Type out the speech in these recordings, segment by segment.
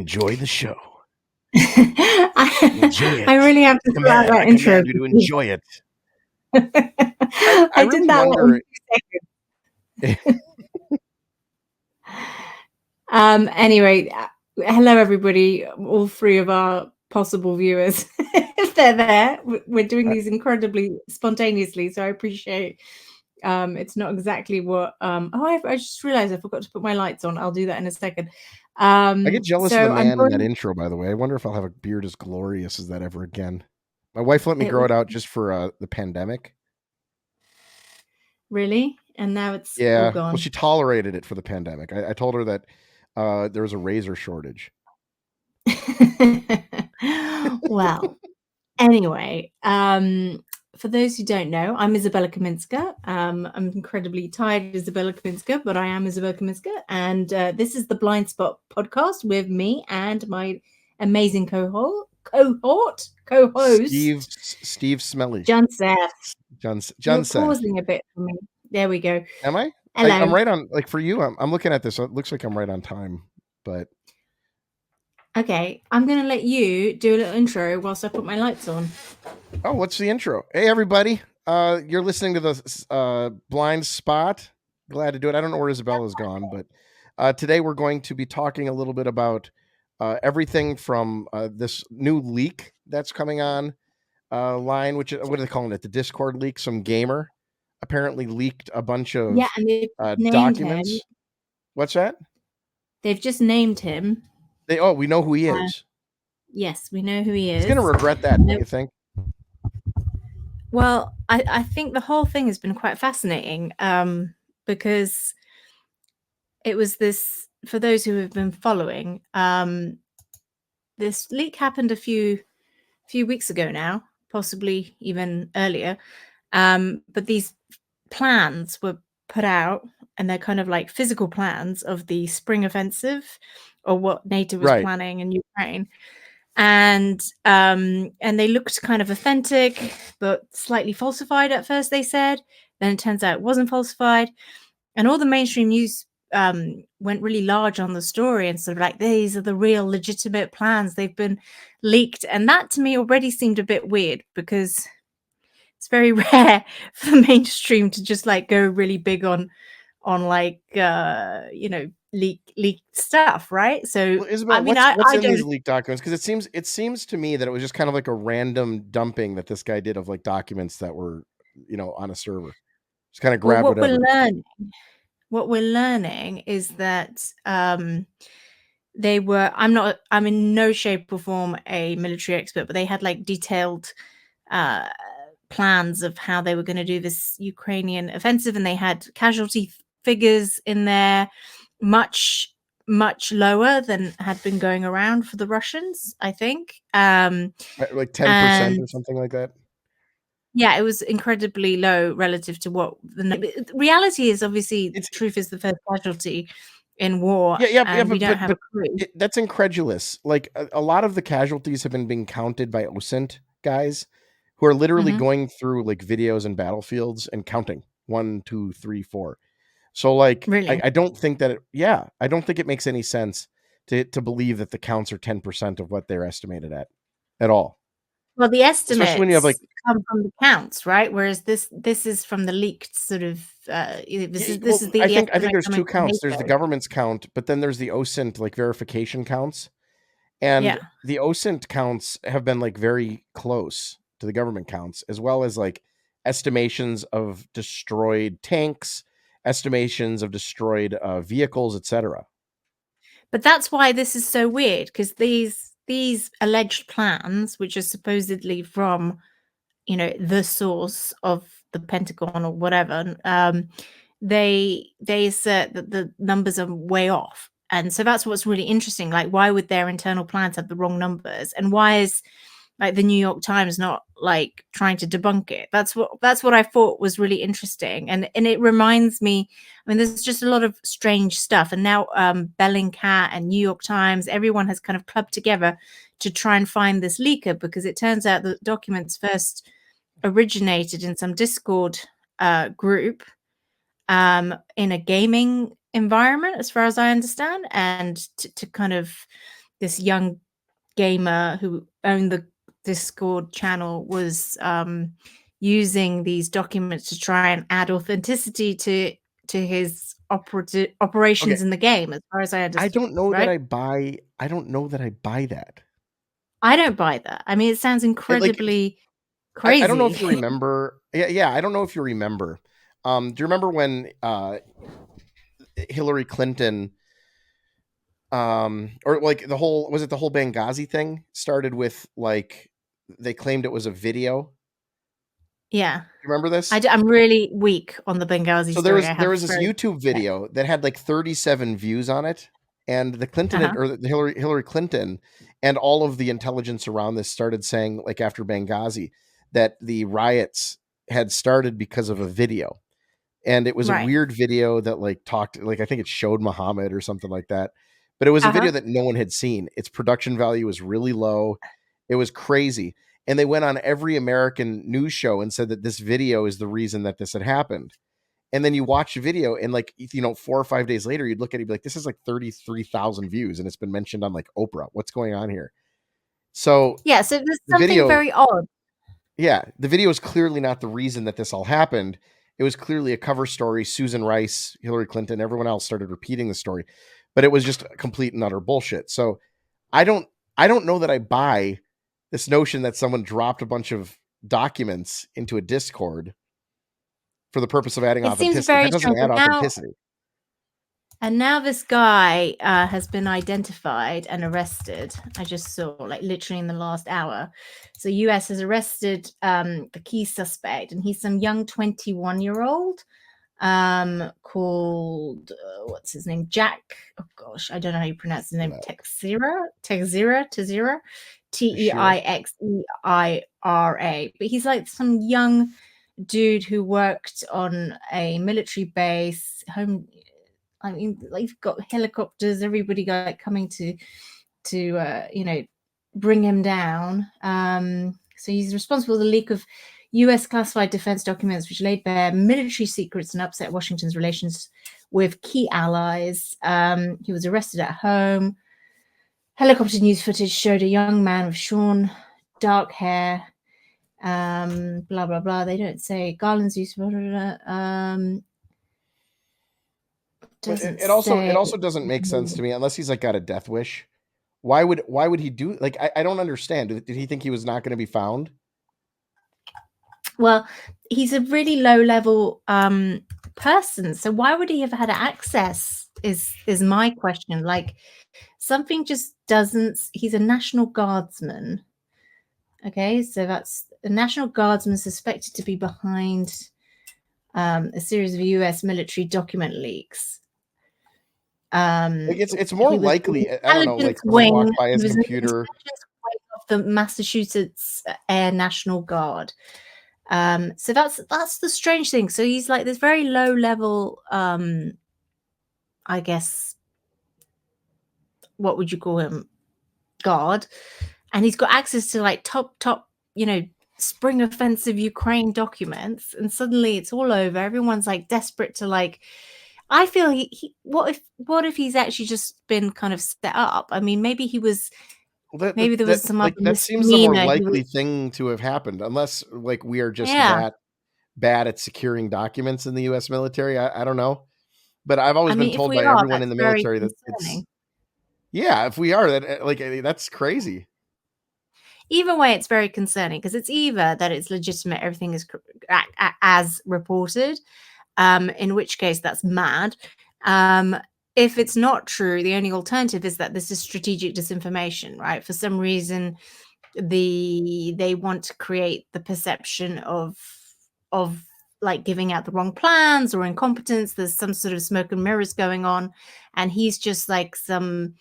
enjoy the show. I it. really have to start that intro. I command you to enjoy it. I did really that wonder. in 2 seconds. Anyway, hello everybody, all three of our possible viewers. If they're there, we're doing these incredibly spontaneously, so I appreciate. It's not exactly what. I just realized I forgot to put my lights on. I'll do that in a second. I get jealous of the man in that intro, by the way. I wonder if I'll have a beard as glorious as that ever again. My wife let me grow it out just for the pandemic. Really? And now it's all gone. Well, she tolerated it for the pandemic. I told her that there was a razor shortage. Well, anyway, for those who don't know, I'm Isabella Kaminska. I'm incredibly tired Isabella Kaminska, but I am Isabella Kaminska. And this is the Blind Spot podcast with me and my amazing cohort, Steve Smelly. John Seth. John You're Seth. pausing a bit for me. There we go. Am I? Hello. I'm right on. Like for you, I'm looking at this. So it looks like I'm right on time, but. Okay, I'm going to let you do a little intro whilst I put my lights on. Oh, what's the intro? Hey, everybody. You're listening to the Blind Spot. Glad to do it. I don't know where Isabella's gone, but today we're going to be talking a little bit about everything from this new leak that's coming on line, which what are they calling it? The Discord leak. Some gamer apparently leaked a bunch of documents. What's that? They've just named him. We know who he is. Yes, we know who he is. He's going to regret that, don't you think? Well, I think the whole thing has been quite fascinating because it was this, for those who have been following, this leak happened a few weeks ago now, possibly even earlier. But these plans were put out, and they're kind of like physical plans of the spring offensive, or what NATO was planning in Ukraine. And they looked kind of authentic, but slightly falsified at first, they said. Then it turns out it wasn't falsified. And all the mainstream news went really large on the story and sort of like, these are the real legitimate plans. They've been leaked. And that to me already seemed a bit weird, because it's very rare for the mainstream to just like go really big on like, leaked stuff, right? So well, Isabel, I mean, what's in these leaked documents? Because it seems to me that it was just kind of like a random dumping that this guy did of like documents that were, on a server. Just kind of grab whatever. What we're learning is that they were. I'm in no shape or form a military expert, but they had like detailed plans of how they were going to do this Ukrainian offensive, and they had casualty figures in there much lower than had been going around for the Russians, I think. Like 10% or something like that. Yeah, it was incredibly low relative to what the reality is. Obviously, truth is the first casualty in war. Yeah, we don't have a clue. That's incredulous. Like a lot of the casualties have been being counted by OSINT guys who are literally going through like videos and battlefields and counting 1, 2, 3, 4. So like, really? I don't think that I don't think it makes any sense to believe that the counts are 10% of what they're estimated at all. Well, the estimates especially when you have like come from the counts, right? Whereas this is from the leaked sort of this is the I think there's two counts. There's the government's count, but then there's the OSINT like verification counts. And the OSINT counts have been like very close to the government counts, as well as like estimations of destroyed tanks, estimations of destroyed vehicles, etc. But that's why this is so weird, because these alleged plans, which are supposedly from, the source of the Pentagon or whatever, they assert that the numbers are way off. And so that's what's really interesting. Like, why would their internal plans have the wrong numbers? And why is like the New York Times not like trying to debunk it? That's what I thought was really interesting. And it reminds me, I mean, there's just a lot of strange stuff. And now Bellingcat and New York Times, everyone has kind of clubbed together to try and find this leaker, because it turns out the documents first originated in some Discord group in a gaming environment, as far as I understand, and to kind of this young gamer who owned the Discord channel was using these documents to try and add authenticity to his operations Okay. in the game, as far as I understand. I don't know that right? I buy that. I don't buy that. I mean, it sounds Like, incredibly I don't know crazy. if you remember. Yeah, I don't know if you remember. Do you remember when Hillary Clinton, or like the whole Benghazi thing started with, like, they claimed it was a video. Yeah. You remember this? I'm really weak on the Benghazi So there story. was I there have was this very YouTube video that had like 37 views on it, and the uh-huh. Hillary Clinton and all of the intelligence around this started saying, like, after Benghazi, that the riots had started because of a video. And it was a Right. weird video that, like, talked, like, I think it showed Muhammad or something like that. But it was a Uh-huh. video that no one had seen. Its production value was really low. It was crazy. And they went on every American news show and said that this video is the reason that this had happened. And then you watch the video, and, like, 4 or 5 days later, you'd look at it and be like, this is like 33,000 views, and it's been mentioned on, like, Oprah. What's going on here? So Yeah, so there's the something video, very odd. yeah, the video is clearly not the reason that this all happened. It was clearly a cover story. Susan Rice, Hillary Clinton, everyone else started repeating the story, but it was just complete and utter bullshit. So I don't know that I buy this notion that someone dropped a bunch of documents into a Discord for the purpose of adding It seems authenticity. That very doesn't strange. add authenticity. And now this guy has been identified and arrested. I just saw, like, literally in the last hour. So US has arrested the key suspect, and he's some young 21-year-old called what's his name? Jack. Oh gosh, I don't know how you pronounce his name. No. Teixeira, Teixeira, Teixeira. But he's like some young dude who worked on a military base home. I mean, like, you've got helicopters, everybody like coming to bring him down. So he's responsible for the leak of US classified defense documents, which laid bare military secrets and upset Washington's relations with key allies. He was arrested at home. Helicopter news footage showed a young man with shorn dark hair. Blah blah blah. They don't say Garland's use. It also doesn't make sense to me unless he's, like, got a death wish. Why would he do, like, I don't understand. Did he think he was not going to be found? Well, he's a really low level person, so why would he have had access is my question. Like, something just doesn't. He's a National Guardsman. Okay, so that's a National Guardsman suspected to be behind a series of US military document leaks. Like, it's more likely, I don't know, like, Intelligence someone wing. walked by He his was an computer. intelligence wing of the Massachusetts Air National Guard. So that's the strange thing. So he's like this very low level, I guess, what would you call him, guard, and he's got access to, like, top spring offensive Ukraine documents, and suddenly it's all over. Everyone's like desperate to, like, I feel he what if he's actually just been kind of set up? I mean, maybe he was. Well, Maybe there was some other that seems the more misdemeanor. likely thing to have happened, unless, like, we are just Yeah. that bad at securing documents in the US military. I don't know. But I've always I been mean, if told we by are, everyone in that's the very military that concerning. yeah, if we are, that, like, that's crazy. Either way, it's very concerning, because it's either that it's legitimate, everything is as reported, in which case that's mad. If it's not true, the only alternative is that this is strategic disinformation, right? For some reason, they want to create the perception of like giving out the wrong plans or incompetence. There's some sort of smoke and mirrors going on, and he's just like some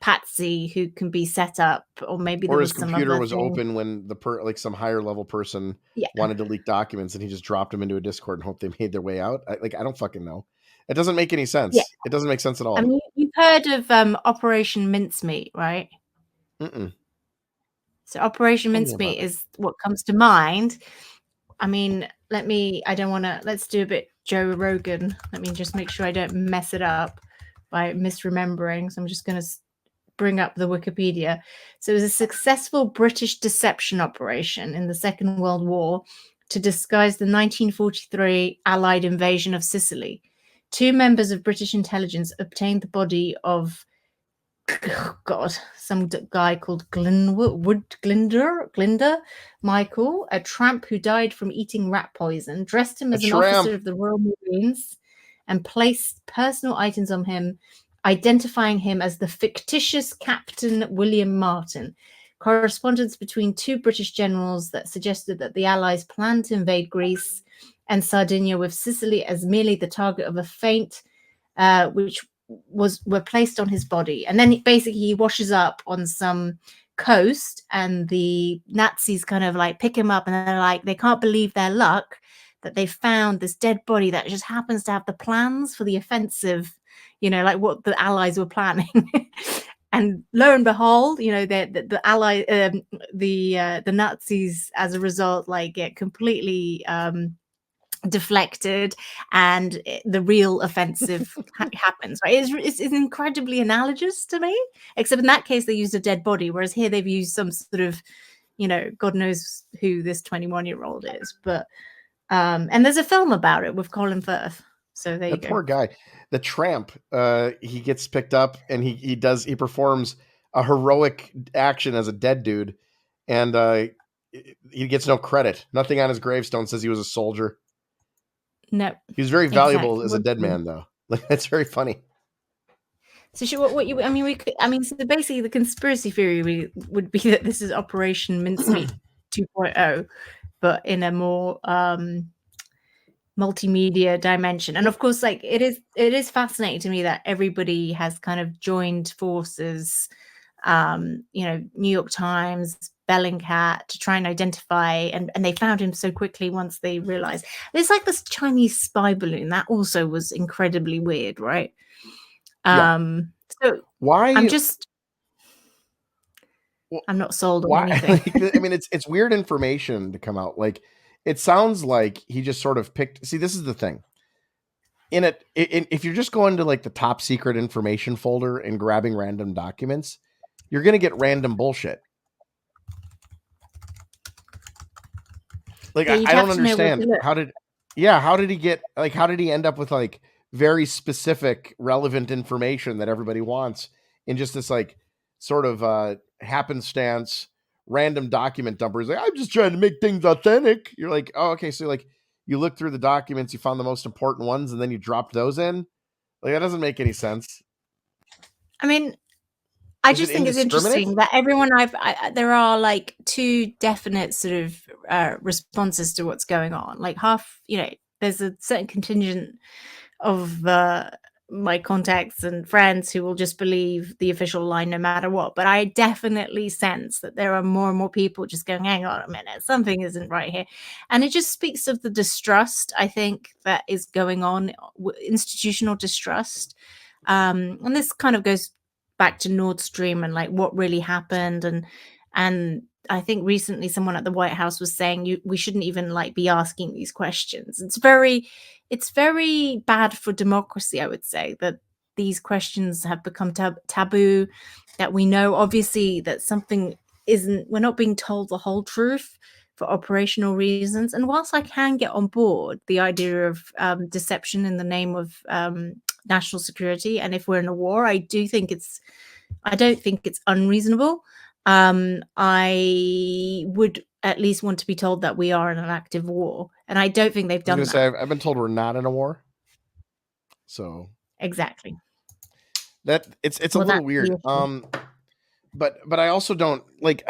patsy who can be set up, or maybe there Or his was some computer other was thing. open when like, some higher level person Yeah. wanted to leak documents, and he just dropped them into a Discord and hoped they made their way out. I don't fucking know. It doesn't make any sense. Yeah. It doesn't make sense at all. I mean, you've heard of Operation Mincemeat, right? Mm-mm. So Operation Tell me about Mincemeat it. is what comes to mind. I mean, let's do a bit Joe Rogan. Let me just make sure I don't mess it up by misremembering. So I'm just going to bring up the Wikipedia. So it was a successful British deception operation in the Second World War to disguise the 1943 Allied invasion of Sicily. 2 members of British intelligence obtained the body of some guy called Glinder Michael, a tramp who died from eating rat poison, dressed him as an officer of the Royal Marines, and placed personal items on him, identifying him as the fictitious Captain William Martin. Correspondence between 2 British generals that suggested that the Allies planned to invade Greece and Sardinia, with Sicily as merely the target of a feint, which were placed on his body. And then basically he washes up on some coast, and the Nazis kind of like pick him up, and they're like, they can't believe their luck that they found this dead body that just happens to have the plans for the offensive, like what the Allies were planning. And lo and behold, the Ally, the Nazis, as a result, like get completely deflected, and the real offensive happens, right? It's incredibly analogous to me, except in that case they used a dead body, whereas here they've used some sort of, God knows who this 21-year-old is. But and there's a film about it with Colin Firth. So there you go. Poor guy, the tramp. He gets picked up, and he performs a heroic action as a dead dude, and he gets no credit. Nothing on his gravestone says he was a soldier. No, he was very valuable as a dead man, though. Like, that's very funny. So so basically the conspiracy theory would be that this is Operation Mincemeat 2.0, but in a more multimedia dimension. And of course, like it is fascinating to me that everybody has kind of joined forces, New York Times, Bellingcat, to try and identify, and they found him so quickly once they realized. There's like this Chinese spy balloon that also was incredibly weird, right? So why I'm not sold on anything. I mean, it's weird information to come out. Like, it sounds like he just sort of picked. See, this is the thing. If you're just going to like the top secret information folder and grabbing random documents, you're going to get random bullshit. Like, I don't understand. How did he get, like, how did he end up with like very specific, relevant information that everybody wants in just this like sort of happenstance random document dumper? He's like, I'm just trying to make things authentic. You're like, oh, okay. So like you look through the documents, you found the most important ones, and then you dropped those in. Like, that doesn't make any sense. I mean, I just think it's interesting that everyone there are like 2 definite sort of responses to what's going on. Like there's a certain contingent of my contacts and friends who will just believe the official line no matter what. But I definitely sense that there are more and more people just going, hang on a minute, something isn't right here. And it just speaks of the distrust, I think, that is going on, institutional distrust. And this kind of goes back to Nord Stream and like what really happened. And I think recently someone at the White House was saying we shouldn't even like be asking these questions. It's very bad for democracy, I would say, that these questions have become taboo, that we know obviously that something we're not being told the whole truth for operational reasons. And whilst I can get on board the idea of deception in the name of national security, and if we're in a war, I don't think it's unreasonable. I would at least want to be told that we are in an active war, and I don't think they've done that. I've been told we're not in a war. So exactly, that it's a little weird. But I also don't like.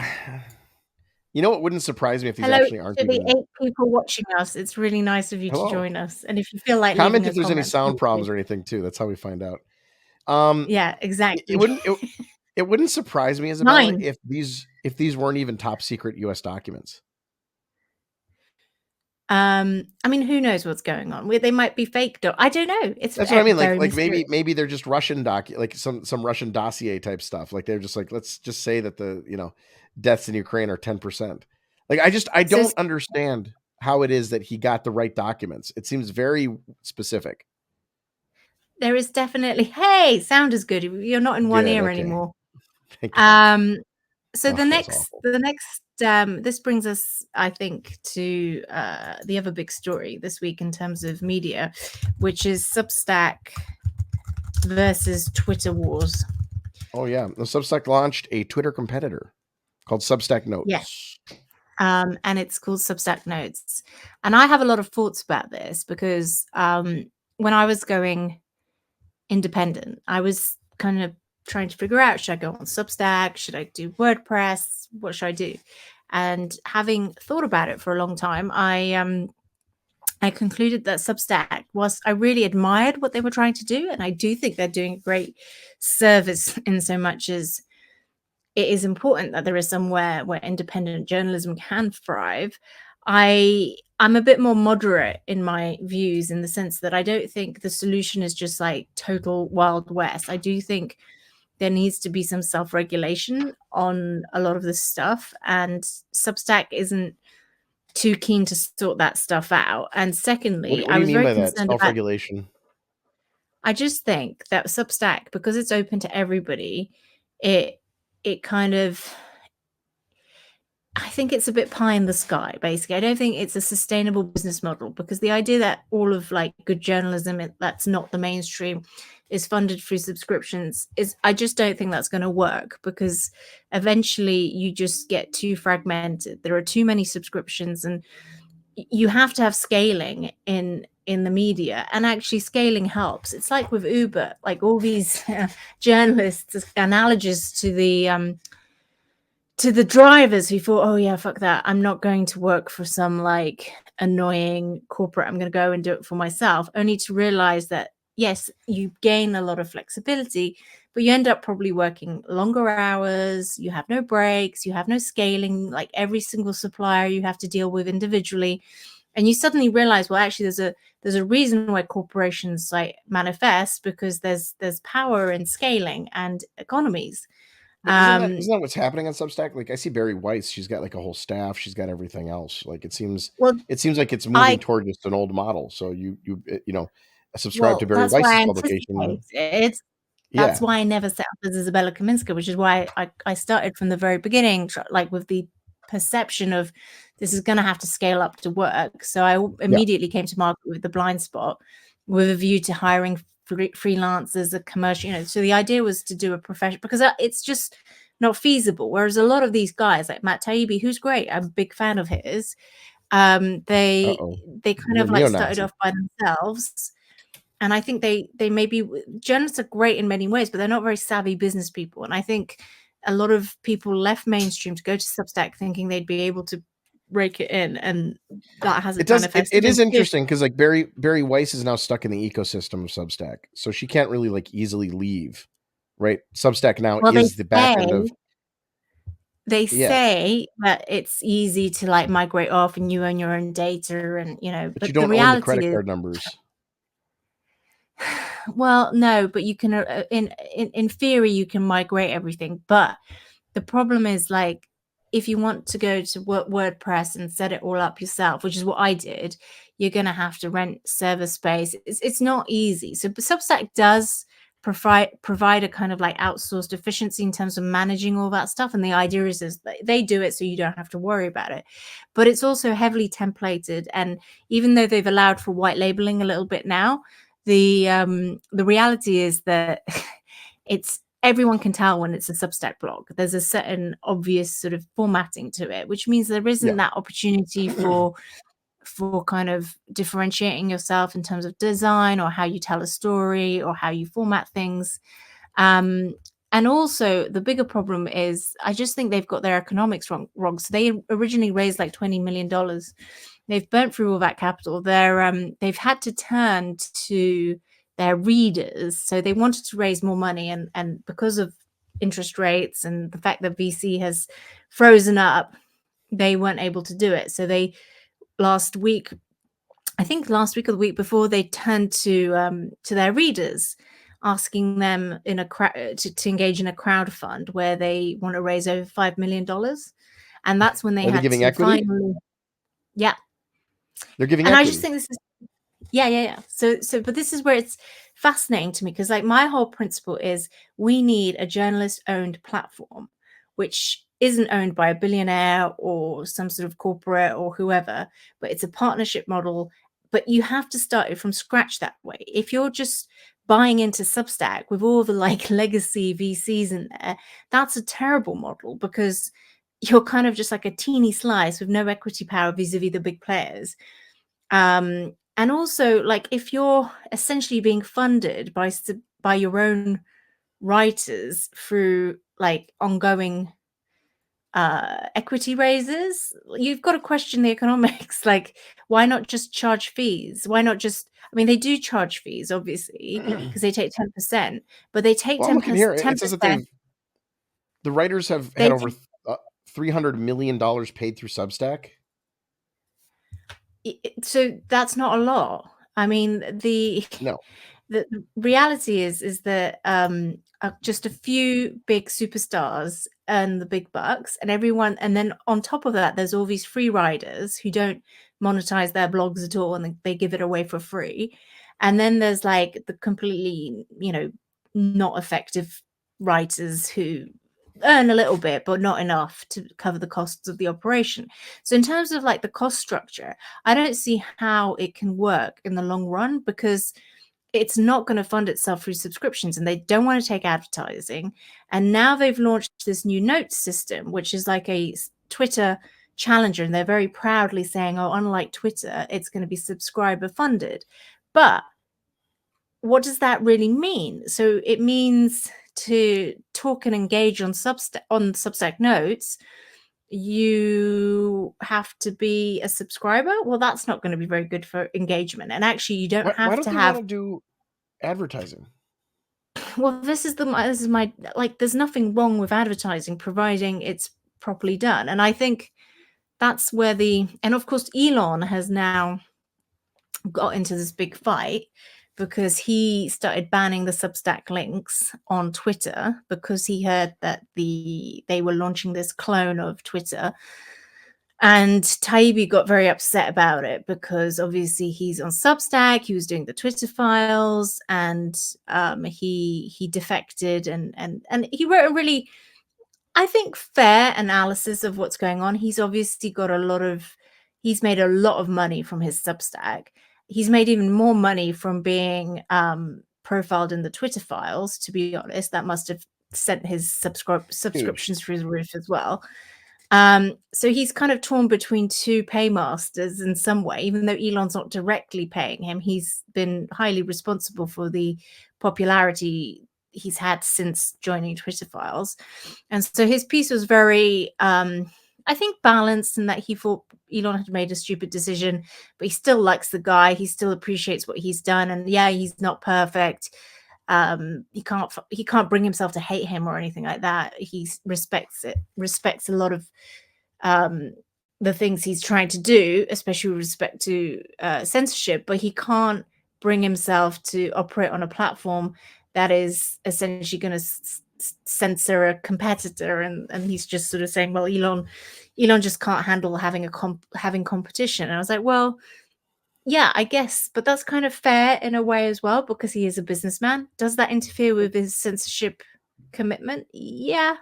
It wouldn't surprise me if these actually aren't. To the 8 people watching us, it's really nice of you to join us. And if you feel like comment if there's any sound problems or anything too. That's how we find out. Yeah, exactly. It wouldn't surprise me, Isabella, if these weren't even top secret U.S. documents. I mean, who knows what's going on? They might be fake. I don't know. That's what I mean. Like maybe they're just Russian like some Russian dossier type stuff. Like they're just like, let's just say that the deaths in Ukraine are 10%. Like I don't understand how it is that he got the right documents. It seems very specific. There is definitely, hey, sound is good. You're not in one ear anymore. Thank God. So Oh, that's awful. this brings us, I think, to the other big story this week in terms of media, which is Substack versus Twitter wars. Oh yeah, the Substack launched a Twitter competitor called Substack Yeah. Notes. And it's called Substack Notes. And I have a lot of thoughts about this because when I was going independent, I was kind of trying to figure out, should I go on Substack? Should I do WordPress? What should I do? And having thought about it for a long time, I concluded that Substack I really admired what they were trying to do. And I do think they're doing a great service in so much as it is important that there is somewhere where independent journalism can thrive. I'm a bit more moderate in my views in the sense that I don't think the solution is just like total Wild West. I do think there needs to be some self-regulation on a lot of this stuff, and Substack isn't too keen to sort that stuff out. And secondly, What I do you was mean very by that? concerned about, Self-regulation. I just think that Substack, because it's open to everybody, it kind of, I think it's a bit pie in the sky, basically. I don't think it's a sustainable business model, because the idea that all of like good journalism that's not the mainstream is funded through subscriptions is, I just don't think that's going to work, because eventually you just get too fragmented. There are too many subscriptions, and you have to have scaling in the media, and actually scaling helps. It's like with Uber, like all these journalists analogies to the drivers who thought, oh yeah, fuck that, I'm not going to work for some like annoying corporate, I'm going to go and do it for myself, only to realize that yes, you gain a lot of flexibility, but you end up probably working longer hours, you have no breaks, you have no scaling, like every single supplier you have to deal with individually. And you suddenly realize, well, actually there's a reason why corporations like manifest, because there's power in scaling and economies. But isn't that what's happening on Substack? Like I see Barry Weiss, she's got like a whole staff, she's got everything else. Like Well, it seems like it's moving I toward just an old model. So you know, subscribe to well, Barry that's why Weiss's I publication. anticipate it. That's Yeah, why I never set up as Isabella Kaminska, which is why I started from the very beginning, like with the perception of this is going to have to scale up to work. So I yeah. immediately came to market with the Blind Spot with a view to hiring freelancers, a commercial, so the idea was to do a profession, because it's just not feasible. Whereas a lot of these guys like Matt Taibbi, who's great, I'm a big fan of his, they Uh-oh. kind The of like started neo-Nazi. off by themselves. And I think they maybe, journalists are great in many ways, but they're not very savvy business people. And I think a lot of people left mainstream to go to Substack thinking they'd be able to rake it in, and that hasn't It manifested. is interesting because like Barry Weiss is now stuck in the ecosystem of Substack, so she can't really like easily leave. Right? Substack now Well, is the back end of they yeah, say that it's easy to like migrate off and you own your own data, and but you but the don't own the reality credit is, card numbers. well, no, but you can in theory you can migrate everything, but the problem is, like, if you want to go to WordPress and set it all up yourself, which is what I did, you're going to have to rent server space. It's not easy. So Substack does provide a kind of like outsourced efficiency in terms of managing all that stuff. And the idea is they do it so you don't have to worry about it. But it's also heavily templated. And even though they've allowed for white labeling a little bit now, the reality is that it's, everyone can tell when it's a Substack blog. There's a certain obvious sort of formatting to it, which means there isn't Yeah. that opportunity for kind of differentiating yourself in terms of design or how you tell a story or how you format things. And also the bigger problem is, I just think they've got their economics wrong. So they originally raised like $20 million. They've burnt through all that capital. They've had to turn to their readers. So they wanted to raise more money, and because of interest rates and the fact that VC has frozen up, they weren't able to do it. So they last week or the week before, they turned to their readers, asking them to engage in a crowd fund where they want to raise over $5 million. And that's when they Are they had giving to equity? finally, yeah. They're giving And I just equity. think this is, yeah. So, but this is where fascinating to me because, like, my whole principle is we need a journalist-owned platform, which isn't owned by a billionaire or some sort of corporate or whoever, but it's a partnership model. But you have to start it from scratch that way. If you're just buying into Substack with all the like legacy VCs in there, that's a terrible model because you're kind of just like a teeny slice with no equity power vis-a-vis the big players. And also, like, if you're essentially being funded by your own writers through like ongoing equity raises, you've got to question the economics. Like, why not just charge fees? Why not just, I mean, they do charge fees, obviously, because they take 10%, but they take Well, I'm looking here. 10%. It says that the writers have They had over $300 million paid through Substack. So that's not a lot. I mean, No. the reality is that just a few big superstars earn the big bucks, and everyone, and then on top of that, there's all these free riders who don't monetize their blogs at all, and they give it away for free. And then there's like the completely, not effective writers who earn a little bit, but not enough to cover the costs of the operation. So in terms of like the cost structure, I don't see how it can work in the long run because it's not going to fund itself through subscriptions and they don't want to take advertising. And now they've launched this new notes system, which is like a Twitter challenger. And they're very proudly saying, oh, unlike Twitter, it's going to be subscriber funded. But what does that really mean? So it means to talk and engage on Substack notes, you have to be a subscriber. Well, that's not going to be very good for engagement. And actually, you don't have Why don't to they have. want to do advertising? Well, this is my like. There's nothing wrong with advertising, providing it's properly done. And I think that's where and of course, Elon has now got into this big fight because he started banning the Substack links on Twitter because he heard that they were launching this clone of Twitter. And Taibbi got very upset about it because obviously he's on Substack, he was doing the Twitter files, and he defected and he wrote a really, I think, fair analysis of what's going on. He's obviously he's made a lot of money from his Substack. He's made even more money from being profiled in the Twitter files, to be honest. That must have sent his subscriptions through the roof as well. So he's kind of torn between two paymasters in some way, even though Elon's not directly paying him. He's been highly responsible for the popularity he's had since joining Twitter files. And so his piece was very, I think, balanced in that he thought Elon had made a stupid decision, but he still likes the guy. He still appreciates what he's done. And yeah, he's not perfect. He can't bring himself to hate him or anything like that. He respects a lot of the things he's trying to do, especially with respect to censorship, but he can't bring himself to operate on a platform that is essentially going to censor a competitor. And he's just sort of saying, well, Elon just can't handle having competition. And I was like, well, yeah, I guess, but that's kind of fair in a way as well, because he is a businessman. Does that interfere with his censorship commitment? Yeah,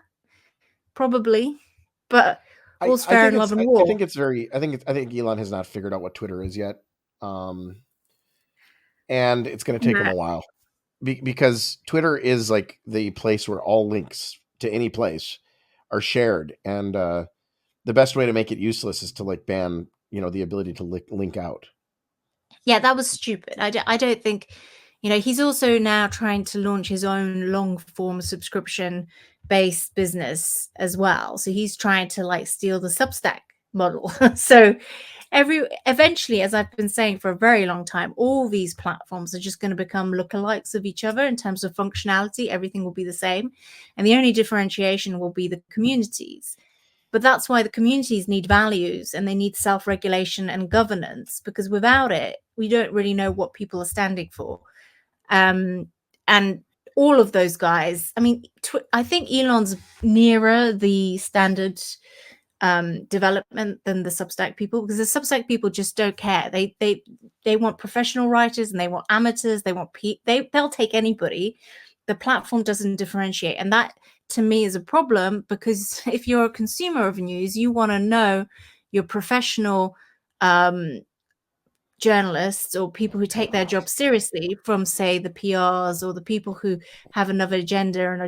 probably. But all's fair in love and war. I think Elon has not figured out what Twitter is yet. And it's going to take him a while because Twitter is like the place where all links to any place are shared. And the best way to make it useless is to like ban, the ability to link out. Yeah, that was stupid. I don't think, he's also now trying to launch his own long form subscription based business as well. So he's trying to like steal the Substack model. So eventually, as I've been saying for a very long time, all these platforms are just going to become lookalikes of each other in terms of functionality. Everything will be the same. And the only differentiation will be the communities. But that's why the communities need values and they need self-regulation and governance, because without it, we don't really know what people are standing for. And all of those guys, I mean, I think Elon's nearer the standard development than the Substack people, because the Substack people just don't care. They want professional writers and they want amateurs. They want they'll take anybody. The platform doesn't differentiate, and that to me is a problem, because if you're a consumer of news, you want to know your professional journalists or people who take their job seriously from, say, the PRs or the people who have another agenda. And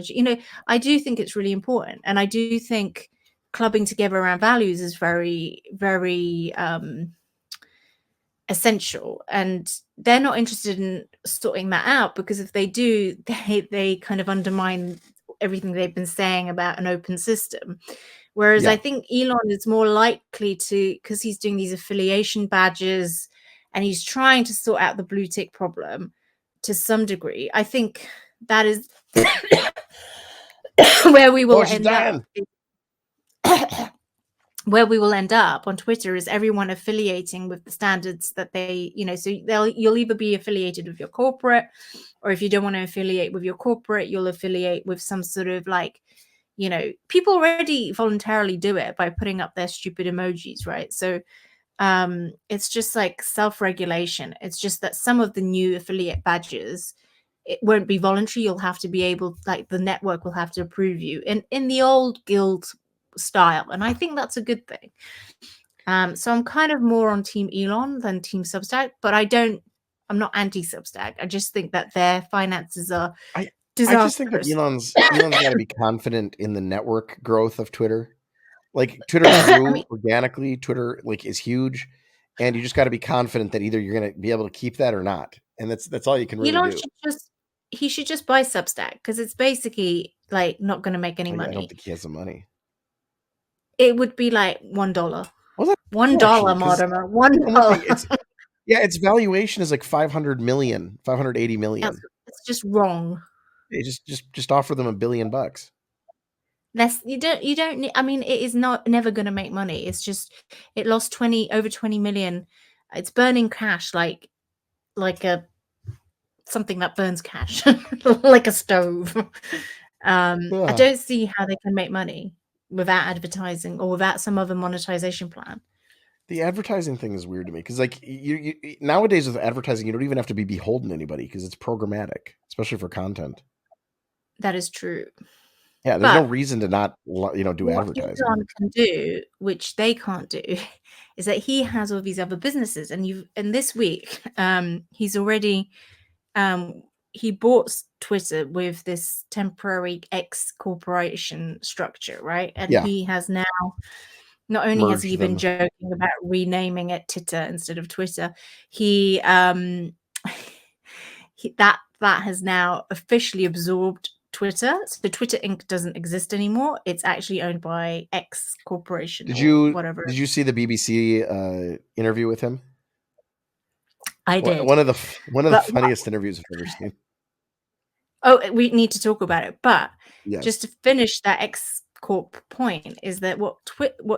I do think it's really important, and I do think clubbing together around values is very, very essential. And they're not interested in sorting that out, because if they do, they kind of undermine everything they've been saying about an open system. Whereas I think Elon is more likely to, because he's doing these affiliation badges and he's trying to sort out the blue tick problem to some degree. I think that is where we will end up. Where we will end up on Twitter is everyone affiliating with the standards that they, so you'll either be affiliated with your corporate, or if you don't want to affiliate with your corporate, you'll affiliate with some sort of people already voluntarily do it by putting up their stupid emojis, right? So it's just like self-regulation. It's just that some of the new affiliate badges, it won't be voluntary. You'll have to be able, the network will have to approve you in the old guild style, and I think that's a good thing. So I'm kind of more on Team Elon than Team Substack, but I'm not anti-Substack. I just think that their finances are disastrous. I just think that Elon's got to be confident in the network growth of Twitter. Like, Twitter grew organically. Twitter is huge, and you just got to be confident that either you're going to be able to keep that or not, and that's all you can really do. He should just buy Substack, because it's basically not going to make any money. I don't think he has the money. It would be like $1. Well, $1, Mortimer. $1. Its valuation is like 500 million, 580 million. It's just wrong. They just offer them $1 billion. You don't need. I mean, it is never going to make money. It's just, it lost over 20 million. It's burning cash like something that burns cash, like a stove. I don't see how they can make money without advertising or without some other monetization plan. The advertising thing is weird to me, because you nowadays with advertising, you don't even have to be beholden to anybody, because it's programmatic, especially for content. That is true. Yeah, there's no reason to not do advertising. What Elon can do, which they can't do, is that he has all these other businesses, and this week he's already he bought Twitter with this temporary X corporation structure, right? And he has now, not only has he been joking about renaming it Twitter instead of Twitter, that has now officially absorbed Twitter. So the Twitter Inc. doesn't exist anymore. It's actually owned by X Corporation. Did you see the BBC interview with him? I did. One of the funniest interviews I've ever seen. Oh, we need to talk about it. But just to finish that X Corp point, is that what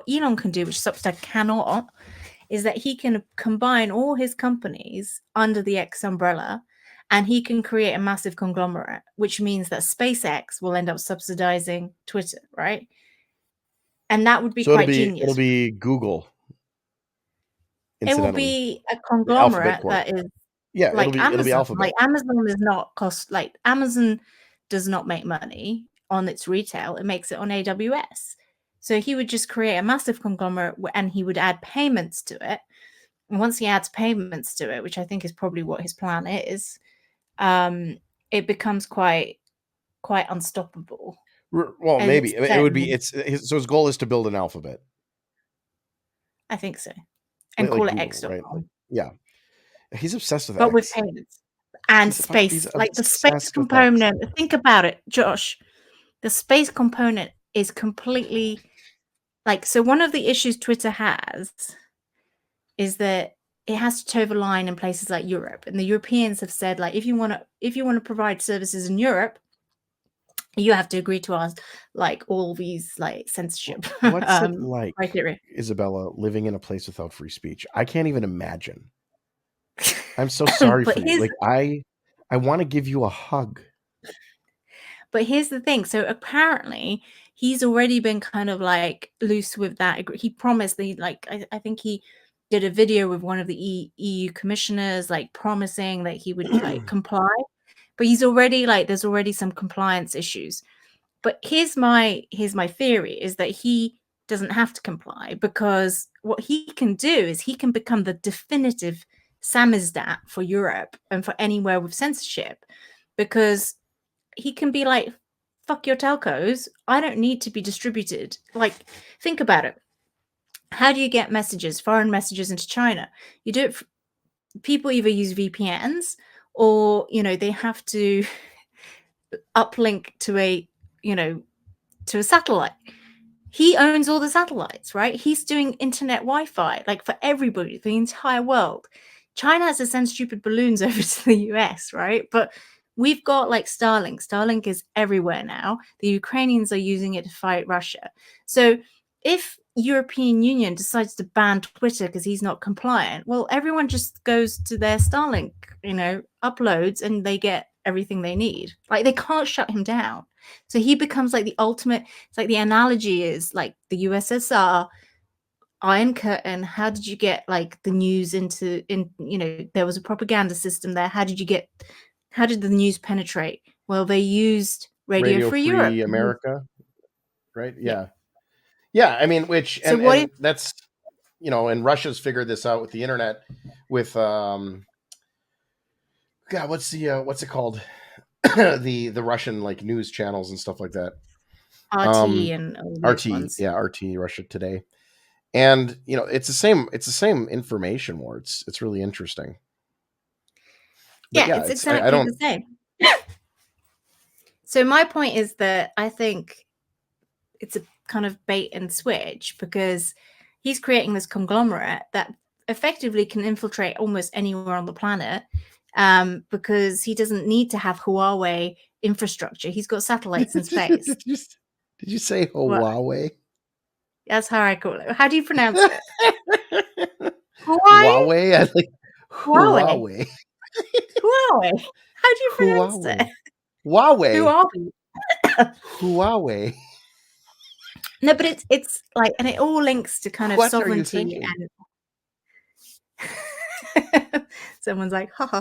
Elon can do, which Substack cannot, is that he can combine all his companies under the X umbrella, and he can create a massive conglomerate, which means that SpaceX will end up subsidizing Twitter, right? And that would be quite genius. It'll be Google. It will be a conglomerate that is like Amazon. It'll be Alphabet. Like Amazon is not Amazon does not make money on its retail. It makes it on AWS. So he would just create a massive conglomerate, and he would add payments to it. And once he adds payments to it, which I think is probably what his plan is, it becomes quite unstoppable. Well, and maybe it would be. So his goal is to build an Alphabet. I think so. And call it X.com. Right? Yeah. He's obsessed with But X. with payments and space. Like the space component. Think about it, Josh. The space component is completely so one of the issues Twitter has is that it has to toe the line in places like Europe. And the Europeans have said, if you want to provide services in Europe, you have to agree to us all these censorship. What's it like, criteria. Isabella, living in a place without free speech? I can't even imagine. I'm so sorry for you. I want to give you a hug. But here's the thing. So apparently he's already been kind of like loose with that. He promised that I think he did a video with one of the EU commissioners, like promising that he would like comply. But he's already like, there's already some compliance issues. But here's my theory is that he doesn't have to comply, because what he can do is he can become the definitive samizdat for Europe and for anywhere with censorship, because he can be like, fuck your telcos, I don't need to be distributed. Like, think about it. How do you get messages, foreign messages, into China? You do it, people either use VPNs, or they have to uplink to a to a satellite. He owns all the satellites, right? He's doing internet Wi-Fi, like for everybody, the entire world. China has to send stupid balloons over to the US, right? But we've got like Starlink. Starlink is everywhere now. The Ukrainians are using it to fight Russia. So if European Union decides to ban Twitter because he's not compliant, well, everyone just goes to their Starlink, uploads, and they get everything they need. Like, they can't shut him down. So he becomes like the ultimate. It's like the analogy is like the USSR, Iron Curtain. How did you get like the news there was a propaganda system there. How did the news penetrate? Well, they used Radio Free Europe. America, right? Yeah. Yeah. I mean, which, So and that's, and Russia's figured this out with the internet with, God, what's it called? the Russian like news channels and stuff like that. RT and RT, ones. yeah, RT, Russia Today, and it's the same information war. It's really interesting. But it's exactly the same. So my point is that I think it's a kind of bait and switch, because he's creating this conglomerate that effectively can infiltrate almost anywhere on the planet, because he doesn't need to have Huawei infrastructure. He's got satellites in space. Did you say Huawei? What? That's how I call it. How do you pronounce it? Huawei? I like Huawei. Huawei. How do you pronounce it? Huawei. Huawei. No, but it's like, and it all links to kind of what sovereignty and someone's like, haha.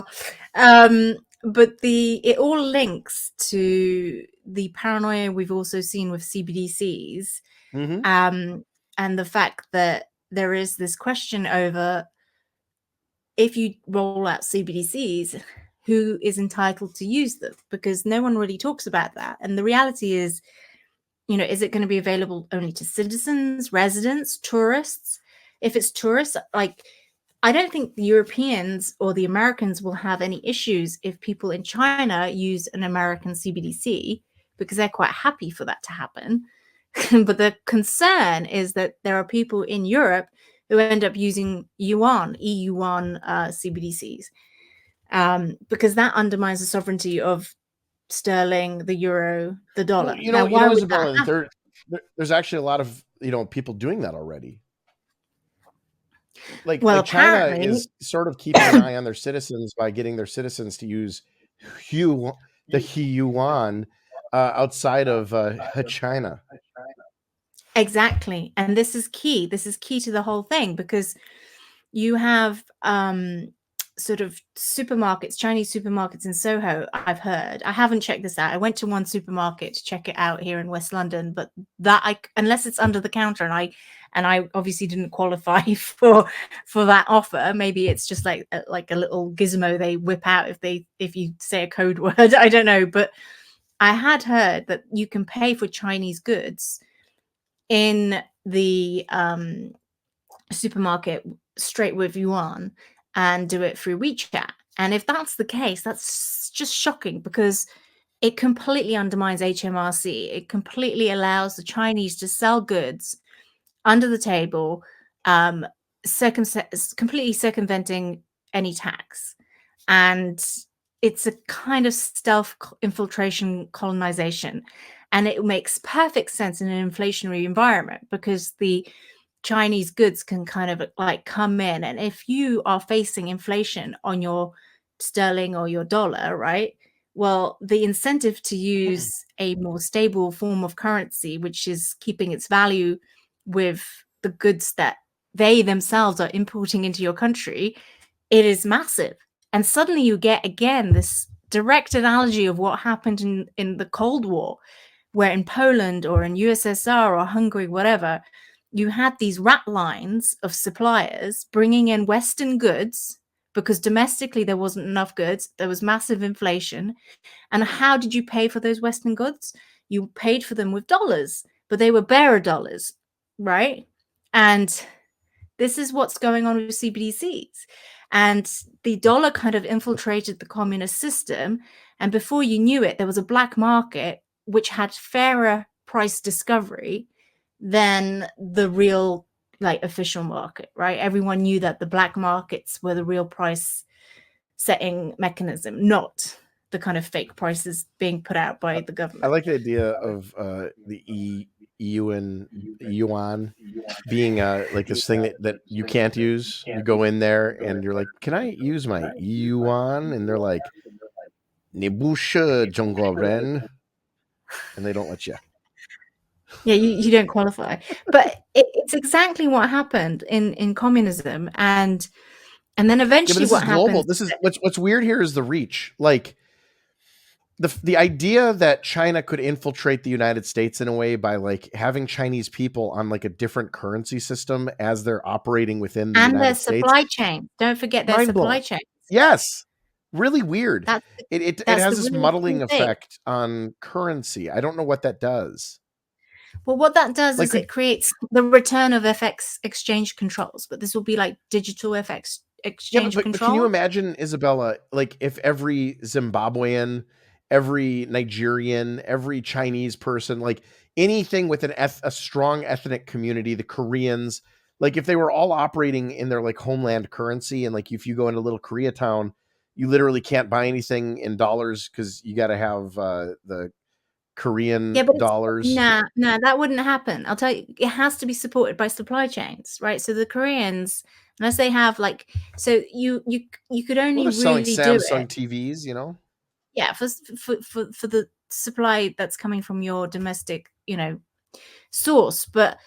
But it all links to the paranoia we've also seen with CBDCs, and the fact that there is this question over, if you roll out CBDCs, who is entitled to use them? Because no one really talks about that. And the reality is, is it going to be available only to citizens, residents, tourists? If it's tourists, like, I don't think the Europeans or the Americans will have any issues if people in China use an American CBDC, because they're quite happy for that to happen. But the concern is that there are people in Europe who end up using yuan, EU1 CBDCs, because that undermines the sovereignty of sterling, the euro, the dollar. Isabella, there's actually a lot of people doing that already. Like China is sort of keeping an eye on their citizens by getting their citizens to use the yuan outside of China. Exactly, and this is key. This is key to the whole thing, because you have sort of supermarkets, Chinese supermarkets in Soho. I've heard. I haven't checked this out. I went to one supermarket to check it out here in West London, but unless it's under the counter, and I obviously didn't qualify for that offer. Maybe it's just like a little gizmo they whip out if you say a code word. I don't know, but I had heard that you can pay for Chinese goods in the supermarket straight with yuan and do it through WeChat. And if that's the case, that's just shocking, because it completely undermines HMRC. It completely allows the Chinese to sell goods under the table, completely circumventing any tax. And it's a kind of stealth infiltration colonization. And it makes perfect sense in an inflationary environment, because the Chinese goods can kind of like come in. And if you are facing inflation on your sterling or your dollar, right, Well, the incentive to use a more stable form of currency, which is keeping its value with the goods that they themselves are importing into your country, it is massive. And suddenly you get again this direct analogy of what happened in the Cold War, where in Poland or in USSR or Hungary, whatever, you had these rat lines of suppliers bringing in Western goods because domestically there wasn't enough goods. There was massive inflation. And how did you pay for those Western goods? You paid for them with dollars, but they were bearer dollars, right? And this is what's going on with CBDCs. And the dollar kind of infiltrated the communist system. And before you knew it, there was a black market which had fairer price discovery than the real, like, official market, right? Everyone knew that the black markets were the real price setting mechanism, not the kind of fake prices being put out by the I government. like the idea of yuan being like this thing that you can't use. You go in there and you're like, "Can I use my yuan?" And they're like, "Nibusha Jonggoren," and they don't let you. Yeah, you don't qualify. But it's exactly what happened in communism, and then Yeah, but eventually this is what global. happens This is is that what's weird here is the reach. Like the idea that China could infiltrate the United States in a way by like having Chinese people on like a different currency system as they're operating within the and their United States, supply chain. Don't forget their mind supply blowing. chain. Yes, really weird. That's It that's has the this really muddling cool thing. effect on currency. I don't know what that does. Well, what that does Like, is could it creates the return of FX exchange controls, but this will be like digital FX yeah, exchange but can you control. imagine, Isabella, like if every Zimbabwean, every Nigerian, every Chinese person, like anything with a strong ethnic community, the Koreans, like if they were all operating in their like homeland currency, and like if you go into little Koreatown, you literally can't buy anything in dollars because you got to have the Yeah, Korean but it's dollars. nah, that wouldn't happen. I'll tell you, it has to be supported by supply chains, right? So the Koreans, unless they have like, so you could Well, only they're selling really do it, Samsung TVs, you know. yeah, for the supply that's coming from your domestic, source. But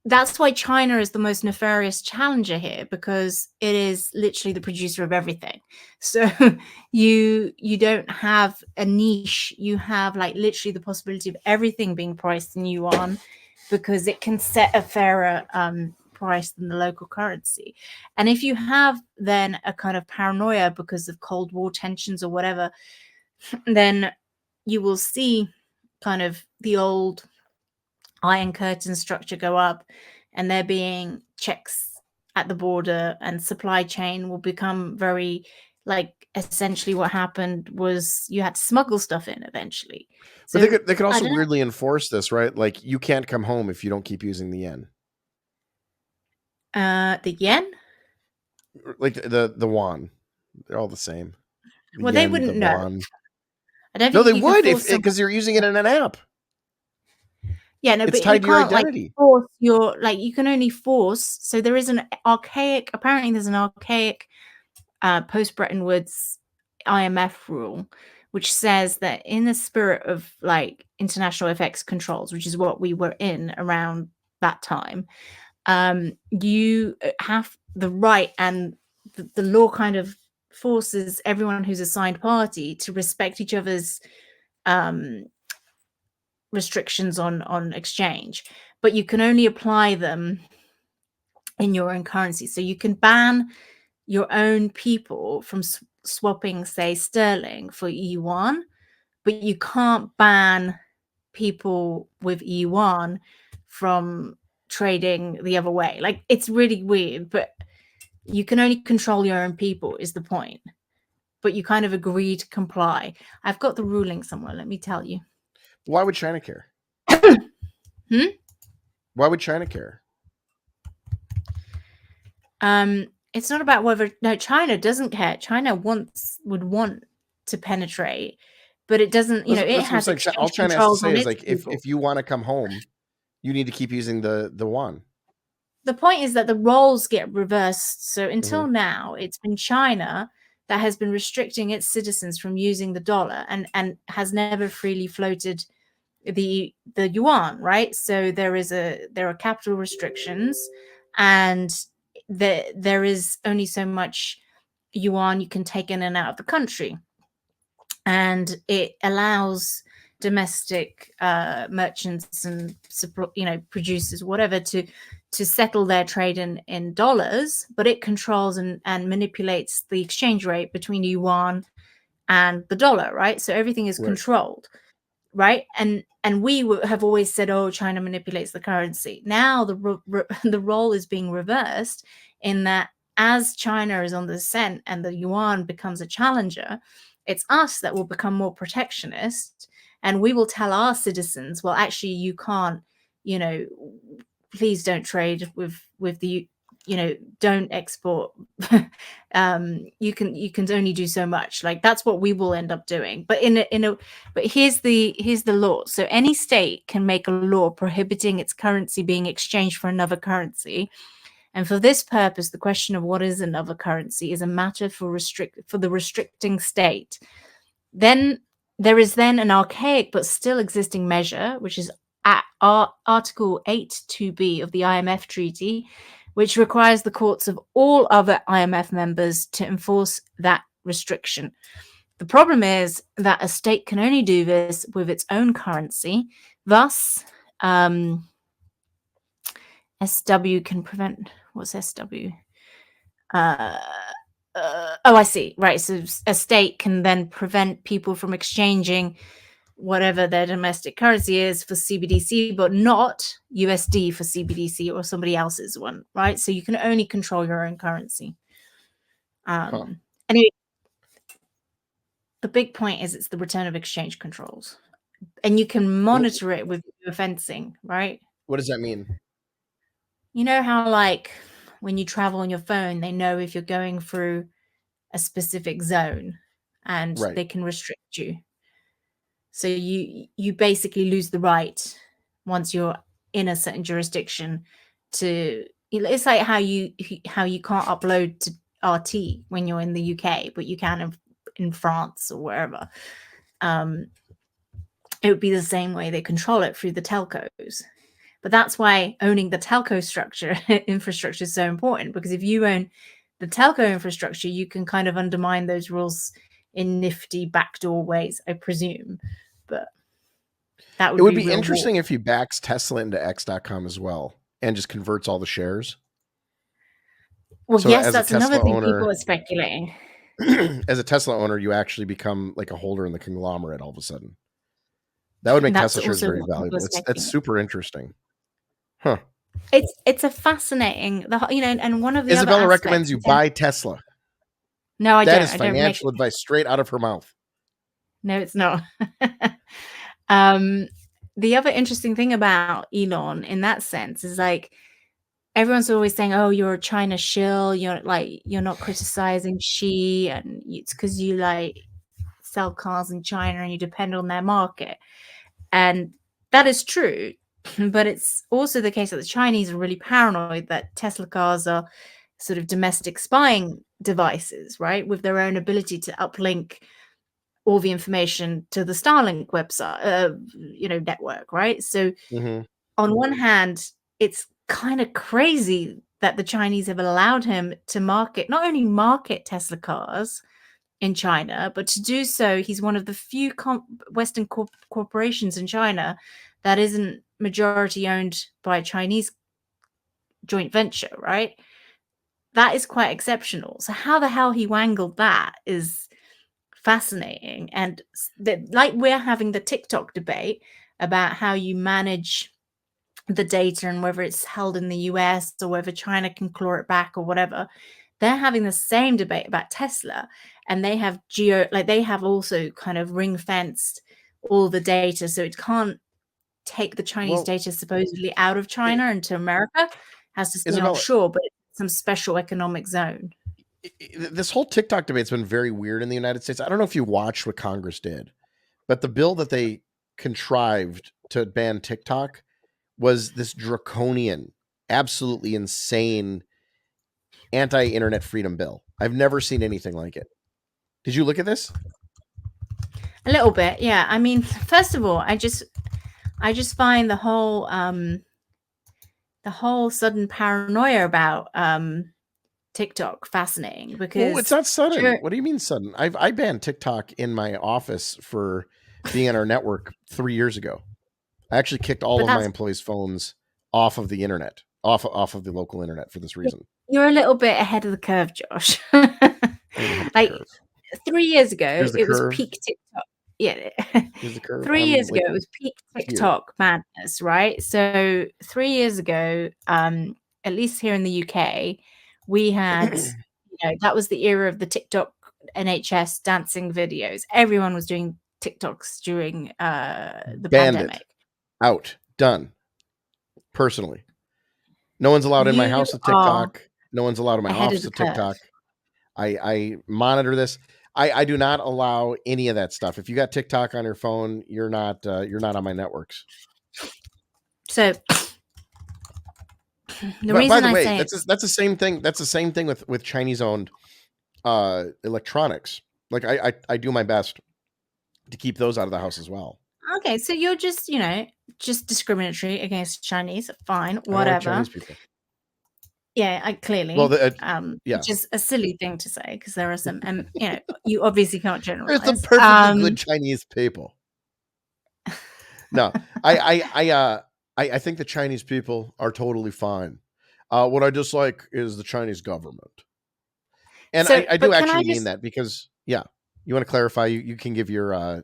that's why China is the most nefarious challenger here, because it is literally the producer of everything. So you don't have a niche, you have like literally the possibility of everything being priced in yuan, because it can set a fairer price than the local currency. And if you have then a kind of paranoia because of Cold War tensions or whatever, then you will see kind of the old Iron Curtain structure go up, and there being checks at the border, and supply chain will become very, like, essentially what happened was you had to smuggle stuff in eventually. But So they could I also don't weirdly enforce this, right? Like you can't come home if you don't keep using the yen. know, the yen. Like the yuan. They're all the same. The Well, they yen, the wouldn't know. yuan. I don't No, think they you can would if force someone. because you're using it in an app. Yeah, no, It's but you tied to your can't like identity. force your, like, you can only force. So there is an archaic. Apparently, there's an archaic post Bretton Woods IMF rule, which says that in the spirit of like international FX controls, which is what we were in around that time, you have the right, and the law kind of forces everyone who's a signed party to respect each other's um, restrictions on exchange, but you can only apply them in your own currency. So you can ban your own people from swapping, say, sterling for yuan, but you can't ban people with yuan from trading the other way. Like, it's really weird, but you can only control your own people, is the point. But you kind of agree to comply. I've got the ruling somewhere. Let me tell you. Why would China care? Hmm? Why would China care? It's not about whether, no, China doesn't care. China would want to penetrate, but it doesn't, it That's what I'm has saying. All exchange China has to controls say on is its like people. if you want to come home, you need to keep using the yuan. The point is that the roles get reversed. So Mm-hmm. until now, it's been China that has been restricting its citizens from using the dollar and has never freely floated the yuan, right? So there are capital restrictions, and there is only so much yuan you can take in and out of the country, and it allows domestic merchants and producers, whatever, to settle their trade in dollars, but it controls and manipulates the exchange rate between yuan and the dollar, right? So everything is controlled, right? And we have always said, oh, China manipulates the currency. Now the role is being reversed, in that as China is on the ascent and the yuan becomes a challenger, it's us that will become more protectionist, and we will tell our citizens, well, actually, you can't, please don't trade with the, don't export. You can only do so much. Like, that's what we will end up doing. But but here's the law. So any state can make a law prohibiting its currency being exchanged for another currency. And for this purpose, the question of what is another currency is a matter for the restricting state. Then there is an archaic but still existing measure, which is at Article 8.2b of the IMF Treaty, which requires the courts of all other IMF members to enforce that restriction. The problem is that a state can only do this with its own currency. Thus, SW can prevent. What's SW? I see. Right. So a state can then prevent people from exchanging whatever their domestic currency is for CBDC, but not USD for CBDC or somebody else's one, right? So you can only control your own currency. Anyway, the big point is it's the return of exchange controls, and you can monitor it with fencing, right? What does that mean? You know how, like, when you travel on your phone, they know if you're going through a specific zone, and they can restrict you. So you basically lose the right, once you're in a certain jurisdiction, to, it's like how you can't upload to RT when you're in the UK, but you can in France or wherever. It would be the same way. They control it through the telcos. But that's why owning the telco infrastructure is so important, because if you own the telco infrastructure, you can kind of undermine those rules in nifty backdoor ways, I presume. But that would be interesting if he backs Tesla into X.com as well and just converts all the shares. Well, so yes, that's another thing people are speculating. As a Tesla owner, you actually become like a holder in the conglomerate all of a sudden. That would make Tesla shares very valuable. That's super interesting. Huh. It's a fascinating, and one of the Isabella recommends you buy Tesla. No, I don't. That is financial advice straight out of her mouth. No, it's not. The other interesting thing about Elon in that sense is, like, everyone's always saying, oh, you're a China shill, you're not criticizing Xi, and it's because you like sell cars in China and you depend on their market. And that is true. But it's also the case that the Chinese are really paranoid that Tesla cars are sort of domestic spying devices, right? With their own ability to uplink all the information to the Starlink website, network, right? So on one hand, it's kind of crazy that the Chinese have allowed him to not only market Tesla cars in China, but to do so, he's one of the few Western corporations in China that isn't majority owned by a Chinese joint venture, right? That is quite exceptional. So how the hell he wangled that is fascinating. And like, we're having the TikTok debate about how you manage the data and whether it's held in the US or whether China can claw it back or whatever. They're having the same debate about Tesla, and they have they have also kind of ring fenced all the data, so it can't take the Chinese data supposedly out of China into America. Has to stay offshore, but some special economic zone. This whole TikTok debate's been very weird in the United States. I don't know if you watched what Congress did, but the bill that they contrived to ban TikTok was this draconian, absolutely insane anti-internet freedom bill. I've never seen anything like it. Did you look at this? A little bit, yeah. I mean, first of all, I just find the whole sudden paranoia about TikTok fascinating Well, it's because not sudden. sure, What do you mean sudden? I banned TikTok in my office for being on our network 3 years ago. I actually kicked all but of my that's employees' phones off of the internet, off of the local internet for this reason. you're a little bit ahead of the curve, Josh. I am ahead of the Like curve. 3 years ago, Here's the it was curve. peak TikTok. Yeah. Here's the curve. 3 I'm years ago, like it was peak here. TikTok madness, right? So 3 years ago, at least here in the UK, we had, that was the era of the TikTok NHS dancing videos. Everyone was doing TikToks during the Banned it. pandemic. Out. Done. Personally. No one's allowed in my You house with are TikTok. No one's allowed in my ahead of office the with curve. TikTok. I monitor this. I do not allow any of that stuff. If you got TikTok on your phone, you're not on my networks. So the But by reason the I way, say that's the same thing. That's the same thing with Chinese owned electronics. Like I do my best to keep those out of the house as well. okay, so you're just, just discriminatory against Chinese. Fine, I don't like whatever. Chinese people. Yeah, Well, clearly, yeah, which is a silly thing to say because there are some, you obviously can't there's some generalize. perfectly good Chinese people. No, I think the Chinese people are totally fine. What I dislike is the Chinese government, and So, I do but can I actually mean just that because yeah, you want to clarify? You can give your no,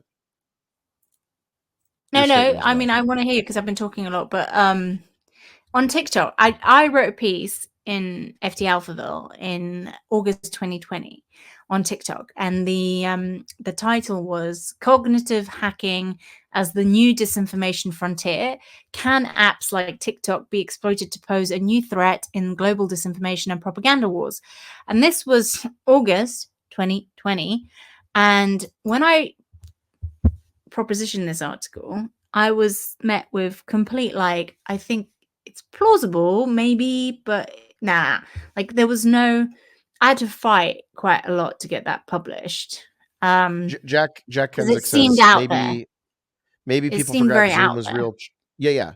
statement as I well. mean, I want to hear because I've been talking a lot, but on TikTok, I wrote a piece in FT Alphaville in August 2020 on TikTok, and the title was "Cognitive Hacking as the New Disinformation Frontier: Can apps like TikTok be exploited to pose a new threat in global disinformation and propaganda wars?" And this was August 2020, and when I propositioned this article, I was met with complete like, I think it's plausible, maybe, but nah. Like there was no I had to fight quite a lot to get that published. Jack Because it Kensick seemed says out there. maybe It people seemed forgot very Zoom out was there. real. Yeah, yeah.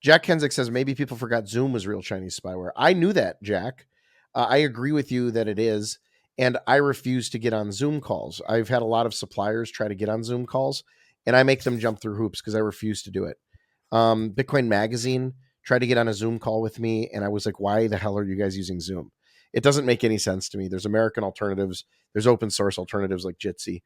Jack Kensick says maybe people forgot Zoom was real Chinese spyware. I knew that, Jack. I agree with you that it is, and I refuse to get on Zoom calls. I've had a lot of suppliers try to get on Zoom calls, and I make them jump through hoops because I refuse to do it. Bitcoin Magazine tried to get on a Zoom call with me, and I was like, "Why the hell are you guys using Zoom? It doesn't make any sense to me. There's American alternatives. There's open source alternatives like Jitsi.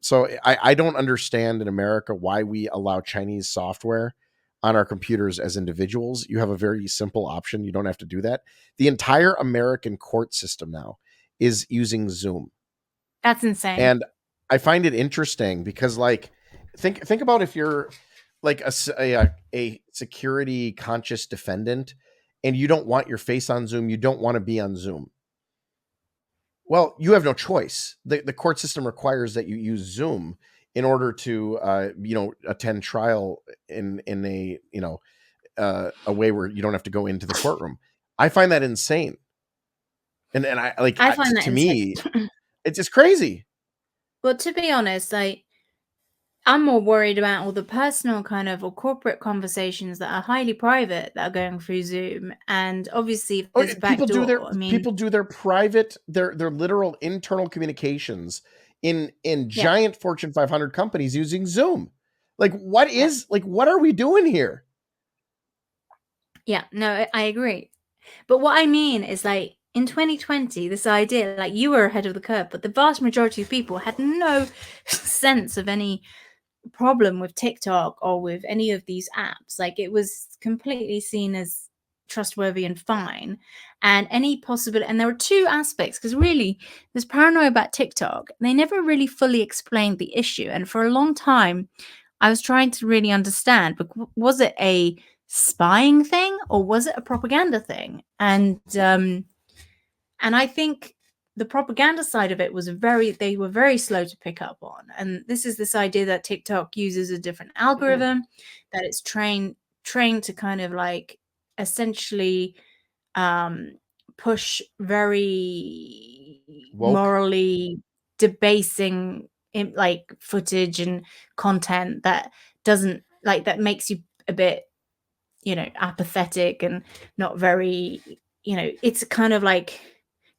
So I don't understand in America why we allow Chinese software on our computers as individuals. You have a very simple option. You don't have to do that. The entire American court system now is using Zoom. That's insane. And I find it interesting because like think about if you're like a security conscious defendant and you don't want your face on Zoom, you don't want to be on Zoom. Well, you have no choice. The court system requires that you use Zoom in order to attend trial in a way where you don't have to go into the courtroom. I find that insane. And I like I find that to insane. me it's just crazy. But to be honest, like I'm more worried about all the personal kind of or corporate conversations that are highly private that are going through Zoom. And obviously, if Oh, there's a back door, I mean, people do their private their literal internal communications in yeah, giant Fortune 500 companies using Zoom. Like yeah, what are we doing here? yeah. No, I agree. But what I mean is like in 2020, this idea, like you were ahead of the curve, but the vast majority of people had no sense of any problem with TikTok or with any of these apps. Like it was completely seen as trustworthy and fine. And any possible, and there were two aspects because really there's paranoia about TikTok. They never really fully explained the issue. And for a long time, I was trying to really understand, but was it a spying thing or was it a propaganda thing? And I think the propaganda side of it was they were very slow to pick up on. And this idea that TikTok uses a different algorithm, that it's trained to kind of like essentially um push very Woke. morally debasing like footage and content that doesn't like that makes you a bit, you know, apathetic and not very, you know, it's kind of like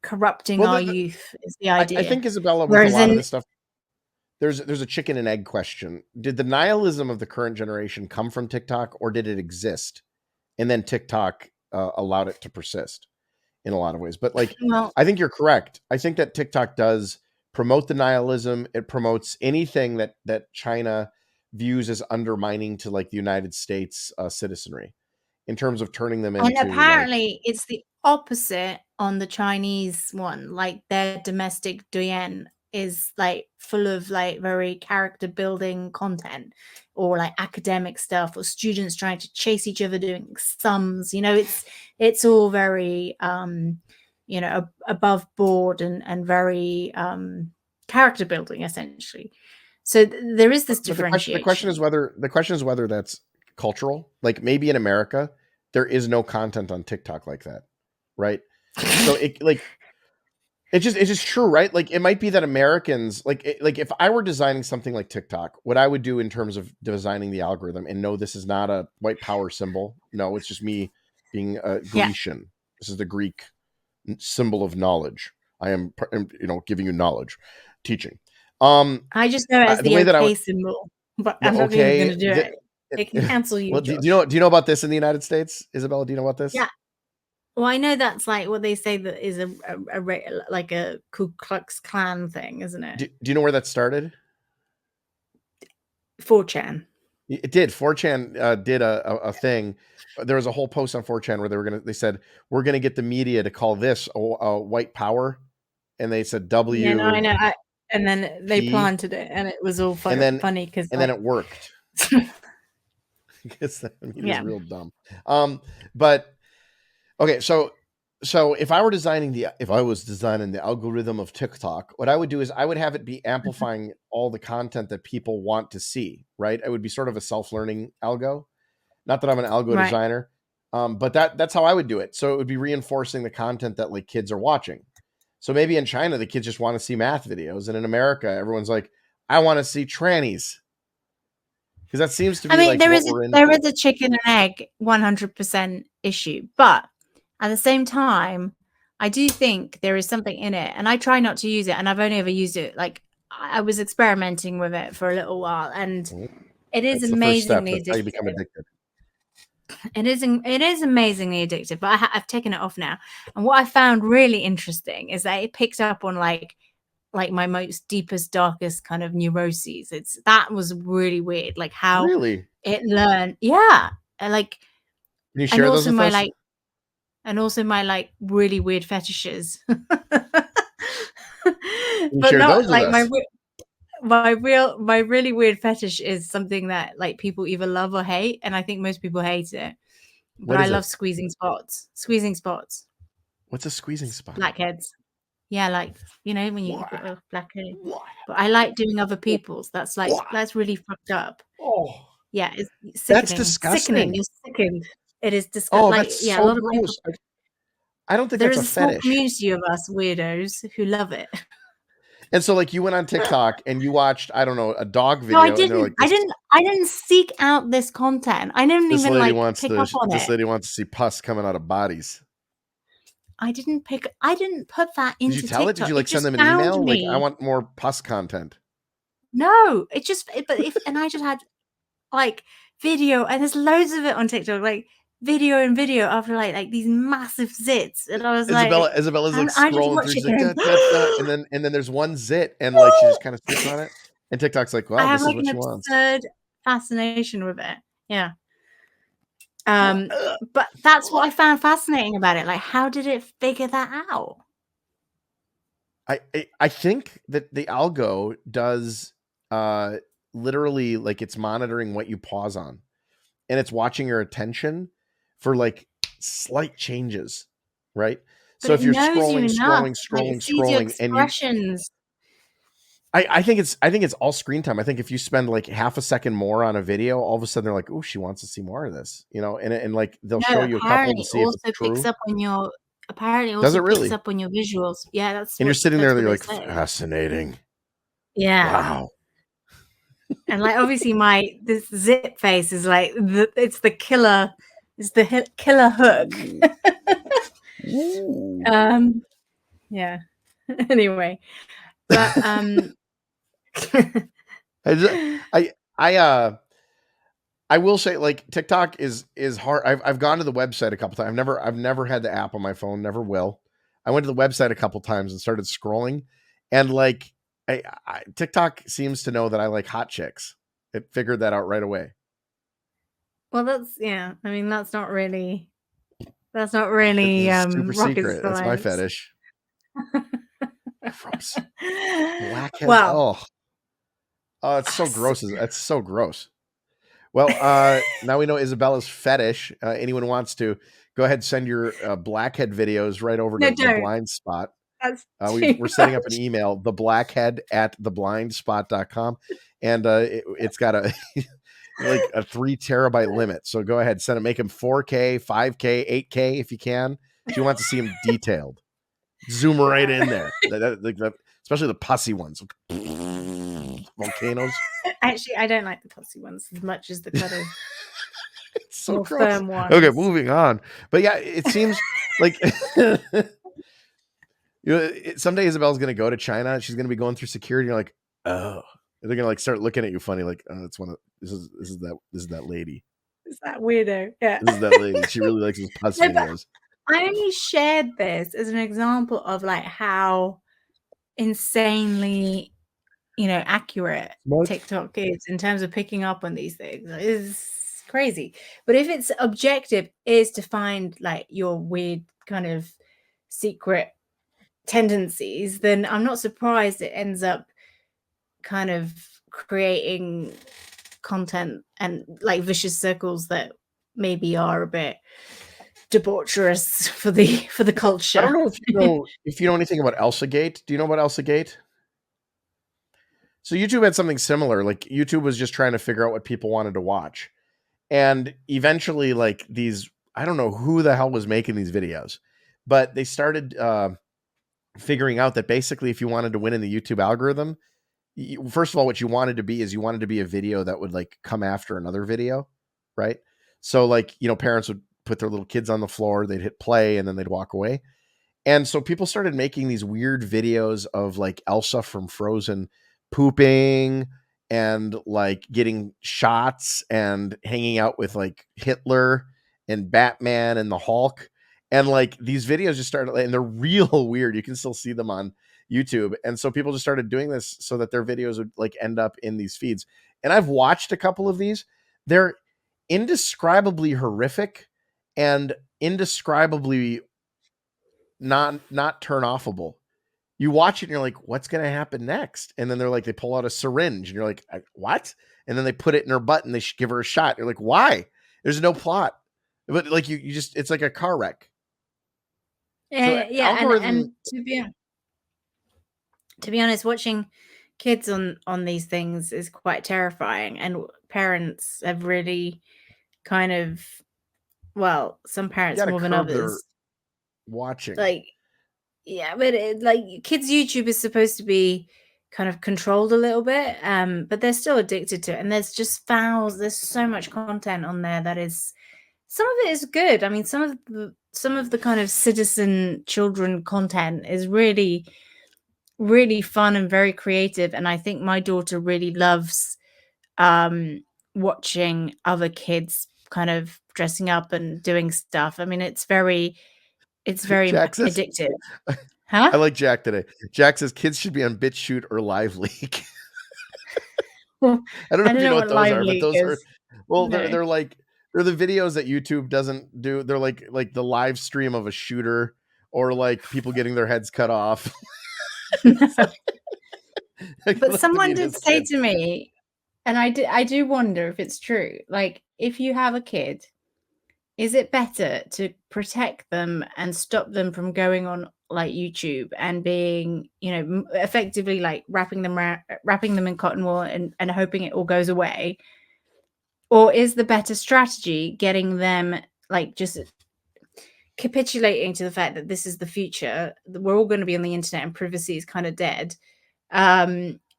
corrupting Well, our youth is the I idea. think, Isabella, with a Whereas lot of in this stuff, there's a chicken and egg question. Did the nihilism of the current generation come from TikTok, or did it exist and then TikTok allowed it to persist in a lot of ways? But like, well, I think you're correct. I think that TikTok does promote the nihilism. It promotes anything that China views as undermining to like the United States citizenry, in terms of turning them and into like, apparently it's the opposite on the Chinese one. Like their domestic Douyin is like full of like very character building content or like academic stuff or students trying to chase each other doing sums. You know, it's all very you know, above board and very character building essentially. So there is this but the question differentiation. is whether that's cultural. Like maybe in America there is no content on TikTok like that, right? So it like it's just true, right? Like it might be that Americans like if I were designing something like TikTok, what I would do in terms of designing the algorithm, and no, this is not a white power symbol. No, it's just me being Yeah, Grecian. This is the Greek symbol of knowledge. I am, giving you knowledge, teaching. I just know it as The the way that I would, okay symbol, but the I'm not even okay. gonna do it. They can cancel you, Well, do you Josh. know about this in the United States, Isabella? Do you know about this? Yeah. Well, I know that's like what they say that is like a Ku Klux Klan thing, isn't it? Do you know where that started? 4chan. It did. 4chan did a thing. There was a whole post on 4chan where they said we're gonna get the media to call this a white power, and they said Yeah, no, I W know. And then they P, planted it, and it was all and then funny because and then like, it worked. Because the media is yeah. real dumb. But okay, so if I was designing the algorithm of TikTok, what I would do is I would have it be amplifying all the content that people want to see, right? It would be sort of a self-learning algo. Not that I'm an algo Right. designer, but that's how I would do it. So it would be reinforcing the content that like kids are watching. So maybe in China the kids just want to see math videos, and in America everyone's like, I want to see trannies, because that seems to I be mean, like what we're into. there is a chicken and egg 100% issue, but at the same time, I do think there is something in it, and I try not to use it, and I've only ever used it like I was experimenting with it for a little while, and Mhm. it is That's the first step. amazingly That's how you become addictive. addicted. It is amazingly addictive, but I've taken it off now. And what I found really interesting is that it picks up on like my most deepest, darkest kind of neuroses. That was really weird, like how Really? it learned. Yeah, and like, Can you and share those also with my us? like, and also my like really weird fetishes, Can you but share not those with like us? my really weird fetish is something that like people either love or hate, and I think most people hate it. But What I is love it? squeezing spots. Squeezing spots. What's a squeezing spot? Blackheads. Yeah, like, you know, when you've What? got a blackhead. What? But I like doing other What? people's. What? That's really fucked up. Oh, Yeah, it's that's sickening. Sickening. disgusting. You're sickened. It is disgust Oh, like, that's yeah, a so lot of people gross. I don't think there that's is a a small fetish. community of us weirdos who love it. And so, like, you went on TikTok and you watched, I don't know, a dog No, I video, and they're didn't. like, this I didn't seek out this content. I didn't this even lady like wants pick up on this it. lady wants to see pus coming out of bodies. I didn't put that Did you into tell it? Did TikTok. you It like send just them an found email? Like, I me. want more pus content. No, it just but if and I just had like video, and there's loads of it on TikTok, like video after like these massive zits, and I was like, Isabella's like and I just scrolling through. watch it She's like, going, da, da, da, and then there's one zit, and like she just kind of sits on it, and TikTok's like, I wow, have this is like what an she wants. absurd fascination with it. Yeah. Um, but that's what I found fascinating about it. Like, how did it figure that out? I think that the algo does uh literally, like, it's monitoring what you pause on, and it's watching your attention for like slight changes, right? But So it if you're knows you scrolling, enough. scrolling, Like, it scrolling, sees your scrolling, and you expressions. I think it's all screen time. I think if you spend like half a second more on a video, all of a sudden they're like, oh, she wants to see more of this, and like they'll No, show you a couple to see if it's true. apparently Does also it picks really? up on your visuals. Yeah, And you're sitting there, that's and what you're they like, say. fascinating. Yeah. Wow. And like obviously this zip face is like it's the killer, killer hook. Ooh. Yeah. Anyway, but I, just- I I will say, like, TikTok is hard. I've gone to the website a couple times. I've never had the app on my phone. Never will. I went to the website a couple times and started scrolling, and like, TikTok seems to know that I like hot chicks. It figured that out right away. well, I mean, that's not really It's super rocket secret. That's my science. fetish. Gross. Blackheads. Well, Oh, it's so gross. That's so gross. Well, now we know Isabella's fetish. Anyone wants to go ahead and send your blackhead videos right over no, to the don't. Blind Spot. That's too We're setting up an much. email, theblackhead@theblindspot.com, and it's got a like a 3 terabyte limit. So go ahead, send it. Make them 4K, 5K, 8K if you can. She wants to see them detailed. Zoom right in there. Especially the pussy ones. Volcanoes. Actually, I don't like the pussy ones as much as the kind of It's so more gross. firm ones. Okay, moving on. But yeah, it seems like someday Isabel's gonna go to China. She's gonna be going through security. You're like, oh, and they're gonna like start looking at you funny, like, oh, it's one of this is that lady. Is that weirdo? Yeah. This is that lady. She really likes those pus No, but videos. I only shared this as an example of like how insanely, accurate What? TikTok is in terms of picking up on these things. It's crazy. But if its objective is to find like your weird kind of secret tendencies, then I'm not surprised it ends up kind of creating content and like vicious circles that maybe are a bit debaucherous for the culture. I don't know if you know anything about ElsaGate. Do you know about ElsaGate? So YouTube had something similar. Like YouTube was just trying to figure out what people wanted to watch. And eventually, like these, I don't know who the hell was making these videos, but they started figuring out that basically if you wanted to win in the YouTube algorithm, first of all, what you wanted to be is you wanted to be a video that would like come after another video, right? So like, parents would put their little kids on the floor, they'd hit play, and then they'd walk away. And so people started making these weird videos of like Elsa from Frozen pooping and like getting shots and hanging out with like Hitler and Batman and the Hulk. And like these videos just started, and they're real weird. You can still see them on YouTube. And so people just started doing this so that their videos would like end up in these feeds. And I've watched a couple of these. They're indescribably horrific and indescribably not turn offable. You watch it and you're like, what's going to happen next? And then they're like, they pull out a syringe and you're like, what? And then they put it in her butt and they give her a shot. You're like, why? There's no plot. But like you just, it's like a car wreck. So Yeah, and to be honest, watching kids on these things is quite terrifying, and parents have really kind of, well, some parents more than others watching. like, yeah, but like kids YouTube is supposed to be kind of controlled a little bit, but they're still addicted to it, and there's so much content on there that is, some of it is good. I mean, some of the kind of citizen children content is really really fun and very creative, and I think my daughter really loves watching other kids kind of dressing up and doing stuff. I mean, it's very addictive. Huh? I like Jack today. Jack says kids should be on BitChute or Live Leak. I don't know if you know what those are, but those are, well, No. they're like, they're the videos that YouTube doesn't do. They're like the live stream of a shooter or like people getting their heads cut off. But someone did say to me, and I do wonder if it's true, like if you have a kid, is it better to protect them and stop them from going on like YouTube and being, effectively like wrapping them in cotton wool and hoping it all goes away? Or is the better strategy getting them like just capitulating to the fact that this is the future, that we're all going to be on the internet and privacy is kind of dead,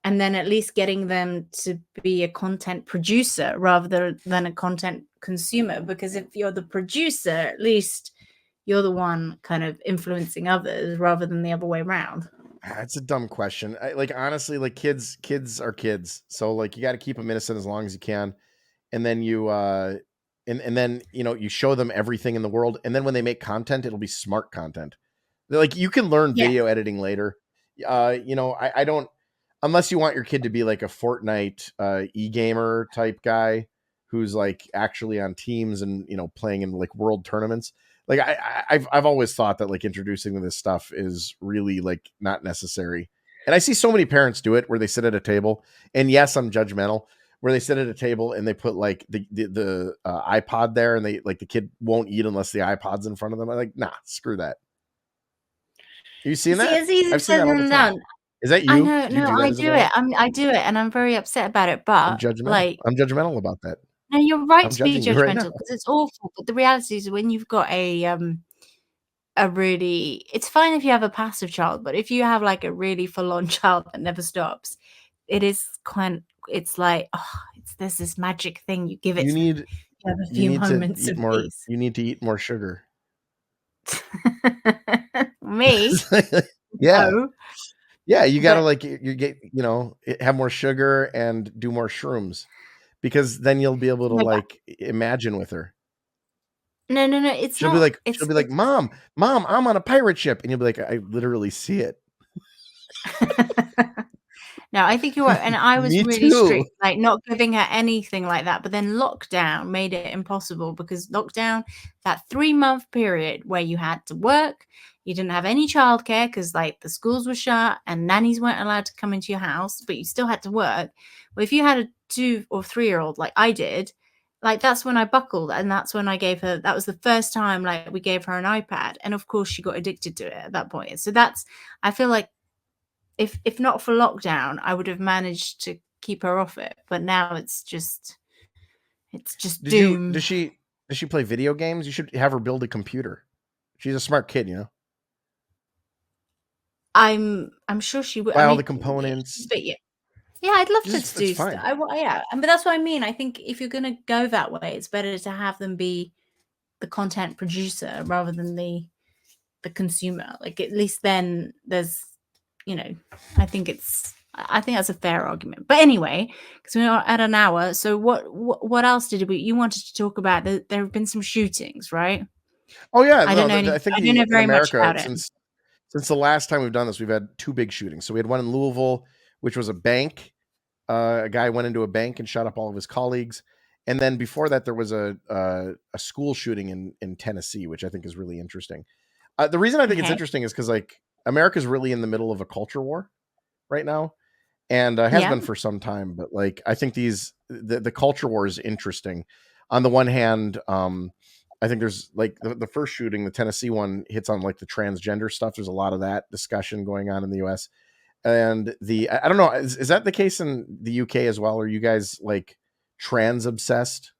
and then at least getting them to be a content producer rather than a content consumer, because if you're the producer, at least you're the one kind of influencing others rather than the other way around. It's a dumb question. Like honestly, like kids are kids, so like you got to keep them innocent as long as you can, and then and then you show them everything in the world, and then when they make content, it'll be smart content. Like you can learn Yeah. video editing later. I don't, unless you want your kid to be like a Fortnite e-gamer type guy who's like actually on teams and playing in like world tournaments. Like I've always thought that like introducing this stuff is really like not necessary. And I see so many parents do it where they sit at a table, and yes, I'm judgmental, where they sit at a table and they put like the iPod there, and they like the kid won't eat unless the iPod's in front of them. I'm like, nah, screw that. You seen See, that? it's easier I've seen said that all the than time. done. Is that I you? know, Do you no, do that, I do Isabella? it. I do it, and I'm very upset about it. I'm But judgmental. like, I'm judgmental about that. no, you're right I'm to be judging you right now. judgmental because it's awful. But the reality is, when you've got a really, it's fine if you have a passive child, but if you have like a really full-on child that never stops, it is quite. It's like, oh, there's this magic thing you give it You to them. need You have a you few need to moments eat of more. peace. You need to eat more sugar. Me? Yeah. No. Yeah, you got to But like you get, have more sugar and do more shrooms, because then you'll be able to no, but like imagine with her. no, no, no. It's She'll be not. like she'll It's be like, it's. "Mom, Mom, I'm on a pirate ship." And you'll be like, "I literally see it." No, I think you're right, and I was Me really too. strict, like, not giving her anything like that, but then lockdown made it impossible because lockdown, that 3-month period where you had to work, you didn't have any childcare because, like, the schools were shut and nannies weren't allowed to come into your house, but you still had to work. Well, if you had a 2 or 3-year-old like I did, like, that's when I buckled, and that's when I gave her that was the first time, like, we gave her an iPad, and of course, she got addicted to it at that point. So that's I feel like if not for lockdown, I would have managed to keep her off it. But now it's just Did you doomed. does she play video games? You should have her build a computer. She's a smart kid. I'm sure she would. I Buy all the mean, components. but yeah, yeah, I'd love her to It's do fine. stuff. Yeah, but that's what I mean. I think if you're gonna go that way, it's better to have them be the content producer rather than the consumer. Like at least then there's, I think that's a fair argument. But anyway, because we're at an hour, so what else did you wanted to talk about? There have been some shootings, right? Oh yeah, I don't no, know I think I don't know in very much America, about it. since the last time we've done this, we've had two big shootings. So we had one in Louisville, which was a bank. A guy went into a bank and shot up all of his colleagues, and then before that, there was a school shooting in Tennessee, which I think is really interesting. The reason I think it's Okay. interesting is because like America's really in the middle of a culture war right now, and has Yeah. been for some time. But like I think the culture war is interesting. On the one hand, I think there's like the first shooting, the Tennessee one, hits on like the transgender stuff. There's a lot of that discussion going on in the U.S. And I don't know, is that the case in the UK as well? Are you guys like trans obsessed?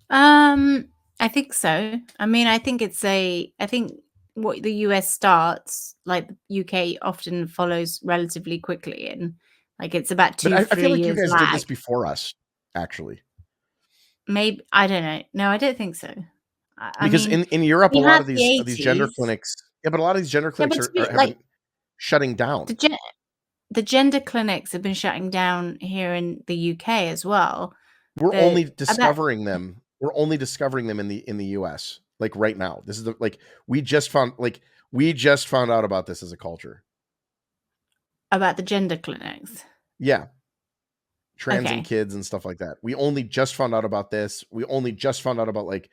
I think so. I mean, I think what the US starts, like the UK often follows relatively quickly, and like it's about But two, I feel three like you years guys did lag. this before us, actually, Maybe I don't know. No, I don't think so. I because mean, in Europe, a we lot had of the these gender 80s. clinics, yeah, but a lot of these gender Yeah, clinics but to are be have like been shutting down. the gen- the gender clinics have been shutting down here in the UK as well. We're only But about discovering them. We're only discovering them in the US, like right now. This is like we just found out about this as a culture. about the gender clinics. Yeah, trans and Okay. kids and stuff like that. We only just found out about this. We only just found out about like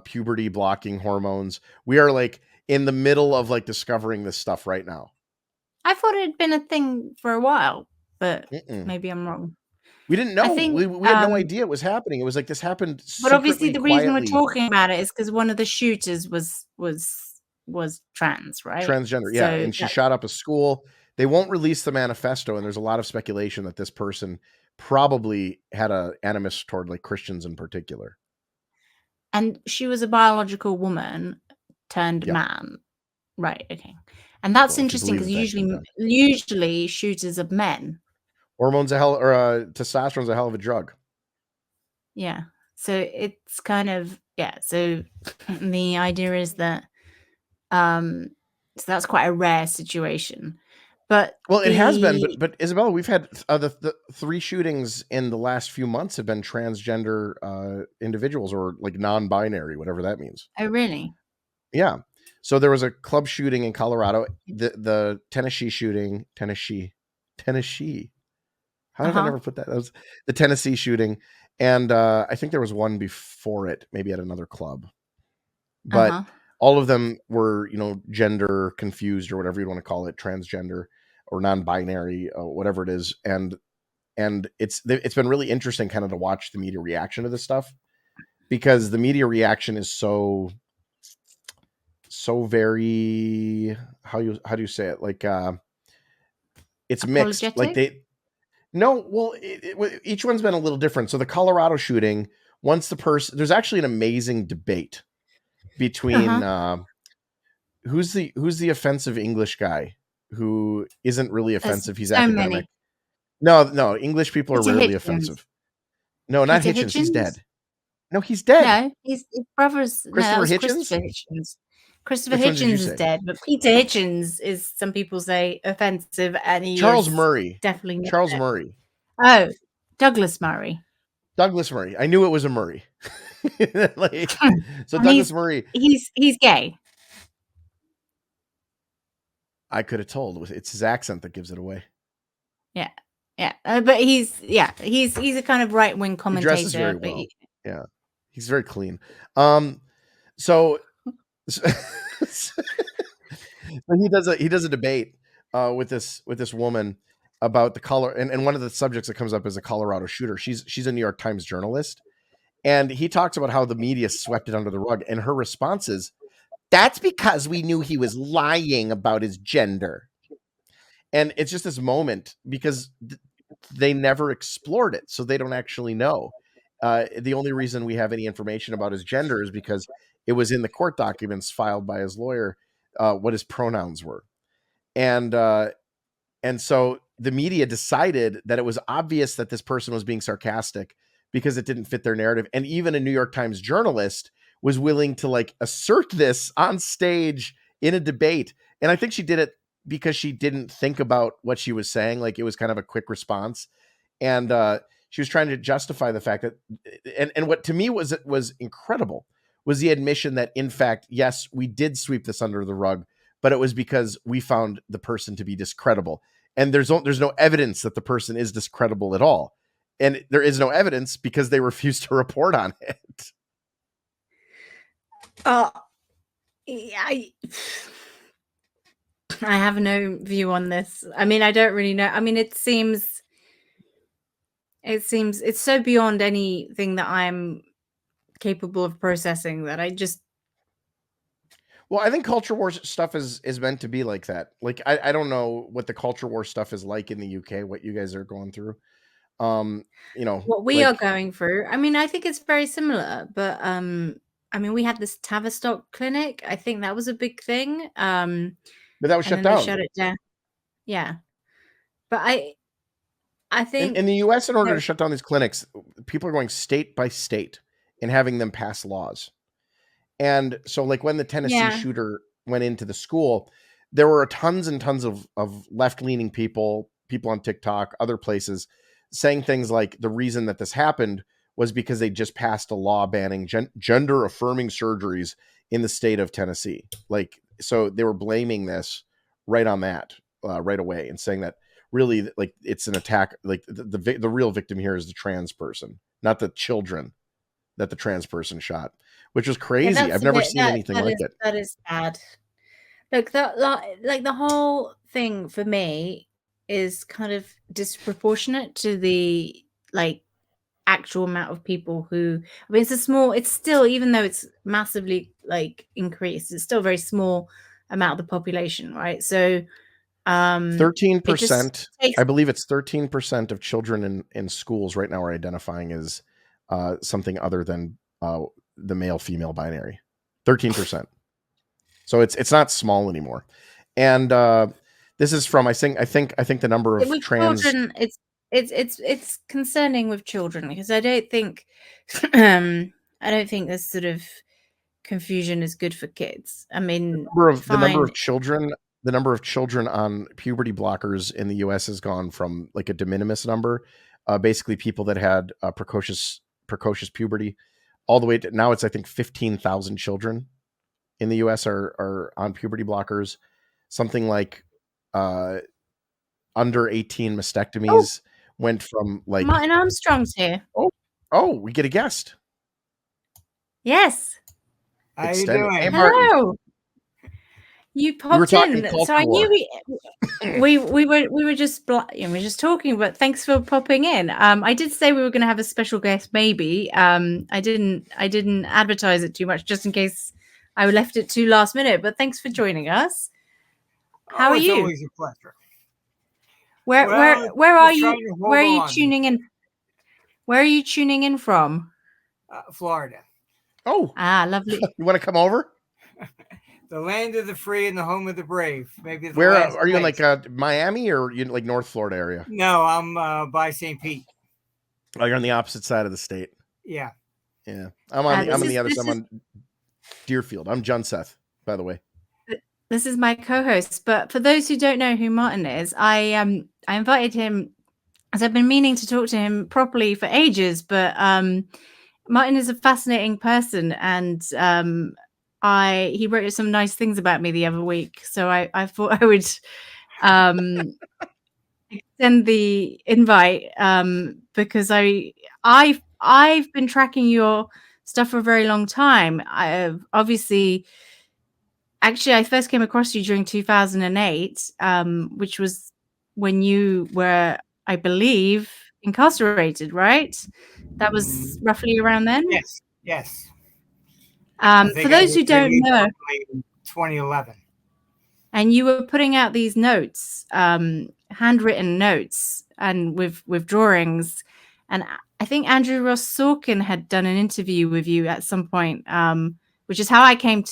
puberty blocking hormones. We are like in the middle of like discovering this stuff right now. I thought it had been a thing for a while, but Mm-mm. maybe I'm wrong. We didn't I know. think, We had no idea it was happening. It was like this happened but obviously secretly, the reason we're quietly. talking about it is because one of the shooters was trans, right? Transgender, yeah, So and she that shot up a school. They won't release the manifesto, and there's a lot of speculation that this person probably had a animus toward like Christians in particular. and she was a biological woman turned Yep. man. Right, okay. And that's Well, if you interesting believe because that that can be done. usually shooters are men. Testosterone's a hell of a drug. Yeah. So it's kind of so the idea is that so that's quite a rare situation. But Well, it has been, the but Isabella, we've had the 3 shootings in the last few months have been transgender individuals, or like non-binary, whatever that means. oh, really? Yeah. So there was a club shooting in Colorado, the Tennessee shooting, Tennessee. How did I Uh-huh. never put that? That was the Tennessee shooting, and I think there was one before it, maybe at another club. But Uh-huh. all of them were, gender confused, or whatever you want to call it, transgender or non-binary, whatever it is, and it's been really interesting kind of to watch the media reaction to this stuff, because the media reaction is so very, how do you say it, like it's mixed, like Apologetic? they no well each one's been a little different. So the Colorado shooting, once the person there's actually an amazing debate between Uh-huh. who's the offensive English guy who isn't really There's offensive, he's so academic. many. No, English people are Peter rarely Hitchens. offensive. No, not Peter Hitchens, he's Hitchens? dead. No, he's dead. No, his brother's no, that Christopher was Hitchens. Christopher Hitchens. Christopher Which one did you Hitchens is say? dead, but Peter Hitchens is, some people say, offensive, and he Charles is Murray. definitely not Charles dead. Murray. Oh, Douglas Murray. Douglas Murray. I knew it was a Murray. So And Douglas Murray, he's gay. I could have told. It's his accent that gives it away. Yeah. Yeah. But he's a kind of right-wing He dresses commentator, very but well. Yeah, he's very clean. So he does a debate with this woman about the color, and one of the subjects that comes up is a Colorado shooter. She's a New York Times journalist, and he talks about how the media swept it under the rug, and her response is, "That's because we knew he was lying about his gender." And it's just this moment because they never explored it, so they don't actually know. The only reason we have any information about his gender is because it was in the court documents filed by his lawyer, what his pronouns were, and so the media decided that it was obvious that this person was being sarcastic because it didn't fit their narrative, and even a New York Times journalist was willing to like assert this on stage in a debate, and I think she did it because she didn't think about what she was saying. Like, it was kind of a quick response, and she was trying to justify the fact that, and what to me was incredible was the admission that, in fact, yes, we did sweep this under the rug, but it was because we found the person to be discredible, and there's no evidence that the person is discredible at all, and there is no evidence because they refused to report on it. I have no view on this. I mean, I don't really know. I mean, it seems it's so beyond anything that I'm capable of processing that I just Well, I think culture war stuff is meant to be like that. Like, I don't know what the culture war stuff is like in the UK, what you guys are going through. Um, what we are like, going through. I mean, I think it's very similar, but I mean, we had this Tavistock clinic. I think that was a big thing. but that was And shut then they down. shut it down. Yeah. But I In think the US, in order there to shut down these clinics, people are going state by state and having them pass laws. And so, like, when the Tennessee yeah. shooter went into the school, there were tons and tons of left-leaning people on TikTok, other places, saying things like the reason that this happened was because they just passed a law banning gender affirming surgeries in the state of Tennessee. Like, so they were blaming this right on that, right away, and saying that really, like, it's an attack. Like, the real victim here is the trans person, not the children that the trans person shot, which was Yeah, crazy. that's I've a never bit seen anything like it. that is bad. Look, that like the whole thing for me is kind of disproportionate to the like actual amount of people who, I mean, it's still, even though it's massively like increased, it's still a very small amount of the population, right? So it just 13%, takes I believe it's 13% of children in schools right now are identifying as something other than the male female binary. 13%. So it's not small anymore. And this is from I think the number of With trans. children, it's concerning with children because I don't think I don't think this sort of confusion is good for kids. I mean, The number fine. of children on puberty blockers in the U.S. has gone from like a de minimis number, basically people that had precocious puberty, all the way to now it's I think 15,000 children in the U.S. are on puberty blockers. Something like under 18 Oh, mastectomies went from like Martin Armstrong's here. we get a guest. Yes. How you Extended. doing? Hey, Martin. Hello. You We were popped talking in, Culture so I War. knew we were just talking, but thanks for popping in. I did say we were going to have a special guest, maybe. I didn't advertise it too much, just in case I left it too last minute. But thanks for joining us. How are It's you? always a pleasure. Where Well, where are just you? trying to hold Where are you on. tuning in? Where are you tuning in from? Florida, Oh, Ah, lovely. you want to come over? the land of the free and the home of the brave. Maybe the Where last are you in place. like Miami or you like North Florida area? No, I'm by St. Pete. Oh, you're on the opposite side of the state. Yeah. Yeah, I'm on this the other is- side. I'm on Deerfield. I'm John Seth, by the way. This is my co-host, but for those who don't know who Martin is, I invited him as I've been meaning to talk to him properly for ages, but Martin is a fascinating person, and he wrote some nice things about me the other week, so I thought I would extend the invite because I've been tracking your stuff for a very long time. Actually, I first came across you during 2008, which was when you were, I believe, incarcerated, right? That was roughly around then? Yes. For those who don't know, in 2011. and you were putting out these notes, handwritten notes, and with drawings, and I think Andrew Ross Sorkin had done an interview with you at some point, which is how I came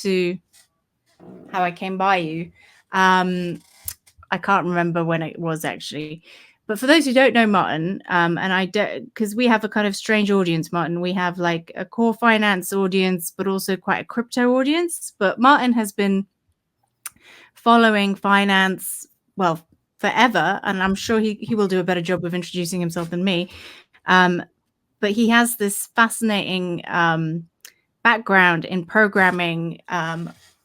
by you. I can't remember when it was actually, but for those who don't know Martin, and I don't, because we have a kind of strange audience, Martin. We have like a core finance audience, but also quite a crypto audience. But Martin has been following finance forever, and I'm sure he will do a better job of introducing himself than me. But he has this fascinating background in programming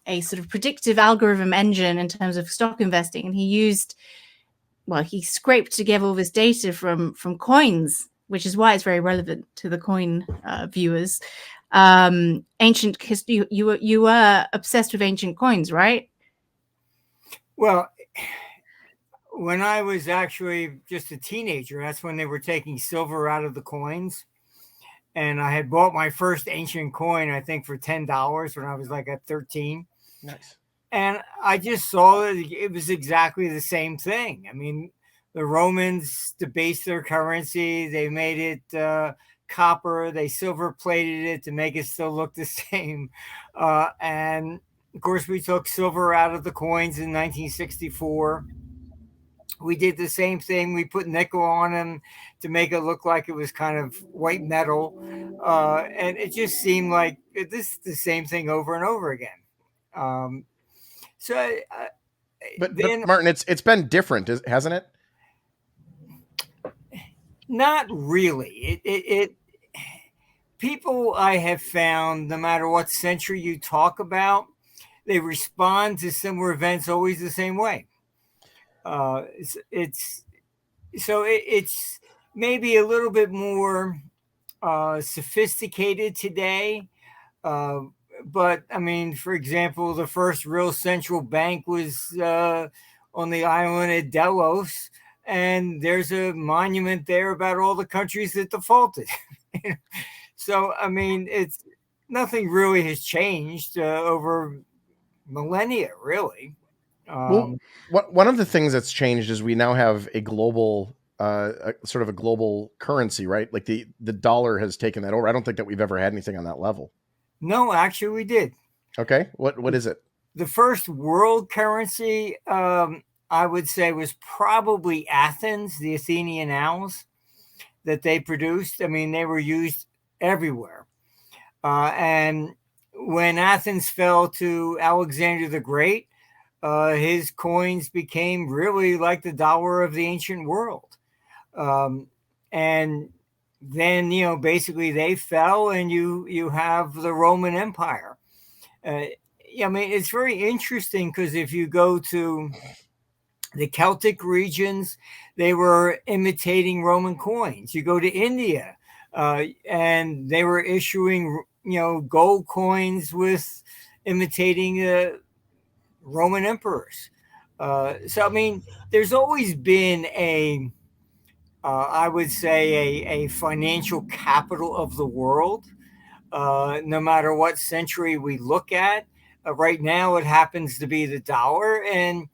a sort of predictive algorithm engine in terms of stock investing, and he scraped together all this data from coins, which is why it's very relevant to the coin viewers. Ancient history. You were obsessed with ancient coins, right? Well, when I was actually just a teenager, that's when they were taking silver out of the coins. And I had bought my first ancient coin, I think, for $10 when I was like at 13. Nice. And I just saw that it was exactly the same thing. I mean, the Romans debased their currency. They made it copper. They silver plated it to make it still look the same. And of course, we took silver out of the coins in 1964. We did the same thing. We put nickel on them to make it look like it was kind of white metal. And it just seemed like this is the same thing over and over again. But Martin, it's been different, hasn't it? Not really. It people I have found, no matter what century you talk about, they respond to similar events always the same way. It's maybe a little bit more sophisticated today. But I mean, for example, the first real central bank was on the island of Delos, and there's a monument there about all the countries that defaulted. So, I mean, it's nothing really has changed over millennia, really. Well, one of the things that's changed is we now have a global, sort of a global currency, right? Like the dollar has taken that over. I don't think that we've ever had anything on that level. No, actually, we did. Okay, what is it? the first world currency, I would say, was probably Athens, the Athenian owls that they produced. I mean, they were used everywhere. And when Athens fell to Alexander the Great, his coins became really like the dollar of the ancient world. And then, basically they fell, and you have the Roman Empire. I mean, it's very interesting because if you go to the Celtic regions, they were imitating Roman coins. You go to India, and they were issuing, gold coins with imitating Roman emperors. So, I mean, there's always been I would say, a financial capital of the world, no matter what century we look at. Right now, it happens to be the dollar, and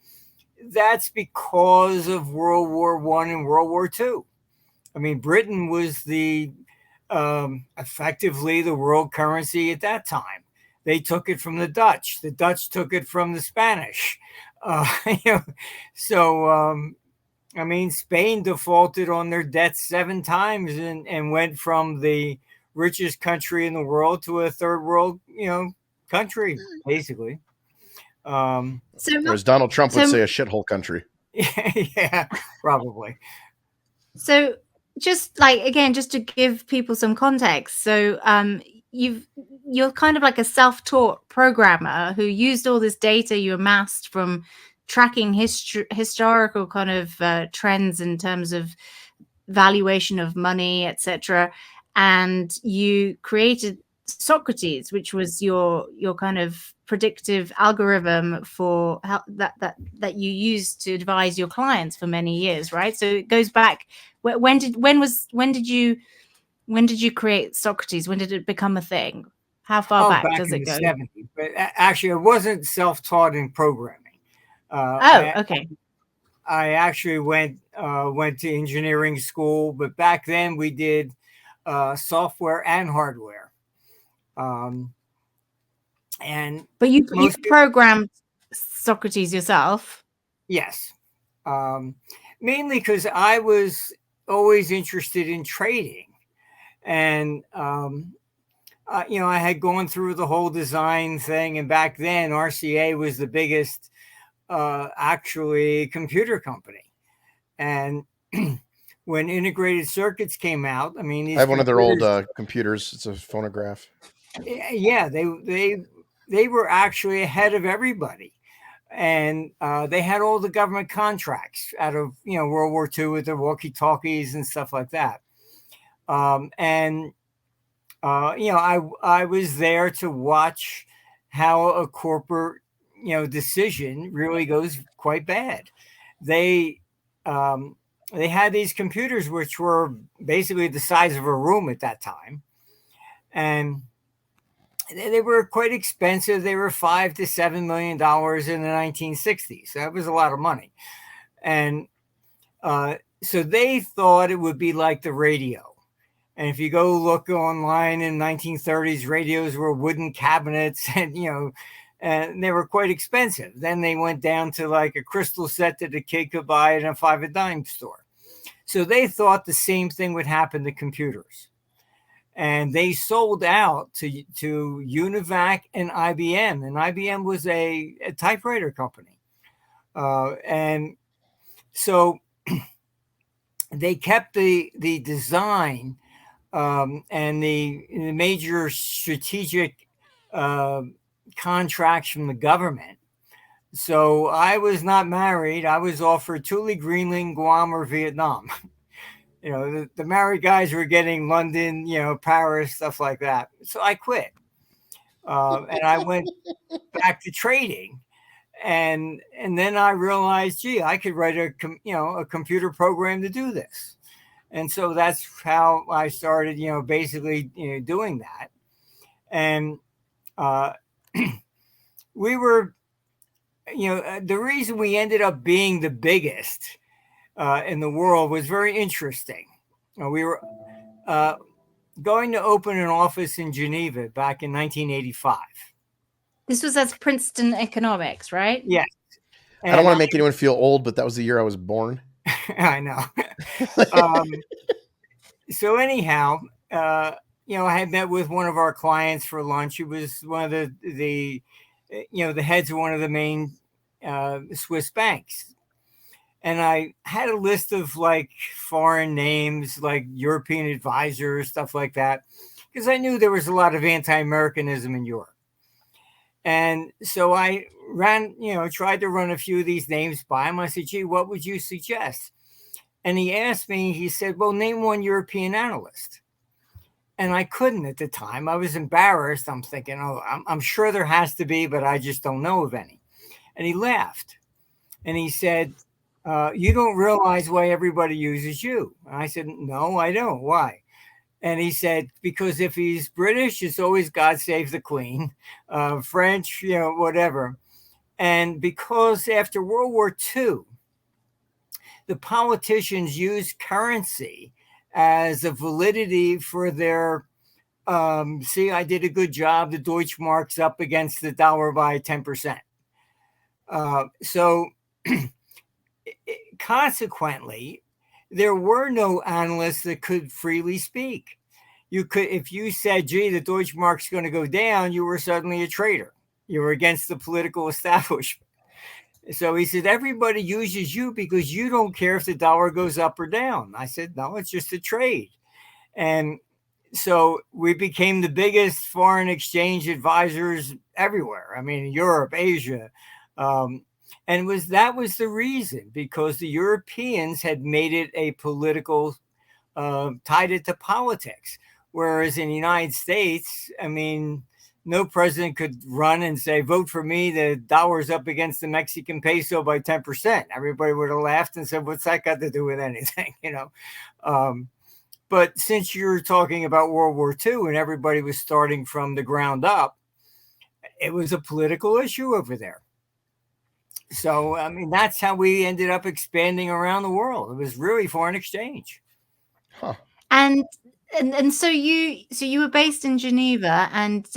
that's because of World War I and World War II. I mean, Britain was effectively the world currency at that time. They took it from the Dutch. The Dutch took it from the Spanish. So I mean, Spain defaulted on their debts 7 times and went from the richest country in the world to a third world, country, basically. Whereas Donald Trump would say a shithole country. Yeah, probably. So just to give people some context. So you're kind of like a self-taught programmer who used all this data you amassed from tracking historical kind of trends in terms of valuation of money, etc. And you created Socrates, which was your kind of predictive algorithm for how that you used to advise your clients for many years, right? So it goes back. When did you create Socrates? When did it become a thing? How far back does it go? 70s. But actually, it wasn't self-taught in programming. Okay. I actually went to engineering school, but back then we did software and hardware. But you programmed Socrates yourself? Yes, mainly because I was always interested in trading, and I had gone through the whole design thing, and back then RCA was the biggest actually computer company, and when integrated circuits came out, I mean, I have one of their old computers. It's a phonograph. Yeah, they were actually ahead of everybody, and they had all the government contracts out of World War II with the walkie-talkies and stuff like that. I was there to watch how a corporate decision really goes quite bad. They had these computers which were basically the size of a room at that time, and they were quite expensive. They were $5 to $7 million in the 1960s. That was a lot of money. And so they thought it would be like the radio. And if you go look online in 1930s, radios were wooden cabinets and, and they were quite expensive. Then they went down to like a crystal set that a kid could buy in a 5-a-dime store. So they thought the same thing would happen to computers. And they sold out to UNIVAC and IBM. And IBM was a typewriter company. And so they kept the design and the major strategic contracts from the government. So I was not married. I was offered Thule, Greenland, Guam, or Vietnam. The married guys were getting London, Paris, stuff like that. So I quit. And I went back to trading. And then I realized, gee, I could write a computer program to do this. And so that's how I started, basically doing that. And we were, the reason we ended up being the biggest in the world was very interesting. We were going to open an office in Geneva back in 1985. This was as Princeton economics, right? Yes. I don't want to make anyone feel old, but that was the year I was born. I know. So anyhow, I had met with one of our clients for lunch. He was one of the heads of one of the main Swiss banks. And I had a list of like foreign names, like European advisors, stuff like that, because I knew there was a lot of anti-Americanism in Europe. And so I tried to run a few of these names by him. I said, gee, what would you suggest? And he asked me, he said, well, name one European analyst. And I couldn't at the time. I was embarrassed. I'm thinking, I'm sure there has to be, but I just don't know of any. And he laughed. And he said, you don't realize why everybody uses you. And I said, no, I don't. Why? And he said, because if he's British, it's always God Save the Queen, French, whatever. And because after World War II, the politicians used currency as a validity for their, see, I did a good job. The Deutschmark's up against the dollar by 10%. So consequently, there were no analysts that could freely speak. You could, if you said, gee, the Deutschmark's going to go down, you were suddenly a traitor. You were against the political establishment. So he said, everybody uses you because you don't care if the dollar goes up or down. I said, no, it's just a trade. And so we became the biggest foreign exchange advisors everywhere. I mean, Europe, Asia. And that was the reason, because the Europeans had made it a political, tied it to politics. Whereas in the United States, I mean, no president could run and say, vote for me, the dollar's up against the Mexican peso by 10%. Everybody would have laughed and said, what's that got to do with anything, But since you're talking about World War II and everybody was starting from the ground up, it was a political issue over there. So, I mean, that's how we ended up expanding around the world. It was really foreign exchange. Huh. And so you were based in Geneva, and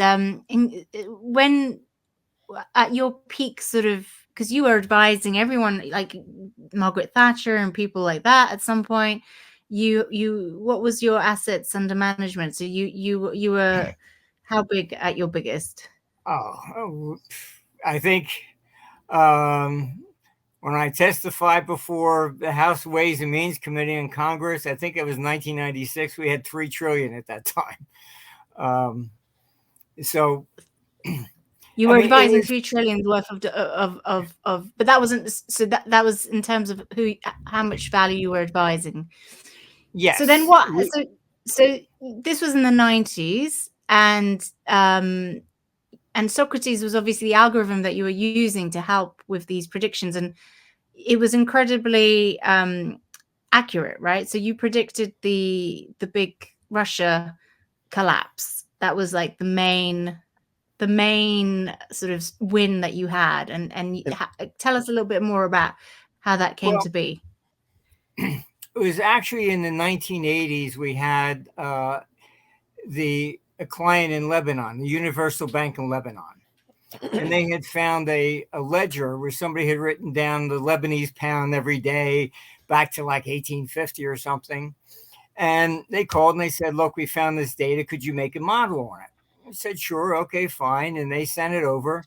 when at your peak, sort of, because you were advising everyone like Margaret Thatcher and people like that at some point. You what was your assets under management? So you were how big at your biggest? Oh, I think when I testified before the House Ways and Means Committee in Congress, I think it was 1996. We had $3 trillion at that time. So you were advising $3 trillion worth of, but that wasn't. So that was in terms of how much value you were advising. Yes. So then what? So this was in the 90s, and Socrates was obviously the algorithm that you were using to help with these predictions, and it was incredibly accurate, right? So you predicted the big Russia collapse. That was like the main sort of win that you had, and tell us a little bit more about how that came to be. It was actually in the 1980s. We had a client in Lebanon, the Universal Bank in Lebanon. And they had found a ledger where somebody had written down the Lebanese pound every day back to like 1850 or something. And they called and they said, look, we found this data. Could you make a model on it? I said, sure. Okay, fine. And they sent it over,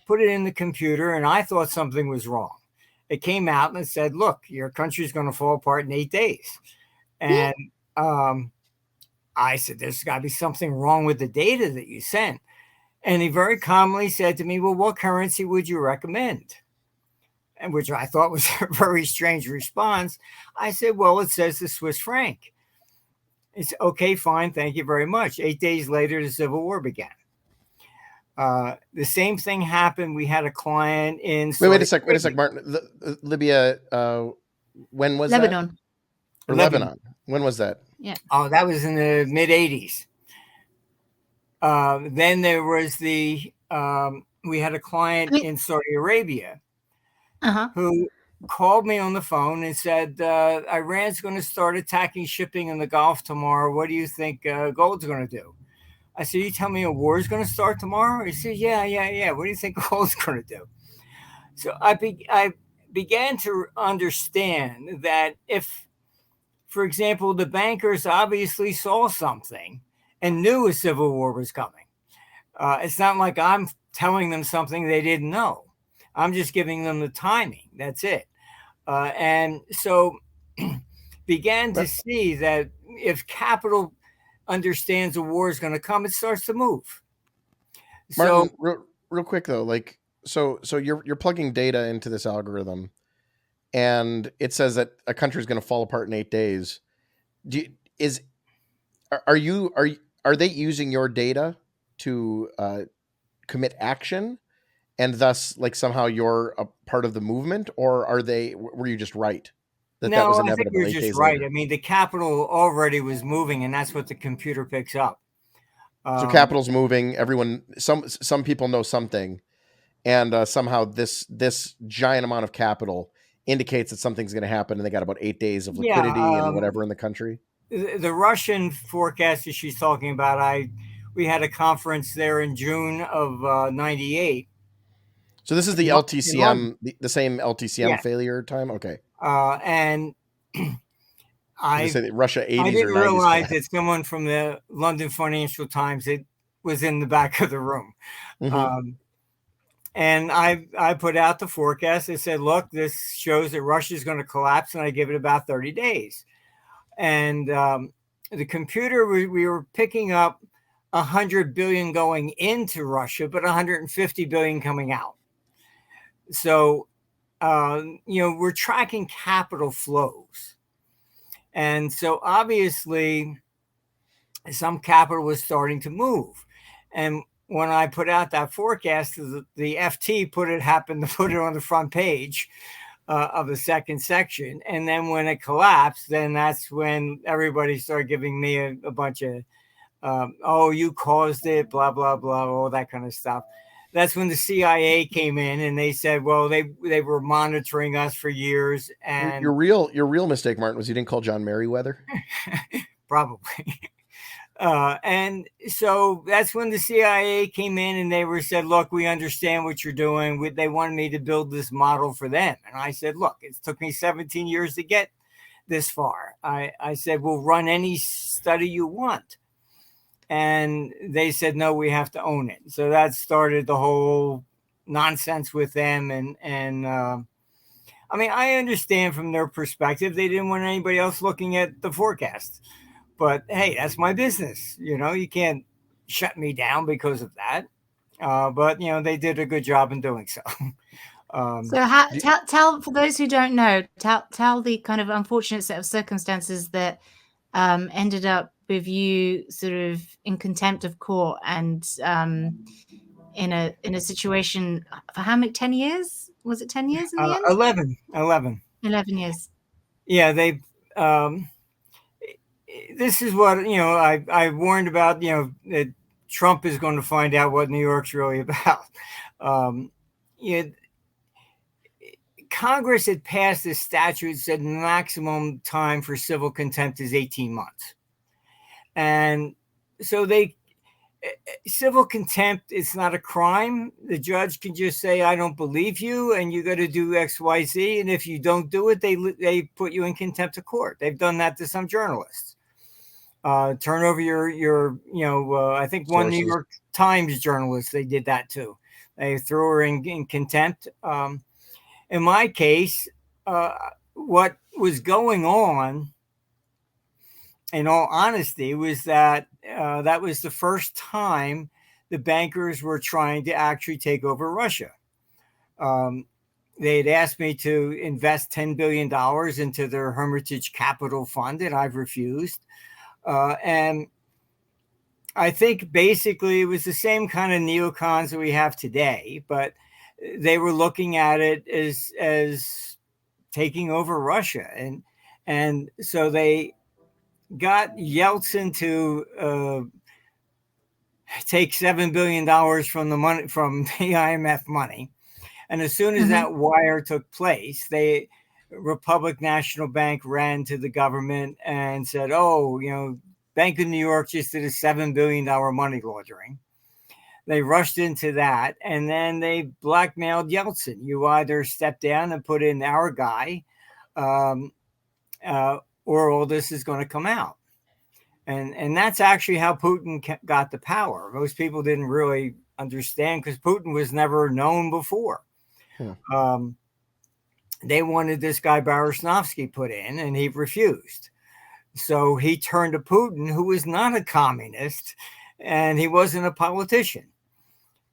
put it in the computer. And I thought something was wrong. It came out and it said, look, your country's going to fall apart in 8 days. And I said, there's got to be something wrong with the data that you sent. And he very calmly said to me, well, what currency would you recommend? And which I thought was a very strange response. I said, well, it says the Swiss franc. It's okay, fine. Thank you very much. 8 days later, the Civil War began. The same thing happened. We had a client in. Wait a sec, Martin. Libya, when was Lebanon? That? Or Lebanon. When was that? Yeah. Oh, that was in the mid 80s. Then there was we had a client in Saudi Arabia who called me on the phone and said, Iran's going to start attacking shipping in the Gulf tomorrow. What do you think gold's going to do? I said, you tell me a war is going to start tomorrow? He said, yeah. What do you think oil's going to do? So I began to understand that if, for example, the bankers obviously saw something and knew a civil war was coming. It's not like I'm telling them something they didn't know. I'm just giving them the timing. That's it. And so began to see that if capital understands a war is going to come, it starts to move. Martin, real quick though, like so you're plugging data into this algorithm, and it says that a country is going to fall apart in 8 days. Are they using your data to commit action, and thus like somehow you're a part of the movement, or were you just right that was No, I think inevitable you're 8 just days right. later? I mean, the capital already was moving, and that's what the computer picks up. So capital's moving. Everyone, some people know something, and somehow this giant amount of capital indicates that something's going to happen, and they got about 8 days of liquidity and whatever in the country. The Russian forecast that she's talking about, we had a conference there in June of '98. So this is the LTCM, the same LTCM failure time. Okay, and I say that Russia 80s I didn't or 90s realize that someone from the London Financial Times was in the back of the room. Mm-hmm. And I put out the forecast. I said, look, this shows that Russia is going to collapse, and I give it about 30 days. And the computer, we were picking up 100 billion going into Russia, but 150 billion coming out. So, we're tracking capital flows. And so obviously some capital was starting to move. And when I put out that forecast, the FT happened to put it on the front page of the second section. And then when it collapsed, then that's when everybody started giving me a bunch of, oh, you caused it, blah, blah, blah, all that kind of stuff. That's when the CIA came in and they said, well, they were monitoring us for years. And your real mistake, Martin, was you didn't call John Merriweather. Probably. And so that's when the CIA came in and they said, look, we understand what you're doing. They wanted me to build this model for them. And I said, look, it took me 17 years to get this far. I said, we'll run any study you want. And they said, no, we have to own it. So that started the whole nonsense with them. And I mean, I understand from their perspective, they didn't want anybody else looking at the forecast. But hey, that's my business. You can't shut me down because of that. But they did a good job in doing so. So tell for those who don't know, tell the kind of unfortunate set of circumstances that ended up with you sort of in contempt of court and in a situation for how many 10 years? Was it 10 years in the end? 11 years. Yeah, they this is what I warned about, that Trump is going to find out what New York's really about. Congress had passed a statute that said maximum time for civil contempt is 18 months. And so civil contempt, it's not a crime. The judge can just say, I don't believe you, and you got to do X, Y, Z. And if you don't do it, they put you in contempt of court. They've done that to some journalists. Turn over your I think one sources. New York Times journalist, they did that too. They threw her in contempt. In my case, what was going on, in all honesty, was that that was the first time the bankers were trying to actually take over Russia. They had asked me to invest $10 billion into their Hermitage Capital Fund, and I've refused. And I think basically it was the same kind of neocons that we have today, but they were looking at it as taking over Russia. And so they got Yeltsin to take $7 billion from the money from the IMF money. And as soon as that wire took place, Republic National Bank ran to the government and said, oh, Bank of New York just did a $7 billion money laundering. They rushed into that, and then they blackmailed Yeltsin. You either step down and put in our guy, or all this is going to come out. And that's actually how Putin got the power. Most people didn't really understand because Putin was never known before. They wanted this guy Baryshnovsky put in, and he refused. So he turned to Putin, who was not a communist, and he wasn't a politician.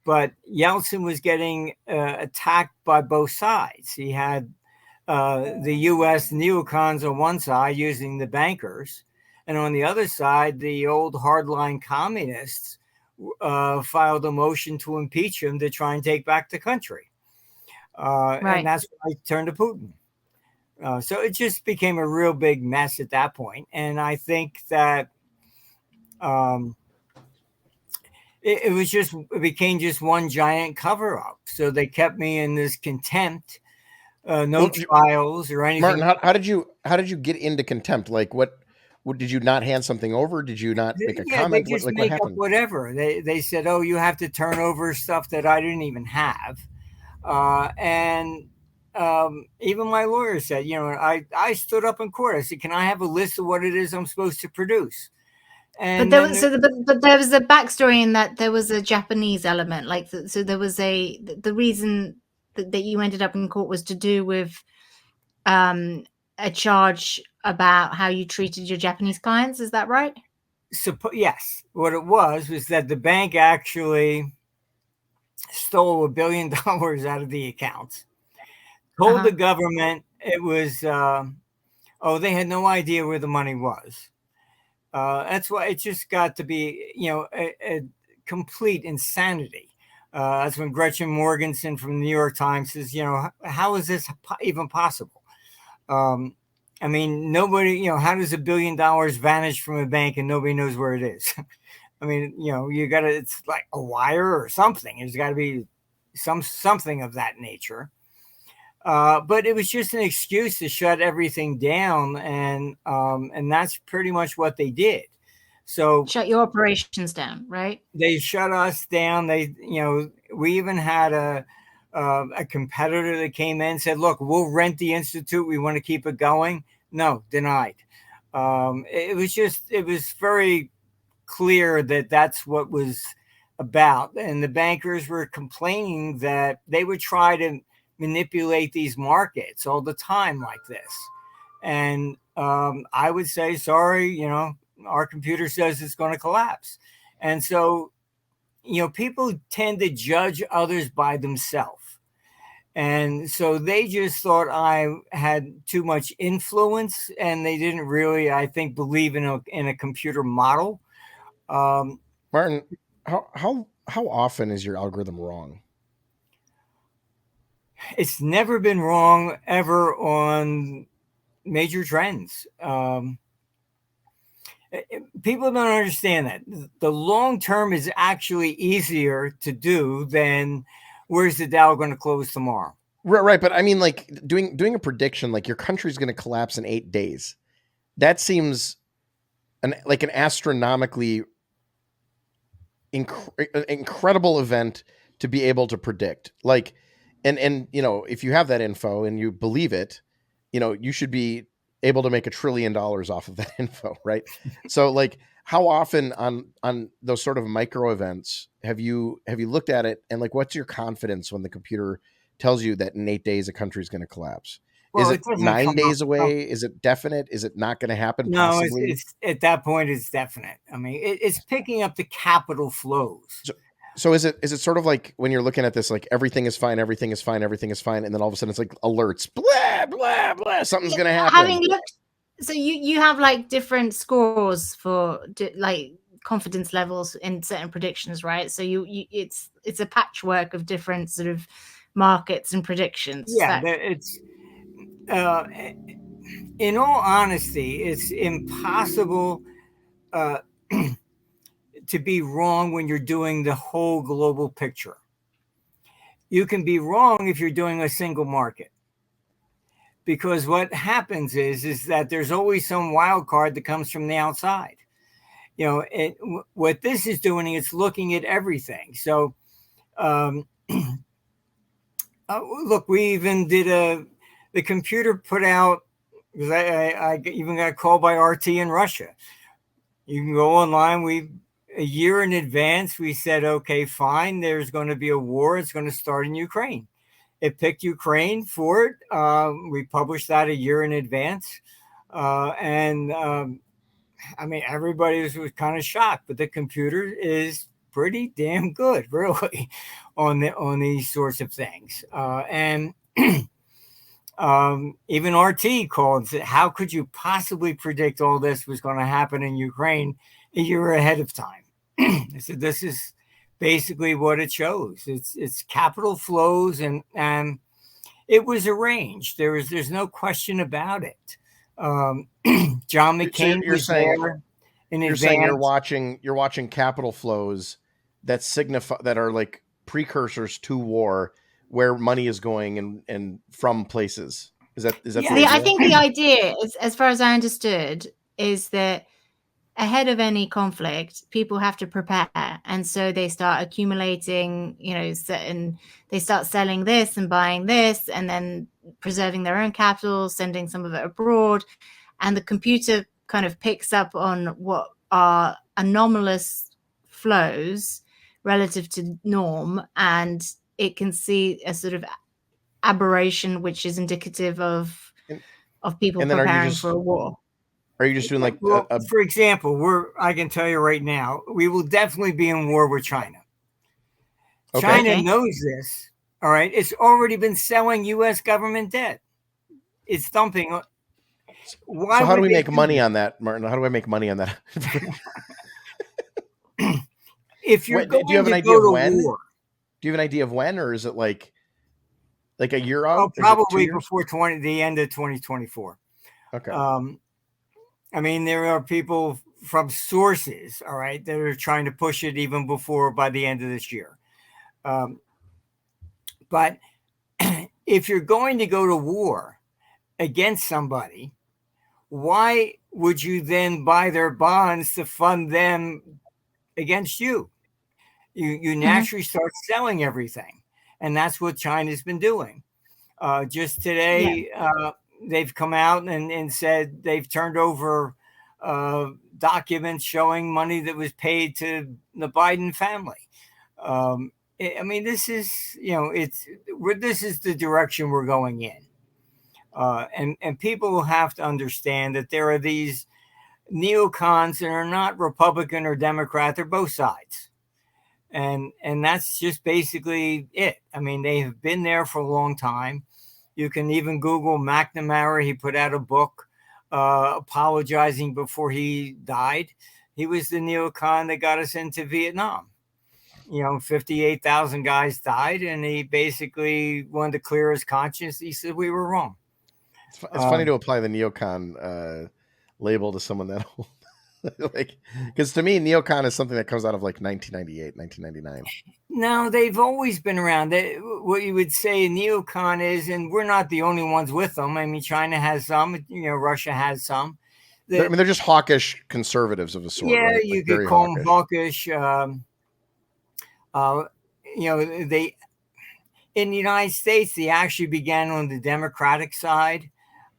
But Yeltsin was getting attacked by both sides. He had the U.S. neocons on one side using the bankers, and on the other side, the old hardline communists filed a motion to impeach him to try and take back the country. And that's why I turned to Putin. So it just became a real big mess at that point. And I think that it became just one giant cover up. So they kept me in this contempt, no trials or anything. Martin, how did you get into contempt? Like what did you not hand something over? Did you not make a comment? They just what make happened? up whatever. They said, oh, you have to turn over stuff that I didn't even have. And even my lawyer said, I stood up in court. I said, can I have a list of what it is I'm supposed to produce? And but there was a backstory in that there was a Japanese element. So there was the reason that you ended up in court was to do with a charge about how you treated your Japanese clients. Is that right? Yes. What it was that the bank actually stole $1 billion out of the accounts, told the government it was, they had no idea where the money was. That's why it just got to be, a complete insanity. That's when Gretchen Morgenson from the New York Times says, how is this even possible? Nobody, how does $1 billion vanish from a bank and nobody knows where it is? It's like a wire or something. There's got to be something of that nature. But it was just an excuse to shut everything down. And that's pretty much what they did. So shut your operations down, right? They shut us down. We even had a competitor that came in and said, look, we'll rent the Institute. We want to keep it going. No, denied. It was very clear that that's what was about. And the bankers were complaining that they would try to manipulate these markets all the time like this. And I would say, sorry, our computer says it's going to collapse. And so, people tend to judge others by themselves. And so they just thought I had too much influence, and they didn't really, I think, believe in a computer model. Martin, how often is your algorithm wrong? It's never been wrong ever on major trends. People don't understand that the long term is actually easier to do than where's the Dow going to close tomorrow. Right, but I mean, like doing a prediction, like your country's going to collapse in 8 days. That seems an astronomically incredible event to be able to predict. Like, and if you have that info and you believe it, you should be able to make $1 trillion off of that info, right? So, like, how often on those sort of micro events have you looked at it, and like, what's your confidence when the computer tells you that in 8 days a country is going to collapse? Well, is it 9 days away? Is it definite? Is it not going to happen? No, it's at that point it's definite. I mean, it's picking up the capital flows. So is it sort of like when you're looking at this, like everything is fine, and then all of a sudden it's like alerts, blah blah blah, something's going to happen. Having looked, so you have like different scores for like confidence levels in certain predictions, right? So it's a patchwork of different sort of markets and predictions. Yeah, it's in all honesty, it's impossible to be wrong when you're doing the whole global picture. You can be wrong if you're doing a single market, because what happens is that there's always some wild card that comes from the outside. what this is doing, it's looking at everything. So, look, we even did the computer put out, because I even got called by RT in Russia. You can go online. A year in advance, we said, okay, fine, there's going to be a war. It's going to start in Ukraine. It picked Ukraine for it. We published that a year in advance. Everybody was kind of shocked, but the computer is pretty damn good, really, on these sorts of things. Even RT called and said, how could you possibly predict all this was going to happen in Ukraine a year ahead of time? I said, this is basically what it shows. It's capital flows, and it was arranged. There's no question about it. John McCain was there in advance. You're saying you're watching capital flows that are like precursors to war, where money is going and from places. Is that yeah, I think the idea is, as far as I understood, is that ahead of any conflict, people have to prepare, and so they start accumulating, they start selling this and buying this, and then preserving their own capital, sending some of it abroad, and the computer kind of picks up on what are anomalous flows relative to norm, and it can see a sort of aberration which is indicative of people preparing for a war. Are you just doing for example, I can tell you right now, we will definitely be in war with China. Okay. China knows this. All right. It's already been selling U.S. government debt. It's dumping. So how do we make money on that, Martin? How do I make money on that? If you're going to go to war. Do you have an idea of when, or is it like a year out? Oh, probably before the end of 2024. Okay. There are people from sources, all right, that are trying to push it even by the end of this year. But if you're going to go to war against somebody, why would you then buy their bonds to fund them against you? You naturally start selling everything. And that's what China's been doing. Just today, they've come out and said they've turned over documents showing money that was paid to the Biden family. This is, this is the direction we're going in. And people will have to understand that there are these neocons that are not Republican or Democrat, they're both sides. And that's just basically it. They have been there for a long time. You can even Google McNamara. He put out a book apologizing before he died. He was the neocon that got us into Vietnam. 58,000 guys died, and he basically wanted to clear his conscience. He said we were wrong. It's funny to apply the neocon label to someone that old. Because to me, neocon is something that comes out of 1998, 1999. No, they've always been around. What you would say a neocon is, and we're not the only ones with them. China has some, Russia has some. They're just hawkish conservatives of a sort. Yeah, right? You could call them hawkish. They in the United States, they actually began on the Democratic side.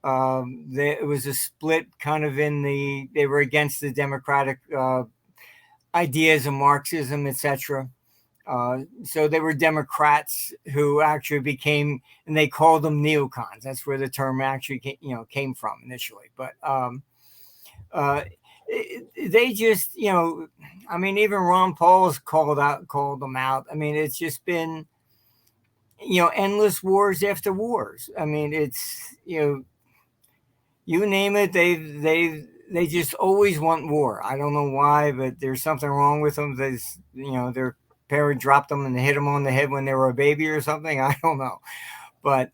It was a split kind of they were against the democratic ideas of Marxism, etc. So they were Democrats who actually became, and they called them neocons. That's where the term actually came from initially. But they just, even Ron Paul has called them out. It's just been, endless wars after wars. It's, you name it, they just always want war. I don't know why, but there's something wrong with them. Their parent dropped them and hit them on the head when they were a baby or something. I don't know, but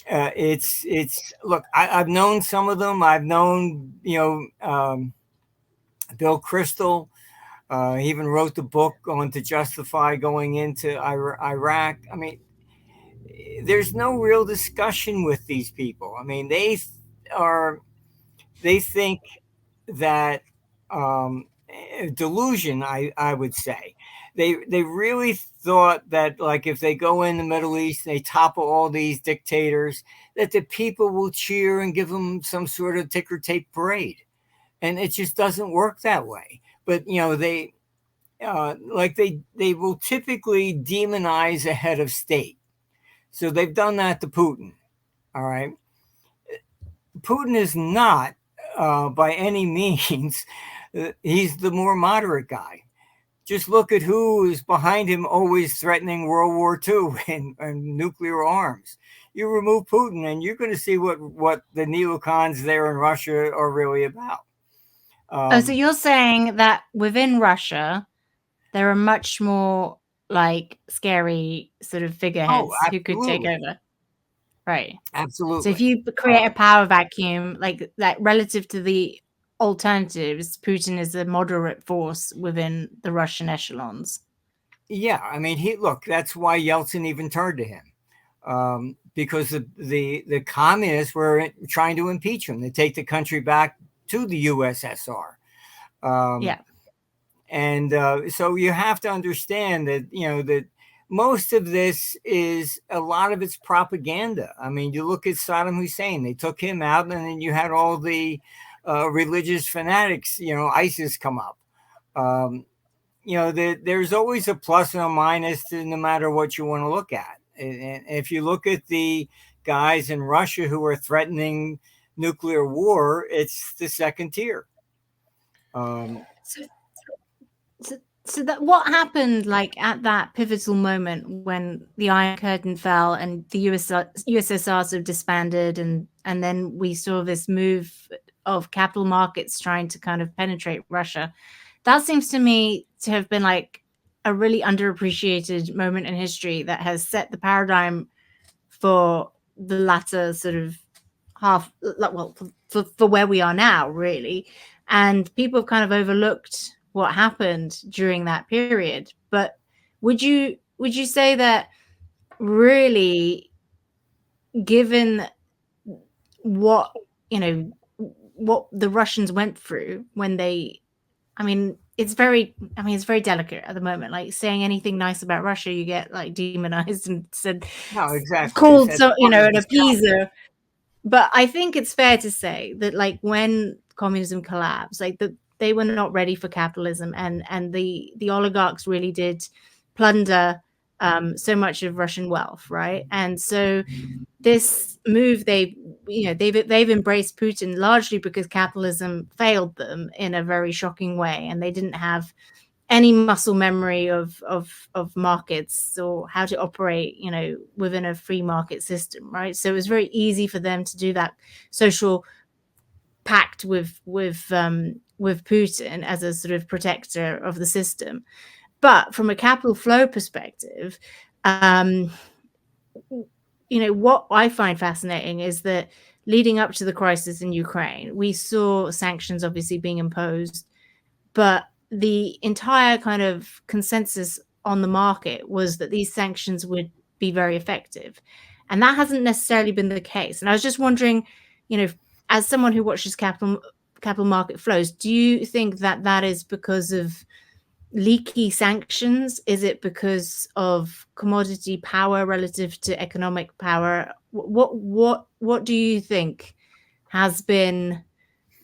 it's look. I've known some of them. I've known Bill Kristol. He even wrote the book on To Justify Going into Iraq. There's no real discussion with these people. They think that delusion, I would say. They really thought that, like, if they go in the Middle East, they topple all these dictators, that the people will cheer and give them some sort of ticker tape parade, and it just doesn't work that way. But they they will typically demonize a head of state, so they've done that to Putin. All right, Putin is not by any means. He's the more moderate guy. Just look at who is behind him, always threatening World War II and nuclear arms. You remove Putin, and you're going to see what the neocons there in Russia are really about. So you're saying that within Russia, there are much more like scary sort of figureheads who could take over, right? Absolutely. So if you create a power vacuum, like relative to the alternatives, Putin is a moderate force within the Russian echelons. Yeah, I mean, that's why Yeltsin even turned to him, because the communists were trying to impeach him, to take the country back to the USSR. Yeah. And so you have to understand that, that most of this is a lot of it's propaganda. I mean, you look at Saddam Hussein, they took him out, and then you had all the religious fanatics, ISIS come up. There's always a plus and a minus to no matter what you want to look at. And if you look at the guys in Russia who are threatening nuclear war, it's the second tier. So that what happened, like, at that pivotal moment when the Iron Curtain fell and the USSR sort of disbanded, and then we saw this move of capital markets trying to kind of penetrate Russia. That seems to me to have been like a really underappreciated moment in history that has set the paradigm for the latter sort of half, well, for where we are now, really. And people have kind of overlooked what happened during that period. But would you say that, really, given what the Russians went through when they, it's very delicate at the moment. Like, saying anything nice about Russia, you get like demonized and said, no, exactly, called an appeaser. But I think it's fair to say that, like, when communism collapsed, like, they were not ready for capitalism, and the oligarchs really did plunder so much of Russian wealth, right? And so this move, they've embraced Putin largely because capitalism failed them in a very shocking way, and they didn't have any muscle memory of markets or how to operate, within a free market system, right? So it was very easy for them to do that social pact with Putin as a sort of protector of the system. But from a capital flow perspective, what I find fascinating is that leading up to the crisis in Ukraine, we saw sanctions obviously being imposed, but the entire kind of consensus on the market was that these sanctions would be very effective. And that hasn't necessarily been the case. And I was just wondering, as someone who watches capital market flows, do you think that is because of leaky sanctions? Is it because of commodity power relative to economic power? What do you think has been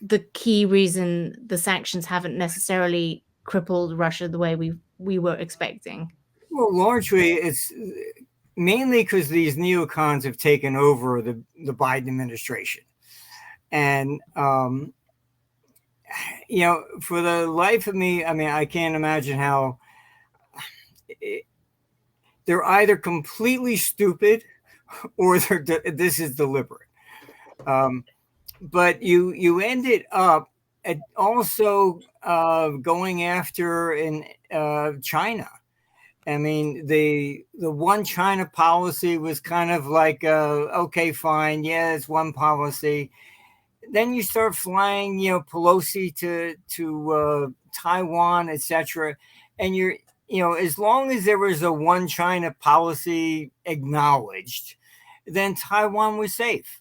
the key reason the sanctions haven't necessarily crippled Russia the way we were expecting? Well, largely it's mainly because these neocons have taken over the Biden administration. And, for the life of me, I can't imagine how they're either completely stupid or this is deliberate. But you ended up also going after in China. I mean, the one China policy was kind of like, okay, fine, yeah, it's one policy. Then you start flying, Pelosi to Taiwan, etc. And you're, as long as there was a one China policy acknowledged, then Taiwan was safe.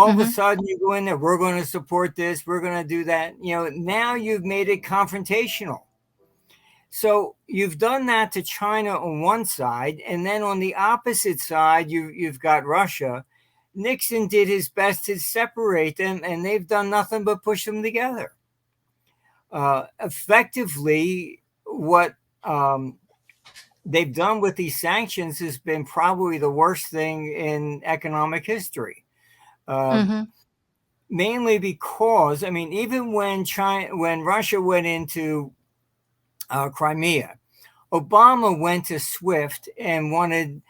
all of a sudden you go in there, we're going to support this, we're going to do that. Now you've made it confrontational. So you've done that to China on one side, and then on the opposite side, you've got Russia. Nixon did his best to separate them, and they've done nothing but push them together. Effectively, what they've done with these sanctions has been probably the worst thing in economic history. Mainly because, even when Russia went into Crimea, Obama went to SWIFT and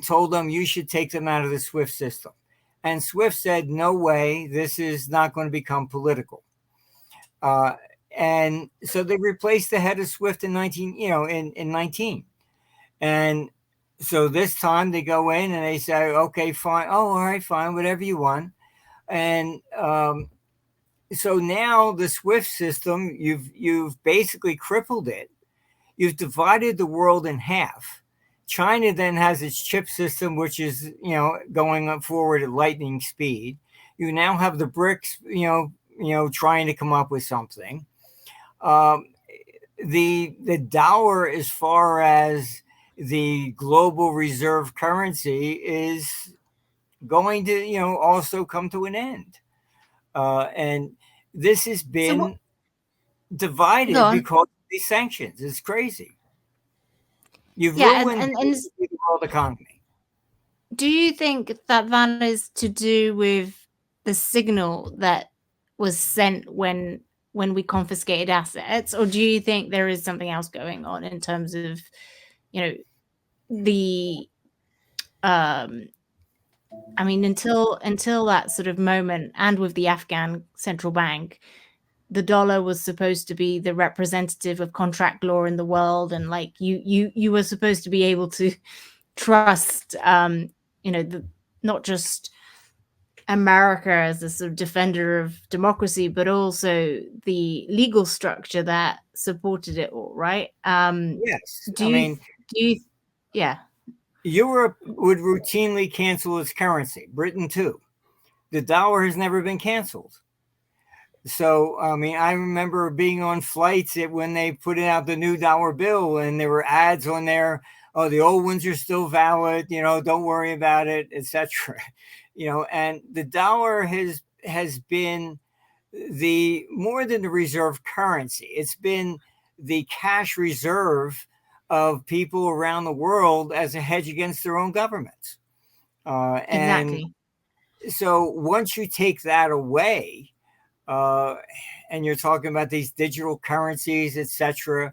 told them, you should take them out of the SWIFT system. And SWIFT said, no way, this is not going to become political. And so they replaced the head of SWIFT in 19. And so this time they go in and they say, okay, fine. Oh, all right, fine, whatever you want. And so now the SWIFT system, you've basically crippled it. You've divided the world in half. China then has its chip system, which is, going forward at lightning speed. You now have the BRICS, trying to come up with something. The dollar, as far as the global reserve currency, is going to, also come to an end. And this has been divided because of these sanctions. It's crazy. You've ruined the world economy. Do you think that is to do with the signal that was sent when we confiscated assets, or do you think there is something else going on in terms of, the until that sort of moment, and with the Afghan central bank, the dollar was supposed to be the representative of contract law in the world, and like you were supposed to be able to trust not just America as a sort of defender of democracy, but also the legal structure that supported it all, right? Yes. Europe would routinely cancel its currency. Britain too. The dollar has never been canceled. So, I remember being on flights when they put out the new dollar bill, and there were ads on there. Oh, the old ones are still valid. Don't worry about it, etc. And the dollar has been more than the reserve currency. It's been the cash reserve of people around the world as a hedge against their own governments. Exactly. And so once you take that away, and you're talking about these digital currencies, etc.,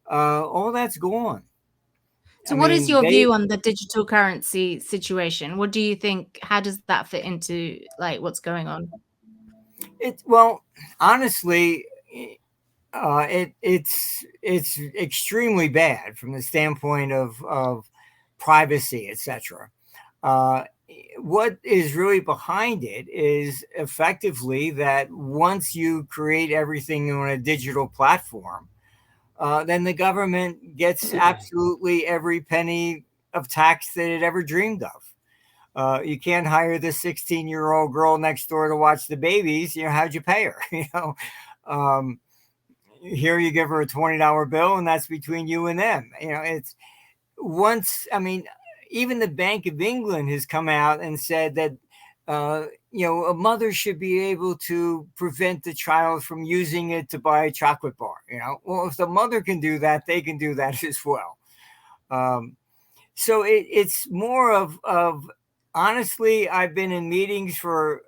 all that's gone. So what is your view on the digital currency situation? What do you think? How does that fit into like what's going on? Well, honestly, it's extremely bad from the standpoint of privacy, etc. What is really behind it is effectively that once you create everything on a digital platform, then the government gets absolutely every penny of tax that it ever dreamed of. You can't hire the 16-year-old girl next door to watch the babies. How'd you pay her? Here you give her a $20 bill, and that's between you and them. Even the Bank of England has come out and said that, a mother should be able to prevent the child from using it to buy a chocolate bar. Well, if the mother can do that, they can do that as well. So it's more of honestly, I've been in meetings for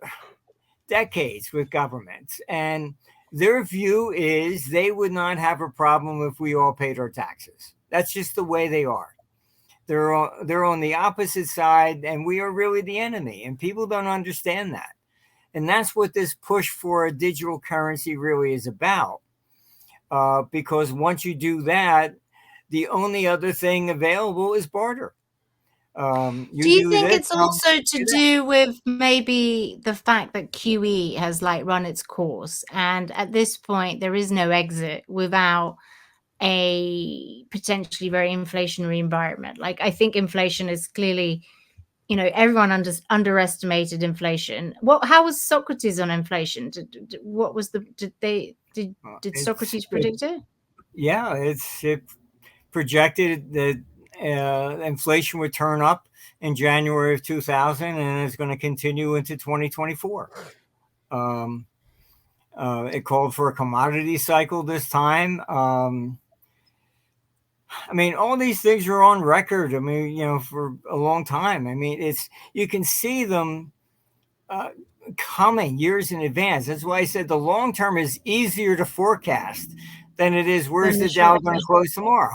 decades with governments, and their view is they would not have a problem if we all paid our taxes. That's just the way they are. They're on the opposite side, and we are really the enemy, and people don't understand that. And that's what this push for a digital currency really is about. Because once you do that, the only other thing available is barter. Do you think it's also to do with maybe the fact that QE has run its course, and at this point there is no exit without a potentially very inflationary environment? I think inflation is clearly everyone underestimated inflation. How was Socrates on inflation? What was did Socrates predict it? Yeah, it projected that inflation would turn up in January of 2000 and it's going to continue into 2024. It called for a commodity cycle this time. I mean, all these things are on record. I mean, for a long time. I mean, you can see them coming years in advance. That's why I said the long term is easier to forecast than it is where's the Dow going to close tomorrow.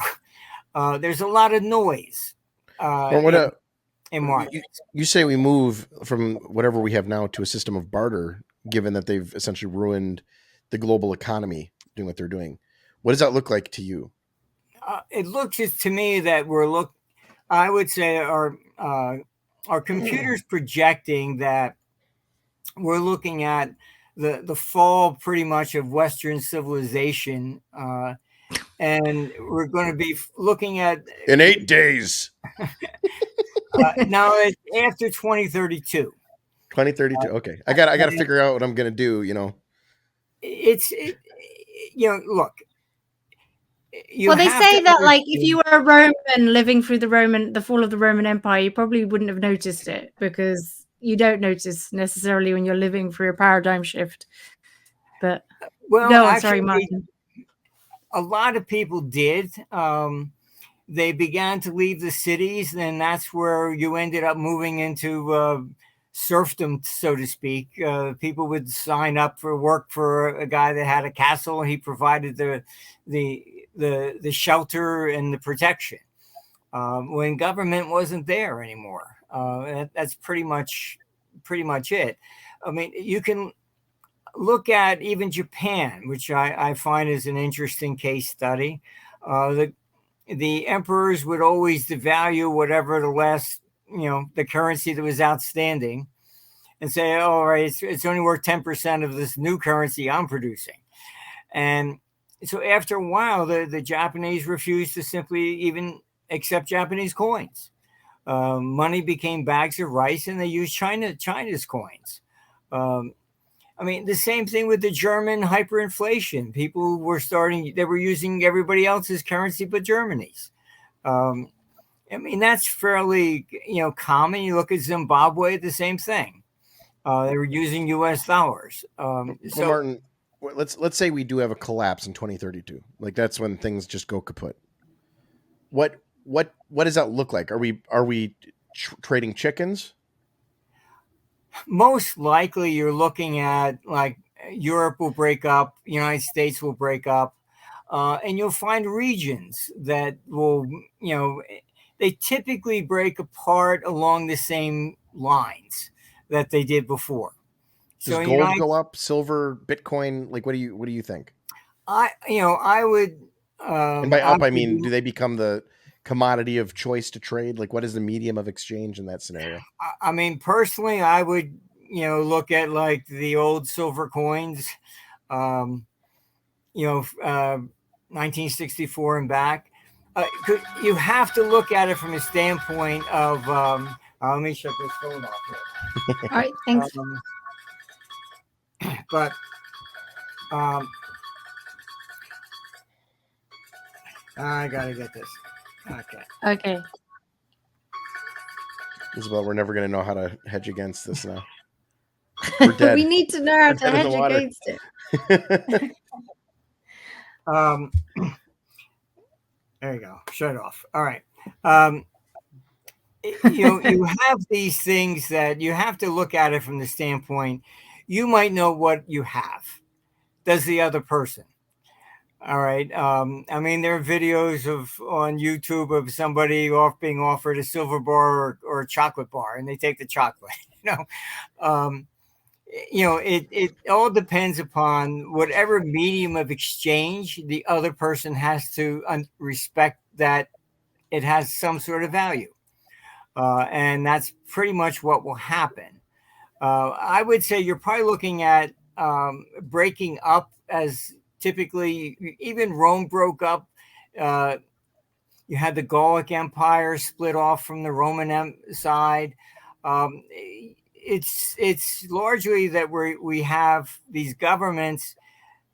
There's a lot of noise in markets. You say we move from whatever we have now to a system of barter, given that they've essentially ruined the global economy doing what they're doing. What does that look like to you? It looks to me that I would say our computers projecting that we're looking at the fall pretty much of Western civilization, and we're going to be looking at in 8 days. Now it's after 2032. 2032. Okay, I got to figure out what I'm going to do. Look. Well, they say that if you were a Roman living through the fall of the Roman Empire, you probably wouldn't have noticed it, because you don't notice necessarily when you're living through a paradigm shift. But sorry, Martin. A lot of people did. They began to leave the cities, and that's where you ended up moving into serfdom, so to speak. People would sign up for work for a guy that had a castle, and he provided the shelter and the protection when government wasn't there anymore. That's pretty much it. I mean, you can look at even Japan, which I find is an interesting case study. The emperors would always devalue whatever the last, the currency that was outstanding, and say, "Oh, all right, it's only worth 10% of this new currency I'm producing." And so after a while, the Japanese refused to simply even accept Japanese coins. Money became bags of rice, and they used China's coins. I mean, the same thing with the German hyperinflation. People they were using everybody else's currency but Germany's. I mean, that's fairly, common. You look at Zimbabwe, the same thing. They were using US dollars. So Martin, let's say we do have a collapse in 2032. Like, that's when things just go kaput. What does that look like? Are we trading chickens? Most likely you're looking at like Europe will break up, United States will break up, and you'll find regions that will, they typically break apart along the same lines that they did before. Does gold go up? Silver, Bitcoin? Like, what do you think? I would. And by up, I mean, do they become the commodity of choice to trade? Like, what is the medium of exchange in that scenario? I mean, personally, I would, look at like the old silver coins, 1964 and back. You have to look at it from a standpoint of. Let me shut this phone off here. All right, thanks. But I gotta get this. Okay. Isabel, we're never going to know how to hedge against this now. We're dead. We need to know how to hedge against it. There you go. Shut it off. All right. You have these things that you have to look at it from the standpoint. You might know what you have. Does the other person? All right. I mean, there are videos on YouTube of somebody being offered a silver bar or a chocolate bar, and they take the chocolate. It all depends upon whatever medium of exchange the other person has to respect that it has some sort of value, and that's pretty much what will happen. I would say you're probably looking at breaking up as. Typically, even Rome broke up. You had the Gallic Empire split off from the Roman side. It's largely that we have these governments,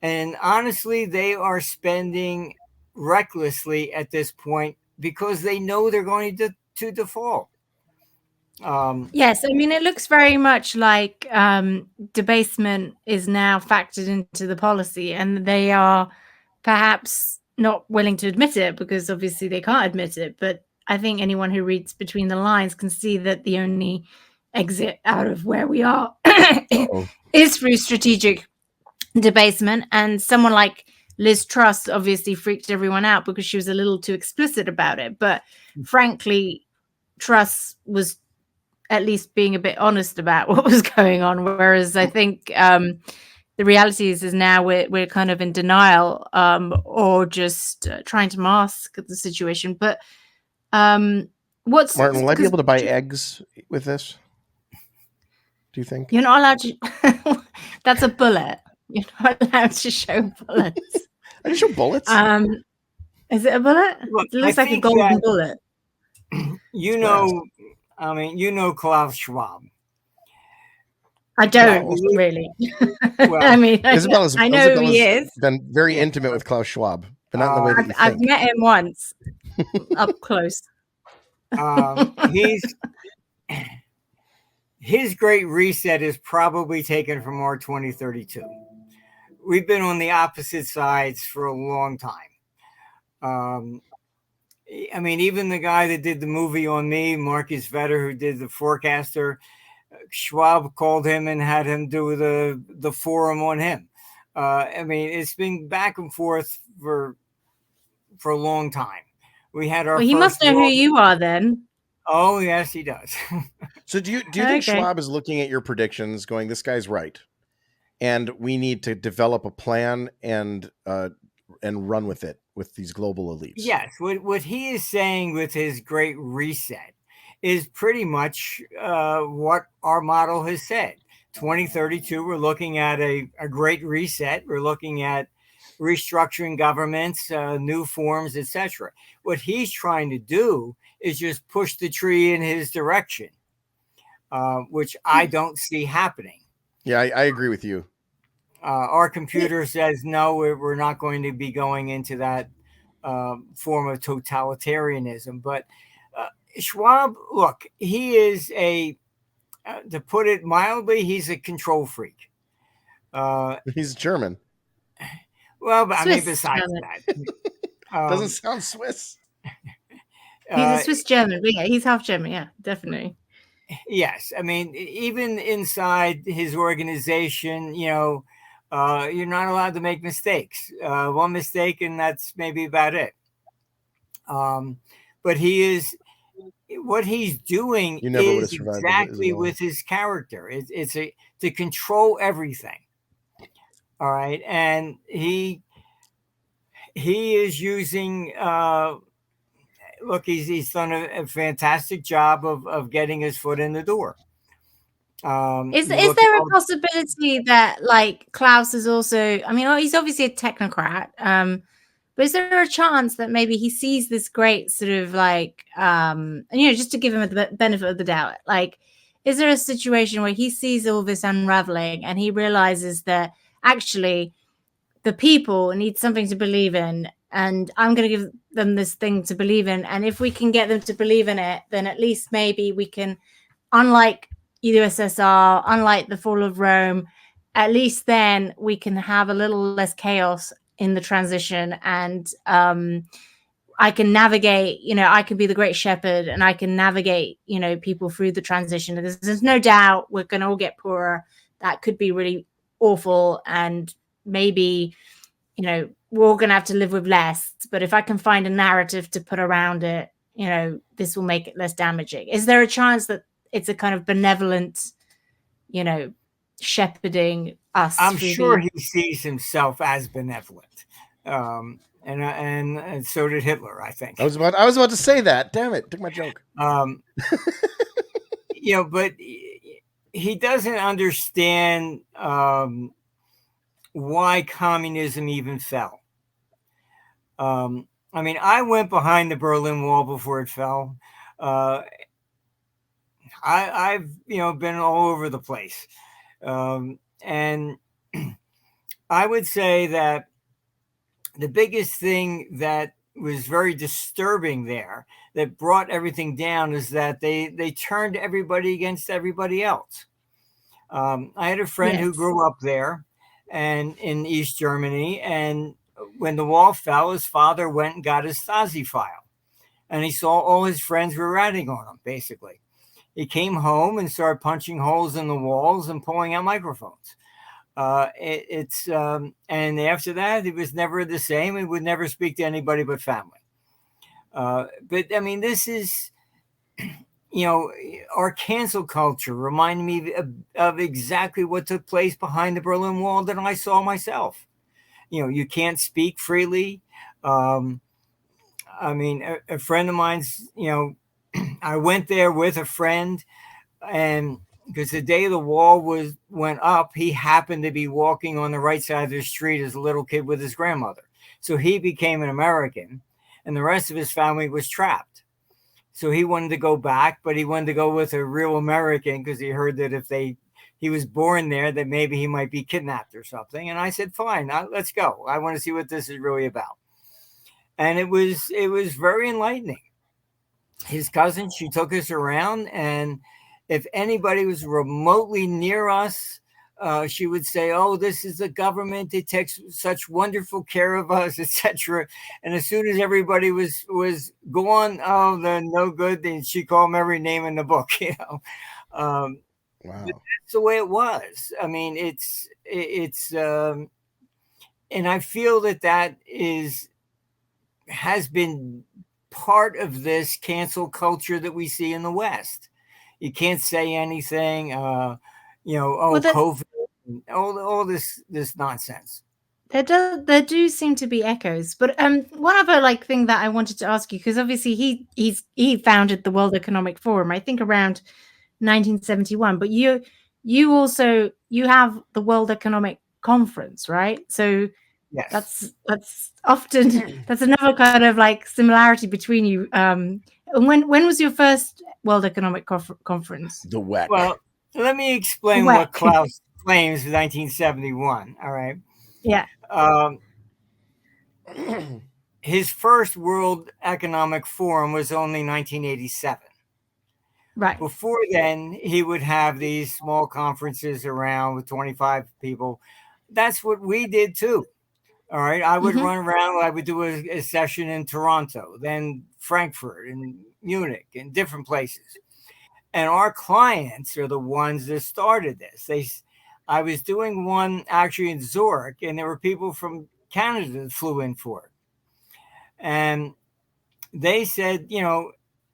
and honestly, they are spending recklessly at this point because they know they're going to default. Yes, I mean, it looks very much like debasement is now factored into the policy, and they are perhaps not willing to admit it because obviously they can't admit it. But I think anyone who reads between the lines can see that the only exit out of where we are is through strategic debasement. And someone like Liz Truss obviously freaked everyone out because she was a little too explicit about it. But frankly, Truss was at least being a bit honest about what was going on. Whereas I think the reality is now we're kind of in denial or just trying to mask the situation. But what's Martin, will I be able to buy eggs with this? Do you think? You're not allowed to. That's a bullet. You're not allowed to show bullets. I just show bullets. Is it a bullet? Look, It looks I like a think golden bullet. You know, I mean, you know Klaus Schwab. I don't Well, really. Well, I mean, Isabella's I know who he is. been very intimate with Klaus Schwab, but not in the way that you I've think. met him once up close. His great reset is probably taken from our 2032. We've been on the opposite sides for a long time. I mean, even the guy that did the movie on me, Marcus Vetter, who did The Forecaster, Schwab called him and had him do the forum on him. I mean, it's been back and forth for a long time. We had our. Well, he must know who you are then. Oh yes, he does. So do you think Schwab is looking at your predictions, going, "This guy's right, and we need to develop a plan and run with it with these global elites"? Yes, what he is saying with his great reset is pretty much what our model has said. 2032, we're looking at a great reset. We're looking at restructuring governments, new forms, etc. What he's trying to do is just push the tree in his direction, which I don't see happening. Yeah, I agree with you. Our computer says, no, we're not going to be going into that form of totalitarianism. But Schwab, look, he is to put it mildly, he's a control freak. He's German. Well, but Swiss, I mean, besides that. Doesn't sound Swiss. He's a Swiss German, but yeah, he's half German. Yeah, definitely. Yes. I mean, even inside his organization, you're not allowed to make mistakes. One mistake, and that's maybe about it. But what he's doing is exactly with his character. It's to control everything. All right. And he is using, look, he's done a fantastic job of getting his foot in the door. Is there a possibility that like Klaus is also, I mean, he's obviously a technocrat, but is there a chance that maybe he sees this great sort of like, just to give him the benefit of the doubt, like, is there a situation where he sees all this unraveling and he realizes that actually the people need something to believe in, and I'm going to give them this thing to believe in. And if we can get them to believe in it, then at least maybe we can, unlike USSR, unlike the fall of Rome, at least then we can have a little less chaos in the transition. And I can navigate, I can be the great shepherd and I can navigate, people through the transition. There's no doubt we're going to all get poorer. That could be really awful. And maybe, we're all going to have to live with less. But if I can find a narrative to put around it, this will make it less damaging. Is there a chance that it's a kind of benevolent, shepherding us? I'm sure he sees himself as benevolent. And so did Hitler, I think. I was about to say that. Damn it, took my joke. But he doesn't understand why communism even fell. I mean, I went behind the Berlin Wall before it fell. I've been all over the place, and I would say that the biggest thing that was very disturbing there, that brought everything down, is that they turned everybody against everybody else. I had a friend who Yes. grew up there and in East Germany, and when the wall fell, his father went and got his Stasi file, and he saw all his friends were ratting on him. Basically, he came home and started punching holes in the walls and pulling out microphones. And after that, he was never the same. He would never speak to anybody but family. But I mean, this is, our cancel culture reminded me of exactly what took place behind the Berlin Wall that I saw myself. You can't speak freely. I mean, a friend of mine's, I went there with a friend, and because the day the wall went up, he happened to be walking on the right side of the street as a little kid with his grandmother. So he became an American, and the rest of his family was trapped. So he wanted to go back, but he wanted to go with a real American because he heard that if he was born there, that maybe he might be kidnapped or something. And I said, fine, let's go. I want to see what this is really about. And it was very enlightening. His cousin, she took us around, and if anybody was remotely near us, she would say, "Oh, this is the government. It takes such wonderful care of us, etc." And as soon as everybody was gone, oh, they're no good. And she called them every name in the book. Wow. That's the way it was. I mean, it's and I feel that has been part of this cancel culture that we see in the West. You can't say anything, COVID, all this nonsense. There do seem to be echoes, but one other thing that I wanted to ask you, because obviously he founded the World Economic Forum, I think around 1971, but you have the World Economic Conference, right? So yes, that's often that's another kind of similarity between you. And when was your first World Economic Conference? The WEC. Well, let me explain what Klaus claims in 1971. All right. Yeah. His first World Economic Forum was only 1987. Right. Before then, he would have these small conferences around with 25 people. That's what we did too. All right. I would run around. I would do a session in Toronto, then Frankfurt and Munich and different places. And our clients are the ones that started this. I was doing one actually in Zurich, and there were people from Canada that flew in for it. And they said,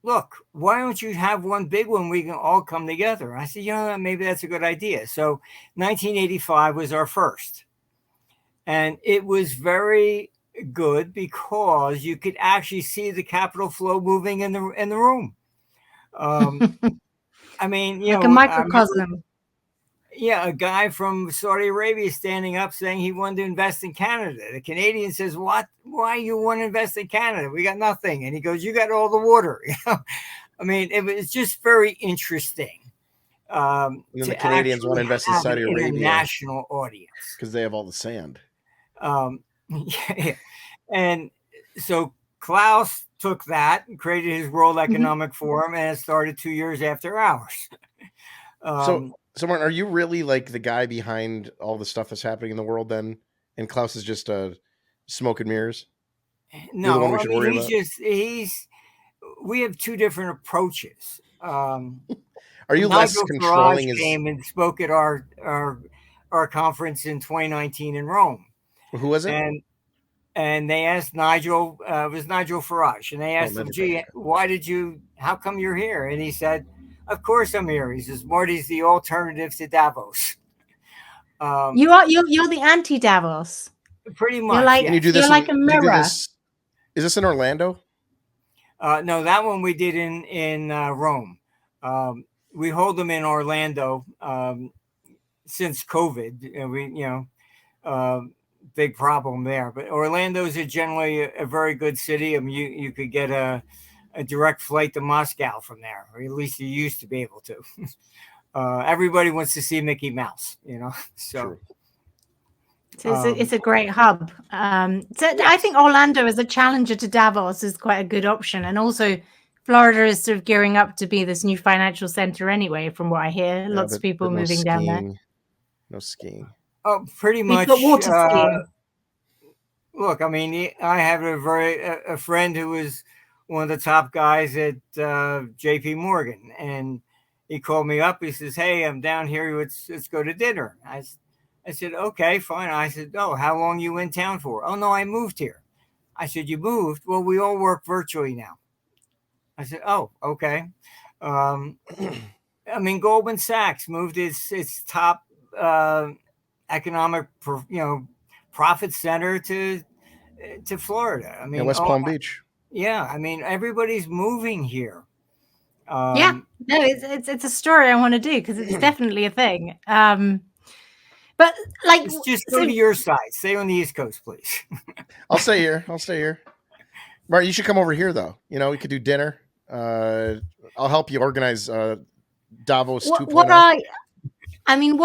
look, why don't you have one big one? We can all come together. I said, maybe that's a good idea. So 1985 was our first. And it was very good because you could actually see the capital flow moving in the room. I mean, like a microcosm. A guy from Saudi Arabia standing up saying he wanted to invest in Canada. The Canadian says, "What? Why you want to invest in Canada? We got nothing." And he goes, "You got all the water." I mean, it was just very interesting. And then the Canadians want to invest in Saudi Arabia, international audience, because they have all the sand. And so Klaus took that and created his World Economic Forum, and it started 2 years after ours. So Martin, are you really the guy behind all the stuff that's happening in the world then? And Klaus is just smoke and mirrors? No, we have two different approaches. Are you less controlling? Came and spoke at our conference in 2019 in Rome. Who was it? And they asked Nigel, it was Nigel Farage, and they asked him, "Gee, how come you're here?" And he said, "Of course I'm here." He says, "Marty's the alternative to Davos." You're the anti-Davos. Pretty much. You're like, you're like a mirror. Is this in Orlando? No, that one we did in Rome. We hold them in Orlando since COVID. Big problem there. But Orlando is generally a very good city. I mean, you could get a a direct flight to Moscow from there, or at least you used to be able to. Everybody wants to see Mickey Mouse, so. True. So it's a great hub. I think Orlando as a challenger to Davos is quite a good option. And also Florida is sort of gearing up to be this new financial center anyway, from what I hear. Lots of people moving down there. No skiing. Oh, pretty much. We've got water skiing. Look, I mean, I have a friend who was one of the top guys at JP Morgan, and he called me up. He says, "Hey, I'm down here. Let's go to dinner." I said, "Okay, fine." I said, "Oh, how long you in town for?" "Oh, no, I moved here." I said, "You moved? Well, we all work virtually now." I said, "Oh, okay." I mean, Goldman Sachs moved its top economic, profit center to Florida. I mean, West Palm Beach. Yeah, I mean, everybody's moving here. No, it's a story I want to do because it's definitely a thing. But like, just go to your side. Stay on the East Coast, please. I'll stay here. Mark, you should come over here though. We could do dinner. I'll help you organize Davos 2.0. What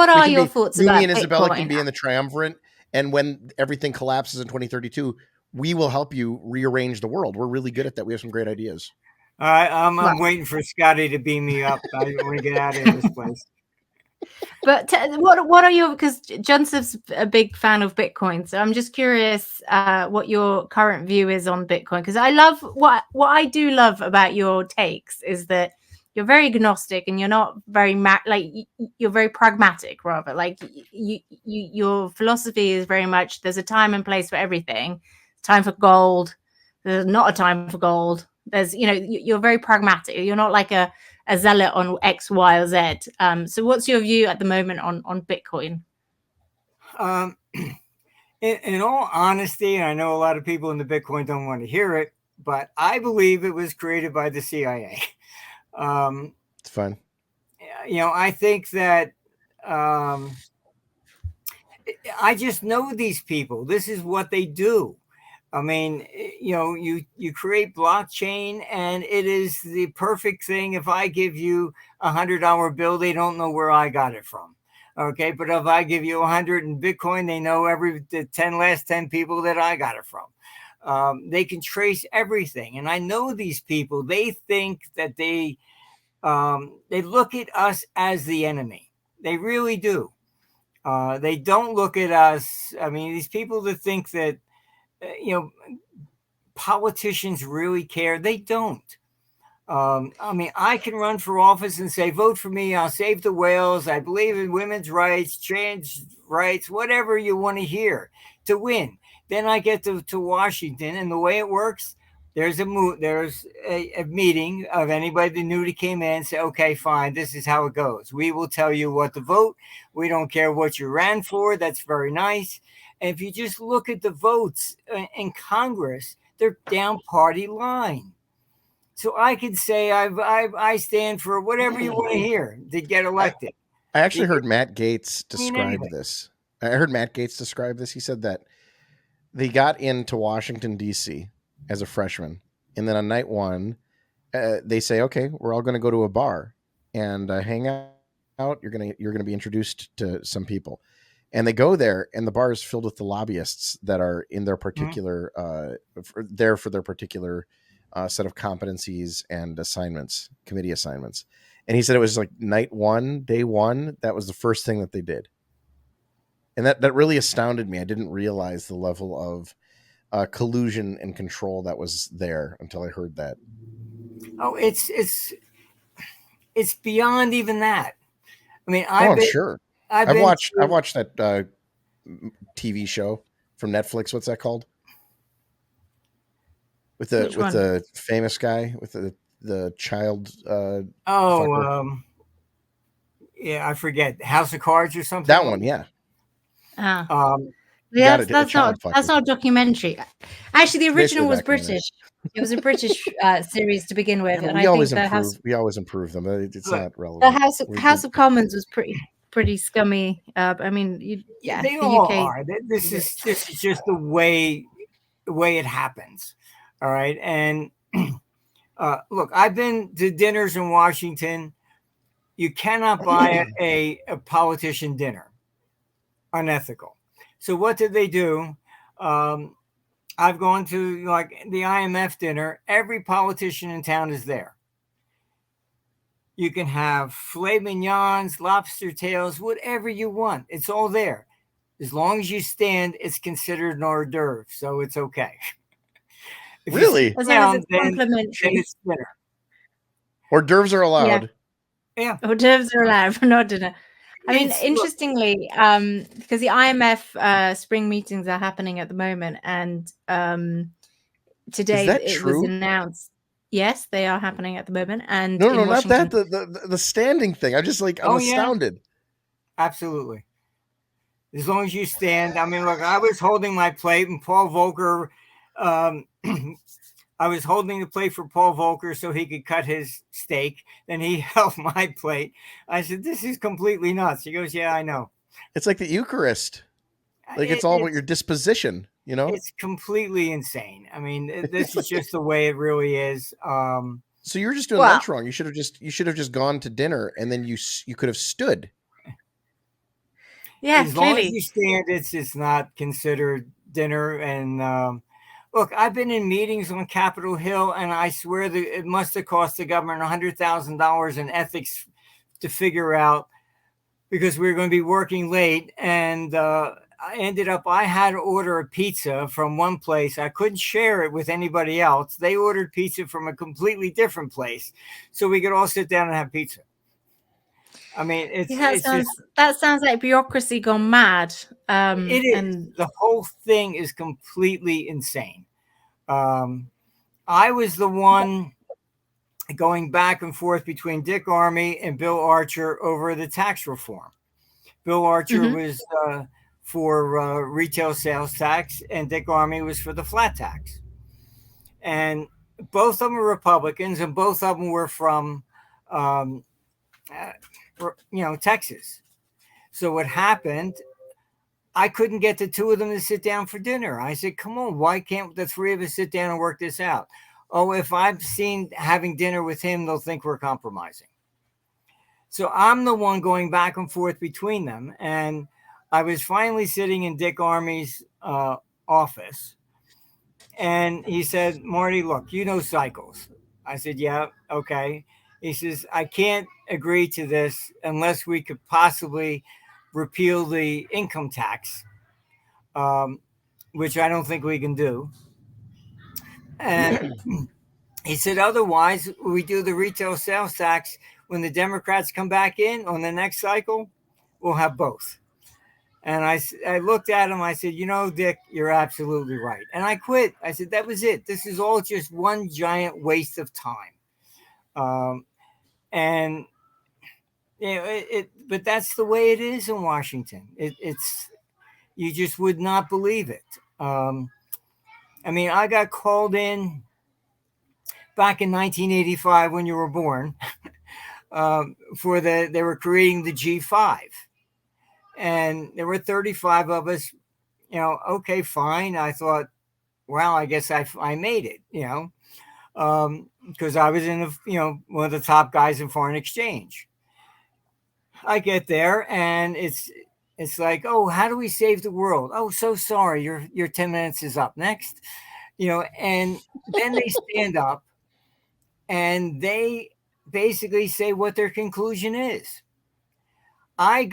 are your thoughts about me and Isabella Bitcoin? can be in the triumvirate, and when everything collapses in 2032, we will help you rearrange the world. We're really good at that. We have some great ideas. All right, I'm waiting for Scotty to beam me up. I want to get out of this place. But what are your, because John's a big fan of Bitcoin, so I'm just curious what your current view is on Bitcoin, because I love what I do love about your takes is that you're very agnostic and you're not very you're very pragmatic, rather. Like your philosophy is very much there's a time and place for everything. Time for gold, there's not a time for gold. There's you're very pragmatic. You're not like a zealot on X, Y, or Z. So what's your view at the moment on Bitcoin? In all honesty, and I know a lot of people in the Bitcoin don't want to hear it, but I believe it was created by the CIA. It's fun. I think that I just know these people. This is what they do. I mean, you create blockchain, and it is the perfect thing. If I give you $100 bill, they don't know where I got it from. Okay, but if I give you 100 in Bitcoin, they know the last 10 people that I got it from. They can trace everything, and I know these people. They think that they look at us as the enemy. They really do. They don't look at us. I mean, these people that think that politicians really care, they don't. I mean, I can run for office and say, vote for me, I'll save the whales, I believe in women's rights, trans rights, whatever you want to hear to win. Then I get to Washington, and the way it works, there's a meeting of anybody that newly came in, say, okay, fine, this is how it goes. We will tell you what to vote. We don't care what you ran for. That's very nice. And if you just look at the votes in Congress, they're down party line. So I could say I stand for whatever you want to hear to get elected. I actually heard Matt Gaetz describe this. I heard Matt Gaetz describe this. He said that they got into Washington, D.C. as a freshman. And then on night one, they say, okay, we're all going to go to a bar and hang out. You're going to be introduced to some people. And they go there, and the bar is filled with the lobbyists that are in their particular, there for their particular set of competencies and assignments, committee assignments. And he said it was like night one, day one. That was the first thing that they did. And that really astounded me. I didn't realize the level of collusion and control that was there until I heard that. Oh, it's beyond even that. I mean, I'm sure. I've watched that TV show from Netflix. What's that called? With the famous guy with the child. Yeah, I forget. House of Cards or something. That one, yeah. That's not a documentary. Actually, the original was British. It was a British series to begin with. Yeah, we always improve them. It's not relevant. The House of Commons was pretty scummy. I mean, they all are. This is just the way it happens. All right, and Look, I've been to dinners in Washington. You cannot buy a politician dinner. Unethical. So what did they do? I've gone to like the IMF dinner. Every politician in town is there. You can have filet mignons, lobster tails, whatever you want. It's all there. As long as you stand, it's considered an hors d'oeuvre, so it's okay. If you Really? sit As long as down, it's then complimentary. it's dinner. Hors d'oeuvres are allowed. Yeah. Hors d'oeuvres are allowed, but not dinner. I mean, It's- interestingly, because the IMF spring meetings are happening at the moment, and today that it true? was announced. Yes, they are happening at the moment, and No, in not Washington. that. The standing thing. I'm just like, I'm Oh, yeah. astounded. Absolutely. As long as you stand. I mean, look, I was holding my plate and Paul Volcker, I was holding the plate for Paul Volcker so he could cut his steak. Then he held my plate. I said, this is completely nuts. He goes, yeah, I know. It's like the Eucharist. Like it's all about your disposition, you know? It's completely insane. I mean, this is just the way it really is. So you were just doing lunch wrong. You should have just gone to dinner, and then you could have stood. Yeah, as long clearly. as you stand, it's not considered dinner. And look, I've been in meetings on Capitol Hill, and I swear that it must have cost the government $100,000 in ethics to figure out, because we were going to be working late, and I had to order a pizza from one place. I couldn't share it with anybody else. They ordered pizza from a completely different place, so we could all sit down and have pizza. I mean, that sounds like bureaucracy gone mad. It is. And the whole thing is completely insane. I was the one going back and forth between Dick Armey and Bill Archer over the tax reform. Bill Archer was for retail sales tax, and Dick Armey was for the flat tax. And both of them were Republicans, and both of them were from Texas. So what happened, I couldn't get the two of them to sit down for dinner. I said, come on, why can't the three of us sit down and work this out? Oh, if I'm seen having dinner with him, they'll think we're compromising. So I'm the one going back and forth between them. And I was finally sitting in Dick Armey's office. And he said, Marty, look, you know cycles. I said, yeah, okay. He says, I can't agree to this unless we could possibly repeal the income tax, which I don't think we can do. And he said, otherwise, we do the retail sales tax. When the Democrats come back in on the next cycle, we'll have both. And I looked at him. I said, you know, Dick, you're absolutely right. And I quit. I said, that was it. This is all just one giant waste of time. And you know, but that's the way it is in Washington. It's you just would not believe it. I mean, I got called in back in 1985 when you were born they were creating the G5, and there were 35 of us. You know, okay, fine. I thought, well, I guess I made it. You know. Because I was in one of the top guys in foreign exchange. I get there and it's like, oh, how do we save the world? Oh, so sorry, your 10 minutes is up. Next, and then they stand up and they basically say what their conclusion is. I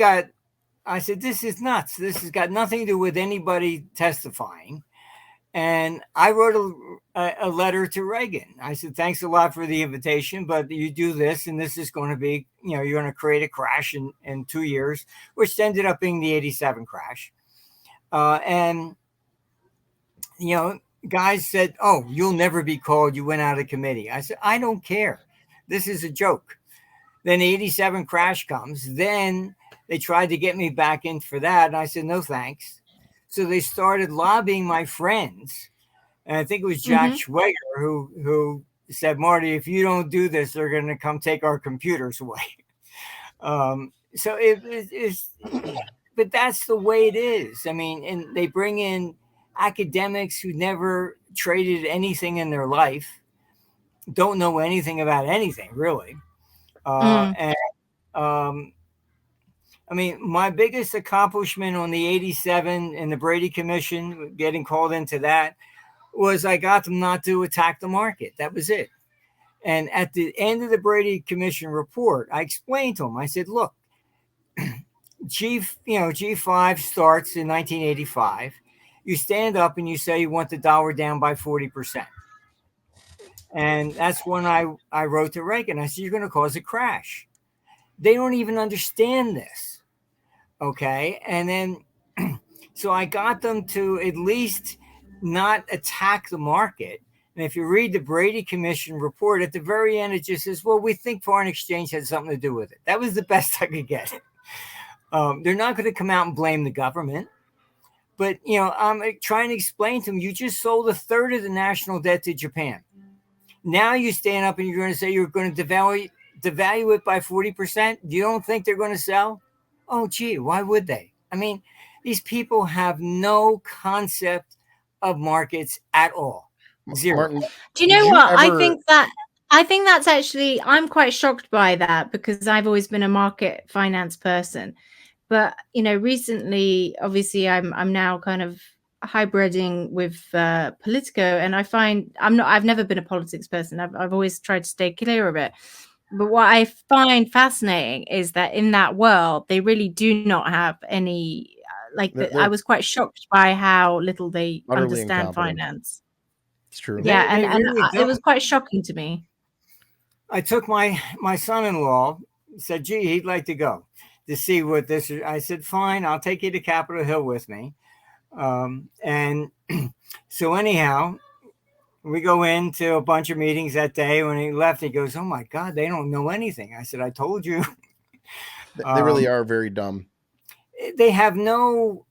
said, this is nuts. This has got nothing to do with anybody testifying. And I wrote a letter to Reagan. I said, thanks a lot for the invitation, but you do this, and this is going to be, you're going to create a crash in 2 years, which ended up being the 87 crash. And guys said, oh, you'll never be called. You went out of committee. I said, I don't care. This is a joke. Then the 87 crash comes. Then they tried to get me back in for that. And I said, no, thanks. So they started lobbying my friends. And I think it was Jack Schwager who said, Marty, if you don't do this, they're going to come take our computers away. So it's, but that's the way it is. I mean, and they bring in academics who never traded anything in their life. don't know anything about anything really. And I mean, my biggest accomplishment on the 87 and the Brady Commission, getting called into that, was I got them not to attack the market. That was it. And at the end of the Brady Commission report, I explained to them, I said, look, G5 starts in 1985. You stand up and you say you want the dollar down by 40%. And that's when I wrote to Reagan. I said, you're going to cause a crash. They don't even understand this. Okay. And then, so I got them to at least not attack the market. And if you read the Brady Commission report, at the very end, it just says, well, we think foreign exchange had something to do with it. That was the best I could get. They're not going to come out and blame the government. But, I'm trying to explain to them, you just sold a third of the national debt to Japan. Now you stand up and you're going to say you're going to devalue it by 40%. You don't think they're going to sell? Oh, gee, why would they? I mean, these people have no concept of markets at all. Zero. Martin, do you know what? I think that's actually, I'm quite shocked by that because I've always been a market finance person. But, recently, obviously, I'm now kind of hybriding with Politico, and I find I've never been a politics person. I've always tried to stay clear of it. But what I find fascinating is that in that world, they really do not have any, I was quite shocked by how little they understand finance. It's true. Yeah, and it was quite shocking to me. I took my son-in-law, said, gee, he'd like to go to see what this is. I said, fine, I'll take you to Capitol Hill with me. And so anyhow, we go into a bunch of meetings that day. When he left, he goes, oh my God, they don't know anything. I said, I told you. They really are very dumb. They have no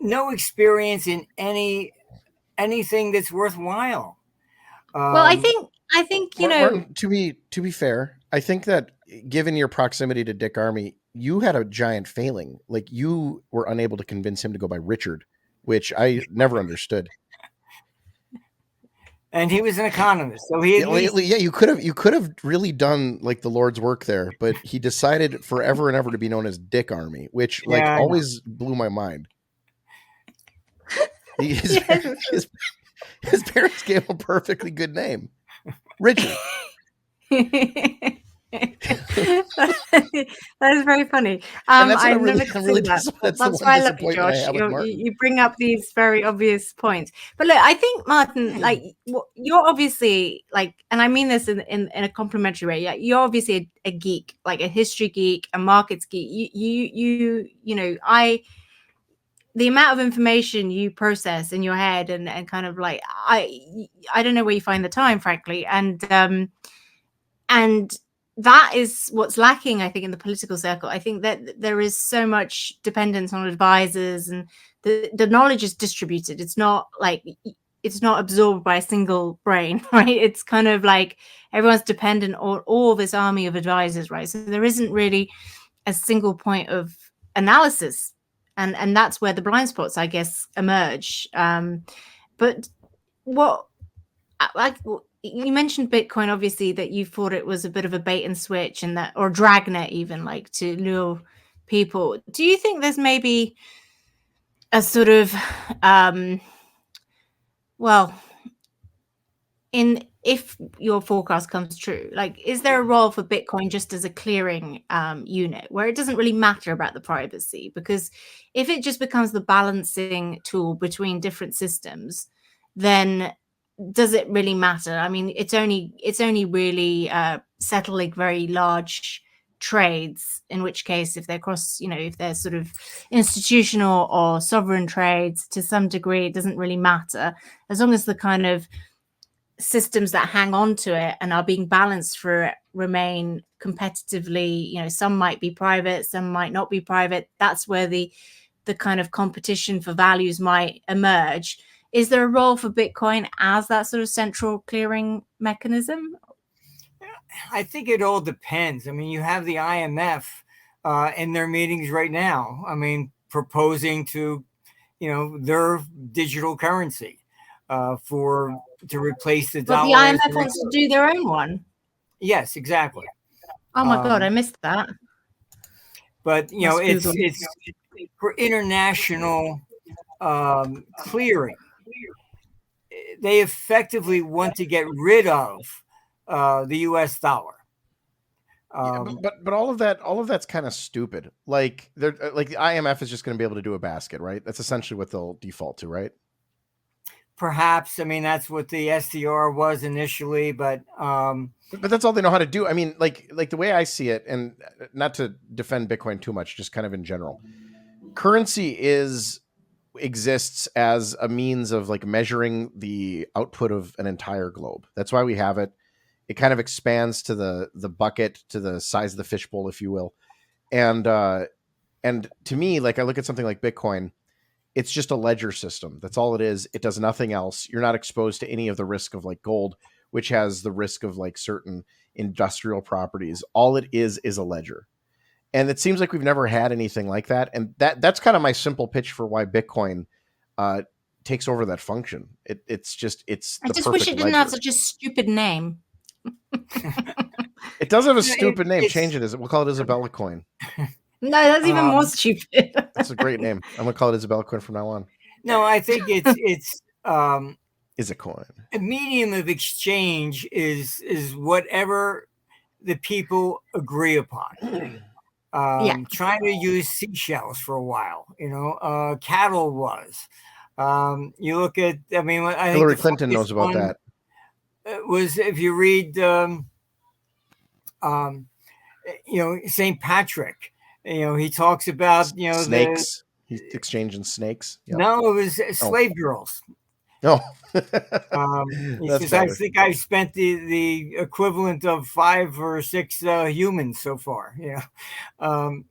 experience in anything that's worthwhile. Well, I think Martin, to be fair, I think that given your proximity to Dick Armey, you had a giant failing. Like, you were unable to convince him to go by Richard, which I never understood. And he was an economist, so you could have really done like the Lord's work there, but he decided forever and ever to be known as Dick Armey, which always blew my mind. His parents gave him a perfectly good name, Richard. That is very funny. I've never considered that. That's why I love you, Josh. You bring up these very obvious points. But look, I think, Martin, like, you're obviously like, and I mean this in a complimentary way. Yeah, you're obviously a geek, like a history geek, a markets geek. The amount of information you process in your head and kind of like, I don't know where you find the time, frankly. And that is what's lacking, I think, in the political circle. I think that there is so much dependence on advisors, and the knowledge is distributed. It's not absorbed by a single brain, right? It's kind of like everyone's dependent on all this army of advisors, right? So there isn't really a single point of analysis. And that's where the blind spots, I guess, emerge. But you mentioned Bitcoin, obviously, that you thought it was a bit of a bait and switch, and that, or dragnet even, like to lure people. Do you think there's maybe a sort of, if your forecast comes true, like, is there a role for Bitcoin just as a clearing unit where it doesn't really matter about the privacy? Because if it just becomes the balancing tool between different systems, then does it really matter? I mean, it's only really settling very large trades, in which case, if they're if they're sort of institutional or sovereign trades, to some degree, it doesn't really matter, as long as the kind of systems that hang on to it and are being balanced through it remain competitively. Some might be private, some might not be private. That's where the kind of competition for values might emerge. Is there a role for Bitcoin as that sort of central clearing mechanism? I think it all depends. I mean, you have the IMF in their meetings right now, proposing to, their digital currency. to replace the But the dollar. IMF wants to do their own one. Yes, exactly. Oh my God, I missed that. But Must Google. it's for international clearing. They effectively want to get rid of the U.S. dollar. But all of that's kind of stupid. Like they're like the IMF is just going to be able to do a basket, right? That's essentially what they'll default to, right? Perhaps. I mean, that's what the SDR was initially, but that's all they know how to do. I mean, like the way I see it, and not to defend Bitcoin too much, just kind of in general, currency exists as a means of like measuring the output of an entire globe. That's why we have it. It kind of expands to the bucket, to the size of the fishbowl, if you will. And to me, like I look at something like Bitcoin, it's just a ledger system. That's all it is. It does nothing else. You're not exposed to any of the risk of like gold, which has the risk of like certain industrial properties. All it is a ledger. And it seems like we've never had anything like that. And that's kind of my simple pitch for why Bitcoin takes over that function. It's I just wish it didn't have such a stupid name. It does have a stupid name. Change it. We'll call it Isabella Coin. No, that's even more stupid. That's a great name. I'm gonna call it Isabella Coin from now on. No, I think it's is a coin. A medium of exchange is whatever the people agree upon. Trying to use seashells for a while, cattle was. You look at, I mean, I think Hillary Clinton knows about that. Was if you read, St. Patrick, he talks about, snakes. He's exchanging snakes. Yep. No, it was slave girls. No. He says, I think I've spent the equivalent of 5 or 6 humans so far. Well,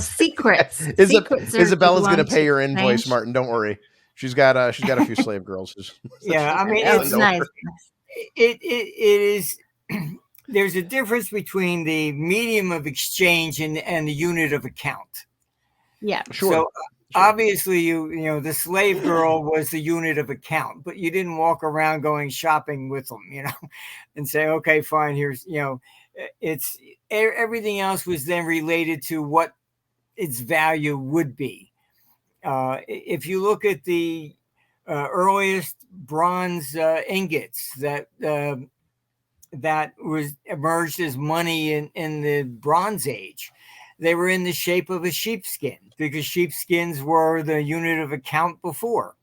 secrets. Isabella's going to pay your invoice, Martin. Don't worry. She's got a few slave girls. Yeah, I mean, it's nice. It is. There's a difference between the medium of exchange and the unit of account. Yeah, sure. So obviously, the slave girl was the unit of account, but you didn't walk around going shopping with them, and say, okay, fine. Here's, it's everything else was then related to what its value would be. If you look at the earliest bronze ingots that was emerged as money in the Bronze Age, they were in the shape of a sheepskin because sheepskins were the unit of account before.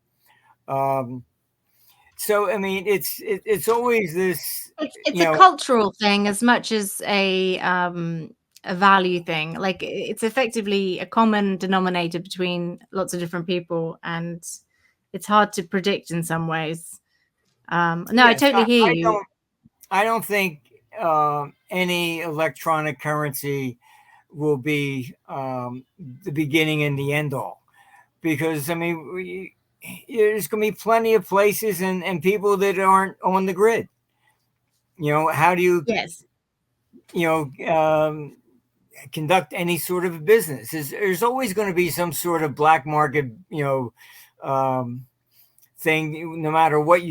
So I mean, it's always this. It's a cultural thing as much as a value thing. Like it's effectively a common denominator between lots of different people, and it's hard to predict in some ways. Yes, I totally hear you. I don't think any electronic currency will be the beginning and the end all, because I mean, there's going to be plenty of places and people that aren't on the grid. How do you? Yes. Conduct any sort of a business. There's always going to be some sort of black market, thing, no matter what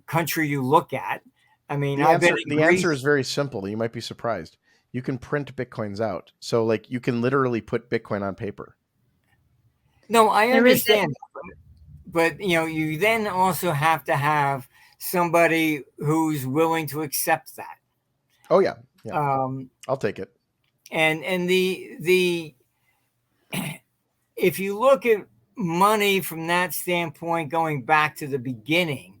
country you look at. I mean, the answer is very simple. You might be surprised. You can print Bitcoins out. So like you can literally put Bitcoin on paper. No, I understand. But, you then also have to have somebody who's willing to accept that. Oh, yeah. I'll take it. And the if you look at money from that standpoint, going back to the beginning,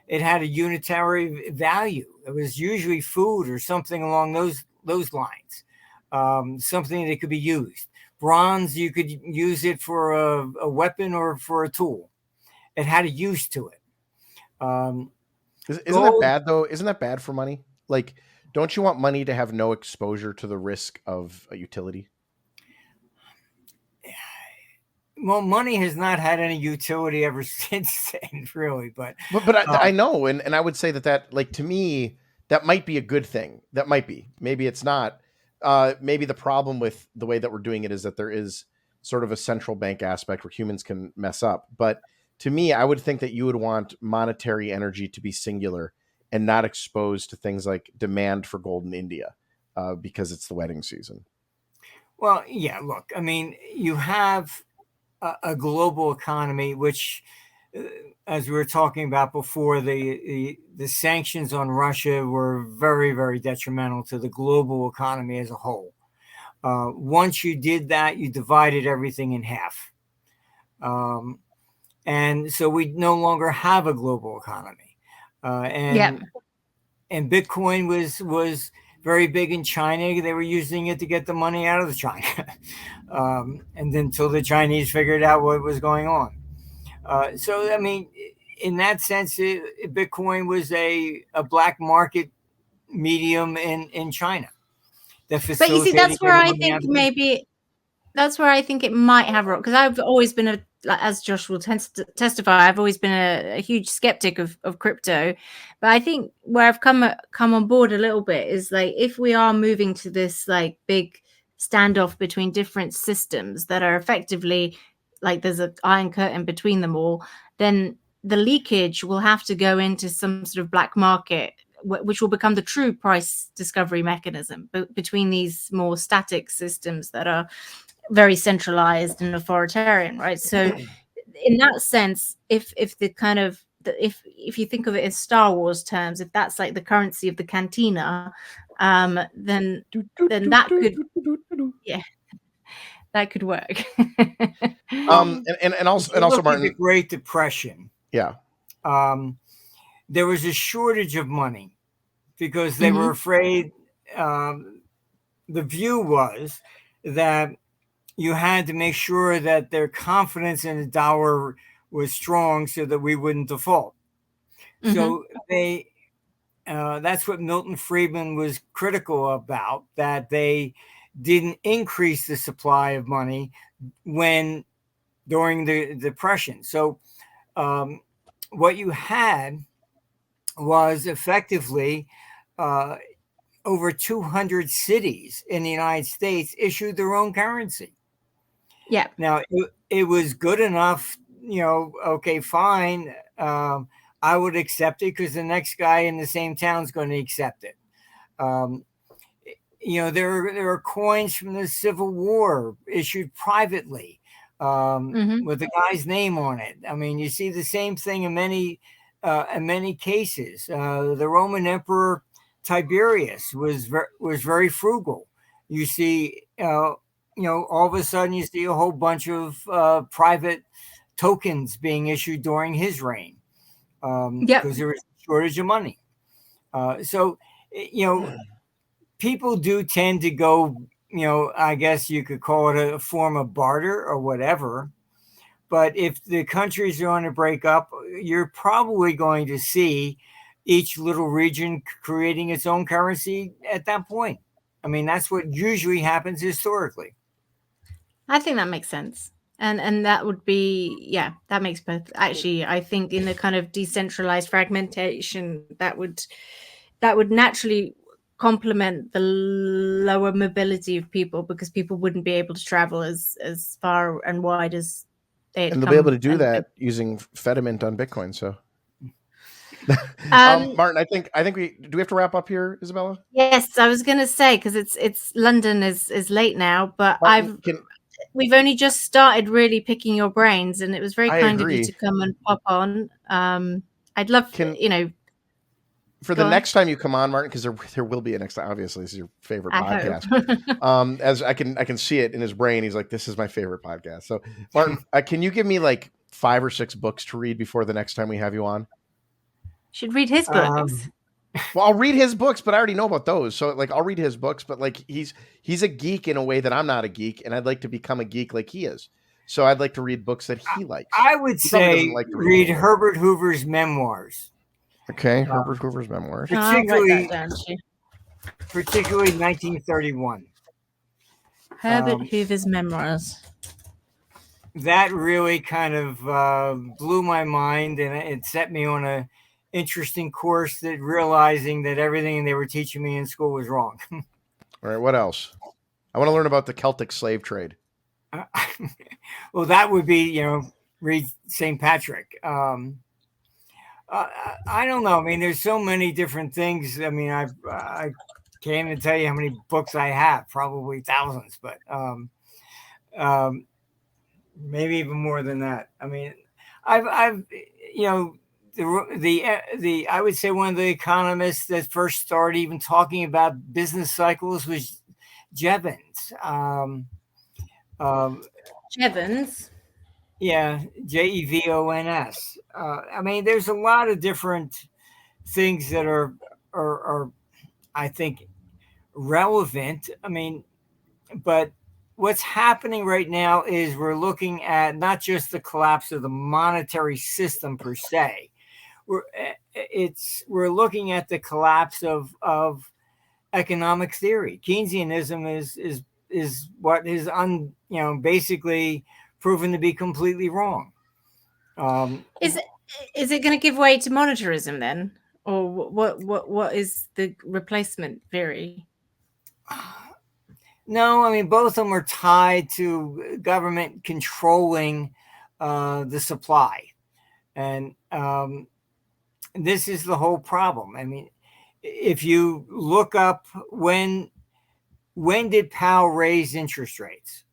it had a unitary value. It was usually food or something along those lines, something that could be used. Bronze, you could use it for a weapon or for a tool. It had a use to it. Isn't that bad, though? Isn't that bad for money? Like, don't you want money to have no exposure to the risk of a utility? Well, money has not had any utility ever since then, really. But I know, and I would say that like to me, that might be a good thing. That might be. Maybe it's not. Maybe the problem with the way that we're doing it is that there is sort of a central bank aspect where humans can mess up. But to me, I would think that you would want monetary energy to be singular and not exposed to things like demand for gold in India because it's the wedding season. Well, yeah, look, I mean, you have a global economy, which, as we were talking about before, the sanctions on Russia were very, very detrimental to the global economy as a whole. Once you did that, you divided everything in half. And so we no longer have a global economy. And Bitcoin was very big in China. They were using it to get the money out of China. And then until the Chinese figured out what was going on. So, I mean, in that sense, Bitcoin was a black market medium in China. But you see, that's where I think it might have rock, because I've always been as Josh will testify, I've always been a huge skeptic of crypto. But I think where I've come on board a little bit is like, if we are moving to this like big standoff between different systems that are effectively like there's an iron curtain between them all, then the leakage will have to go into some sort of black market, which will become the true price discovery mechanism between these more static systems that are very centralized and authoritarian, right? So in that sense, if the kind of if you think of it in Star Wars terms, if that's like the currency of the cantina, then that could that could work. And also Martin, the Great Depression. Yeah. There was a shortage of money because they were afraid. The view was that you had to make sure that their confidence in the dollar was strong so that we wouldn't default. So that's what Milton Friedman was critical about, that they didn't increase the supply of money during the Depression. So what you had was effectively over 200 cities in the United States issued their own currency. Yeah. Now it was good enough, okay, fine. I would accept it because the next guy in the same town is going to accept it. There are coins from the Civil War issued privately with the guy's name on it. I mean, you see the same thing in many cases. The Roman Emperor Tiberius was very frugal. You see, all of a sudden you see a whole bunch of private tokens being issued during his reign because there was a shortage of money. So, people do tend to go, I guess you could call it a form of barter or whatever. But if the countries are going to break up, you're probably going to see each little region creating its own currency at that point. I mean, that's what usually happens historically. I think that makes sense. And that would be, that makes both. Actually, I think in the kind of decentralized fragmentation, that would naturally complement the lower mobility of people, because people wouldn't be able to travel as far and wide as they'd and they'll be able to do that using Fedimint on Bitcoin. So, Martin, I think we have to wrap up here, Isabella? Yes, I was going to say, because it's London is late now, but Martin, we've only just started really picking your brains, and it was very kind of you to come and pop on. I'd love for the next time you come on, Martin, because there will be a next time. Obviously, this is your favorite podcast. As I can see it in his brain, he's like, "This is my favorite podcast." So, Martin, can you give me like 5 or 6 books to read before the next time we have you on? Should read his books. Well, I'll read his books, but I already know about those. So, like, I'll read his books, but like he's a geek in a way that I'm not a geek, and I'd like to become a geek like he is. So, I'd like to read books that he likes. I would say read Herbert Hoover's memoirs. Okay, Herbert Hoover's memoirs. Particularly 1931. Herbert Hoover's memoirs. That really kind of blew my mind, and it set me on a interesting course, that realizing that everything they were teaching me in school was wrong. All right, what else? I want to learn about the Celtic slave trade. Well, that would be, read St. Patrick. I don't know. I mean, there's so many different things. I mean, I can't even tell you how many books I have, probably thousands, but um, maybe even more than that. I mean, I've you know, the I would say one of the economists that first started even talking about business cycles was Jevons. Um, Jevons. yeah, Jevons. I mean, there's a lot of different things that are I think relevant. I mean, but what's happening right now is we're looking at not just the collapse of the monetary system per se. We're looking at the collapse of economic theory. Keynesianism is what is basically proven to be completely wrong. Is it going to give way to monetarism then, or what is the replacement theory? No, I mean both of them are tied to government controlling the supply, and this is the whole problem. I mean, if you look up when did Powell raise interest rates?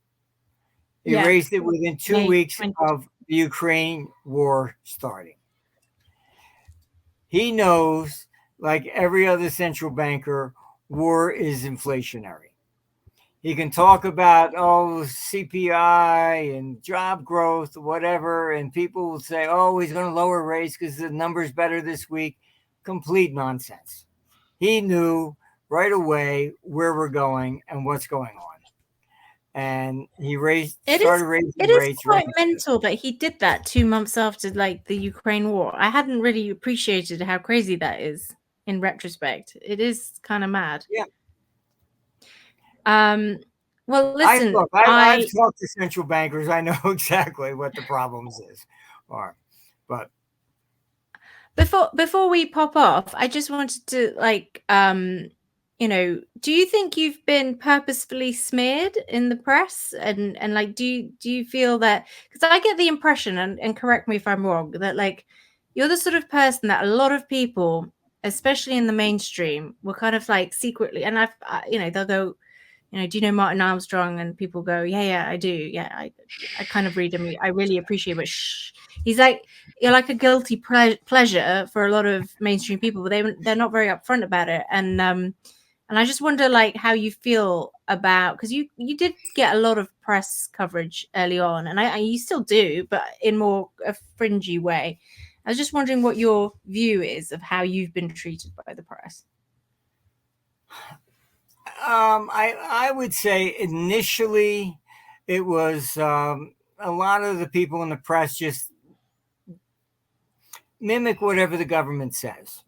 He raised it within 2 weeks of the Ukraine war starting. He knows, like every other central banker, war is inflationary. He can talk about, CPI and job growth, whatever, and people will say, he's going to lower rates because the number's better this week. Complete nonsense. He knew right away where we're going and what's going on. And he started raising rates. It is quite mental that he did that 2 months after like the Ukraine war. I hadn't really appreciated how crazy that is in retrospect. It is kind of mad. Yeah. Well, listen, I've talked to central bankers. I know exactly what the problems are. But before we pop off, I just wanted to do you think you've been purposefully smeared in the press? And like, do you feel that, because I get the impression, and correct me if I'm wrong, that like you're the sort of person that a lot of people, especially in the mainstream, were kind of like secretly, and they'll go, do you know Martin Armstrong? And people go, yeah, I do. Yeah, I kind of read him. I really appreciate it, but shh. He's like, you're like a guilty pleasure for a lot of mainstream people, but they're not very upfront about it. And I just wonder, like, how you feel about, because you did get a lot of press coverage early on, and you still do, but in more a fringy way. I was just wondering what your view is of how you've been treated by the press. I would say initially it was a lot of the people in the press just mimic whatever the government says.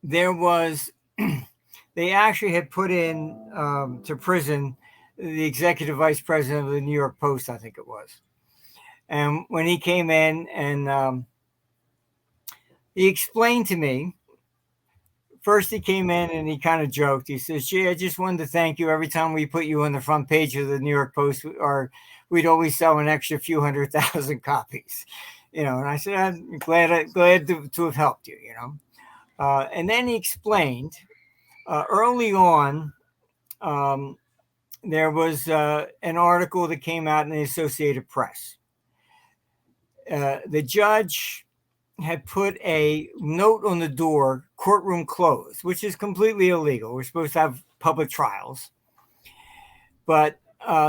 There was, they actually had put in to prison the executive vice president of the New York Post, I think it was. And when he came in and he explained to me, first he came in and he kind of joked. He says, "Gee, I just wanted to thank you. Every time we put you on the front page of the New York Post, we'd always sell an extra few 100,000 copies." And I said, "I'm glad to have helped you." And then he explained early on, there was an article that came out in the Associated Press. The judge had put a note on the door, "Courtroom closed," which is completely illegal. We're supposed to have public trials. But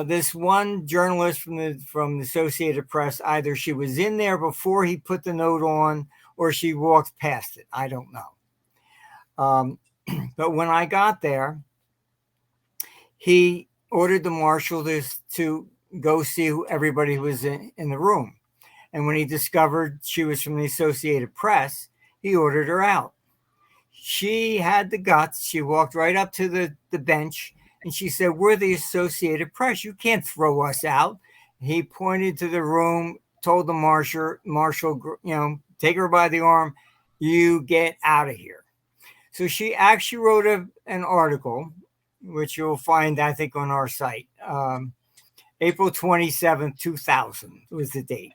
this one journalist from the Associated Press, either she was in there before he put the note on or she walked past it. I don't know. But when I got there, he ordered the marshal to go see who everybody was in the room. And when he discovered she was from the Associated Press, he ordered her out. She had the guts. She walked right up to the bench and she said, "We're the Associated Press. You can't throw us out." He pointed to the room, told the marshal, "Take her by the arm. You get out of here." So she actually wrote an article, which you'll find, I think, on our site. April 27th, 2000 was the date.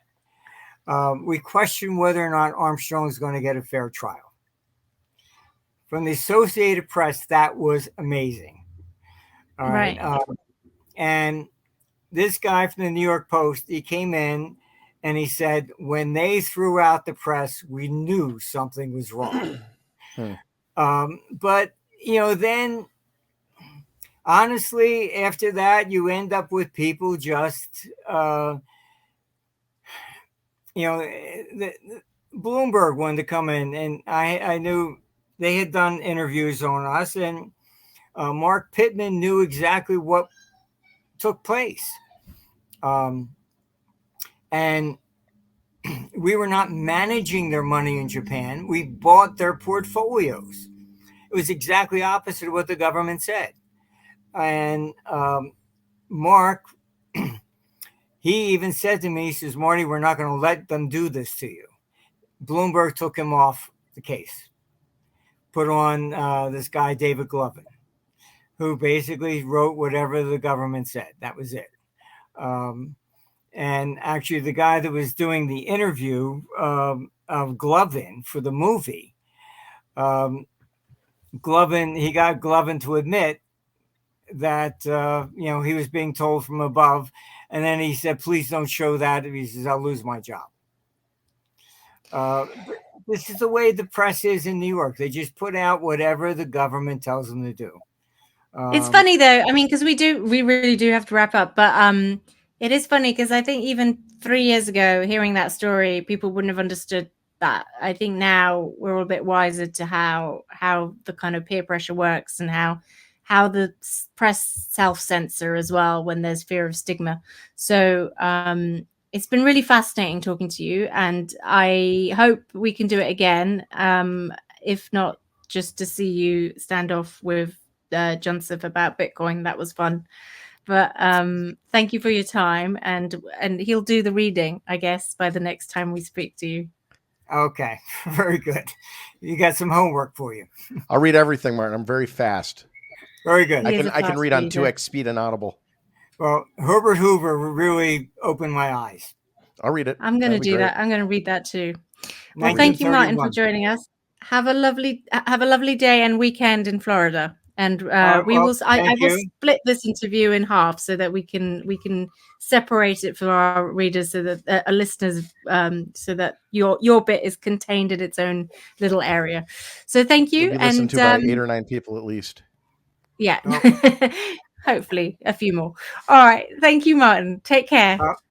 We question whether or not Armstrong is going to get a fair trial. From the Associated Press, that was amazing. All right. And this guy from the New York Post, he came in and he said, when they threw out the press, we knew something was wrong. But, then honestly, after that, you end up with people just, Bloomberg wanted to come in, and I knew they had done interviews on us, and Mark Pittman knew exactly what took place. And we were not managing their money in Japan. We bought their portfolios. It was exactly opposite of what the government said. And Mark, he even said to me, he says, Marty, we're not going to let them do this to you. Bloomberg took him off the case, put on this guy, David Glovin, who basically wrote whatever the government said. That was it. And actually, the guy that was doing the interview of Glovin for the movie, he got Glovin to admit that, he was being told from above. And then he said, please don't show that. He says, I'll lose my job. This is the way the press is in New York. They just put out whatever the government tells them to do. It's funny though. I mean, because we really do have to wrap up, but it is funny because I think even 3 years ago, hearing that story, people wouldn't have understood that. I think now we're all a bit wiser to how the kind of peer pressure works and how the press self-censor as well when there's fear of stigma. So it's been really fascinating talking to you, and I hope we can do it again. If not, just to see you stand off with Joseph about Bitcoin. That was fun. But thank you for your time, and he'll do the reading, I guess, by the next time we speak to you. Okay, very good. You got some homework for you. I'll read everything, Martin. I'm very fast. Very good. I can read on 2x speed and Audible. Well, Herbert Hoover really opened my eyes. I'll read it. I'm going to do that. I'm going to read that too. Well, thank you, Martin, for joining us. Have a lovely day and weekend in Florida. And I will split this interview in half so that we can separate it for our readers, so that our listeners, so that your bit is contained in its own little area. So thank you. It'll be listened to by 8 or 9 people at least. Yeah, hopefully a few more. All right. Thank you, Martin. Take care.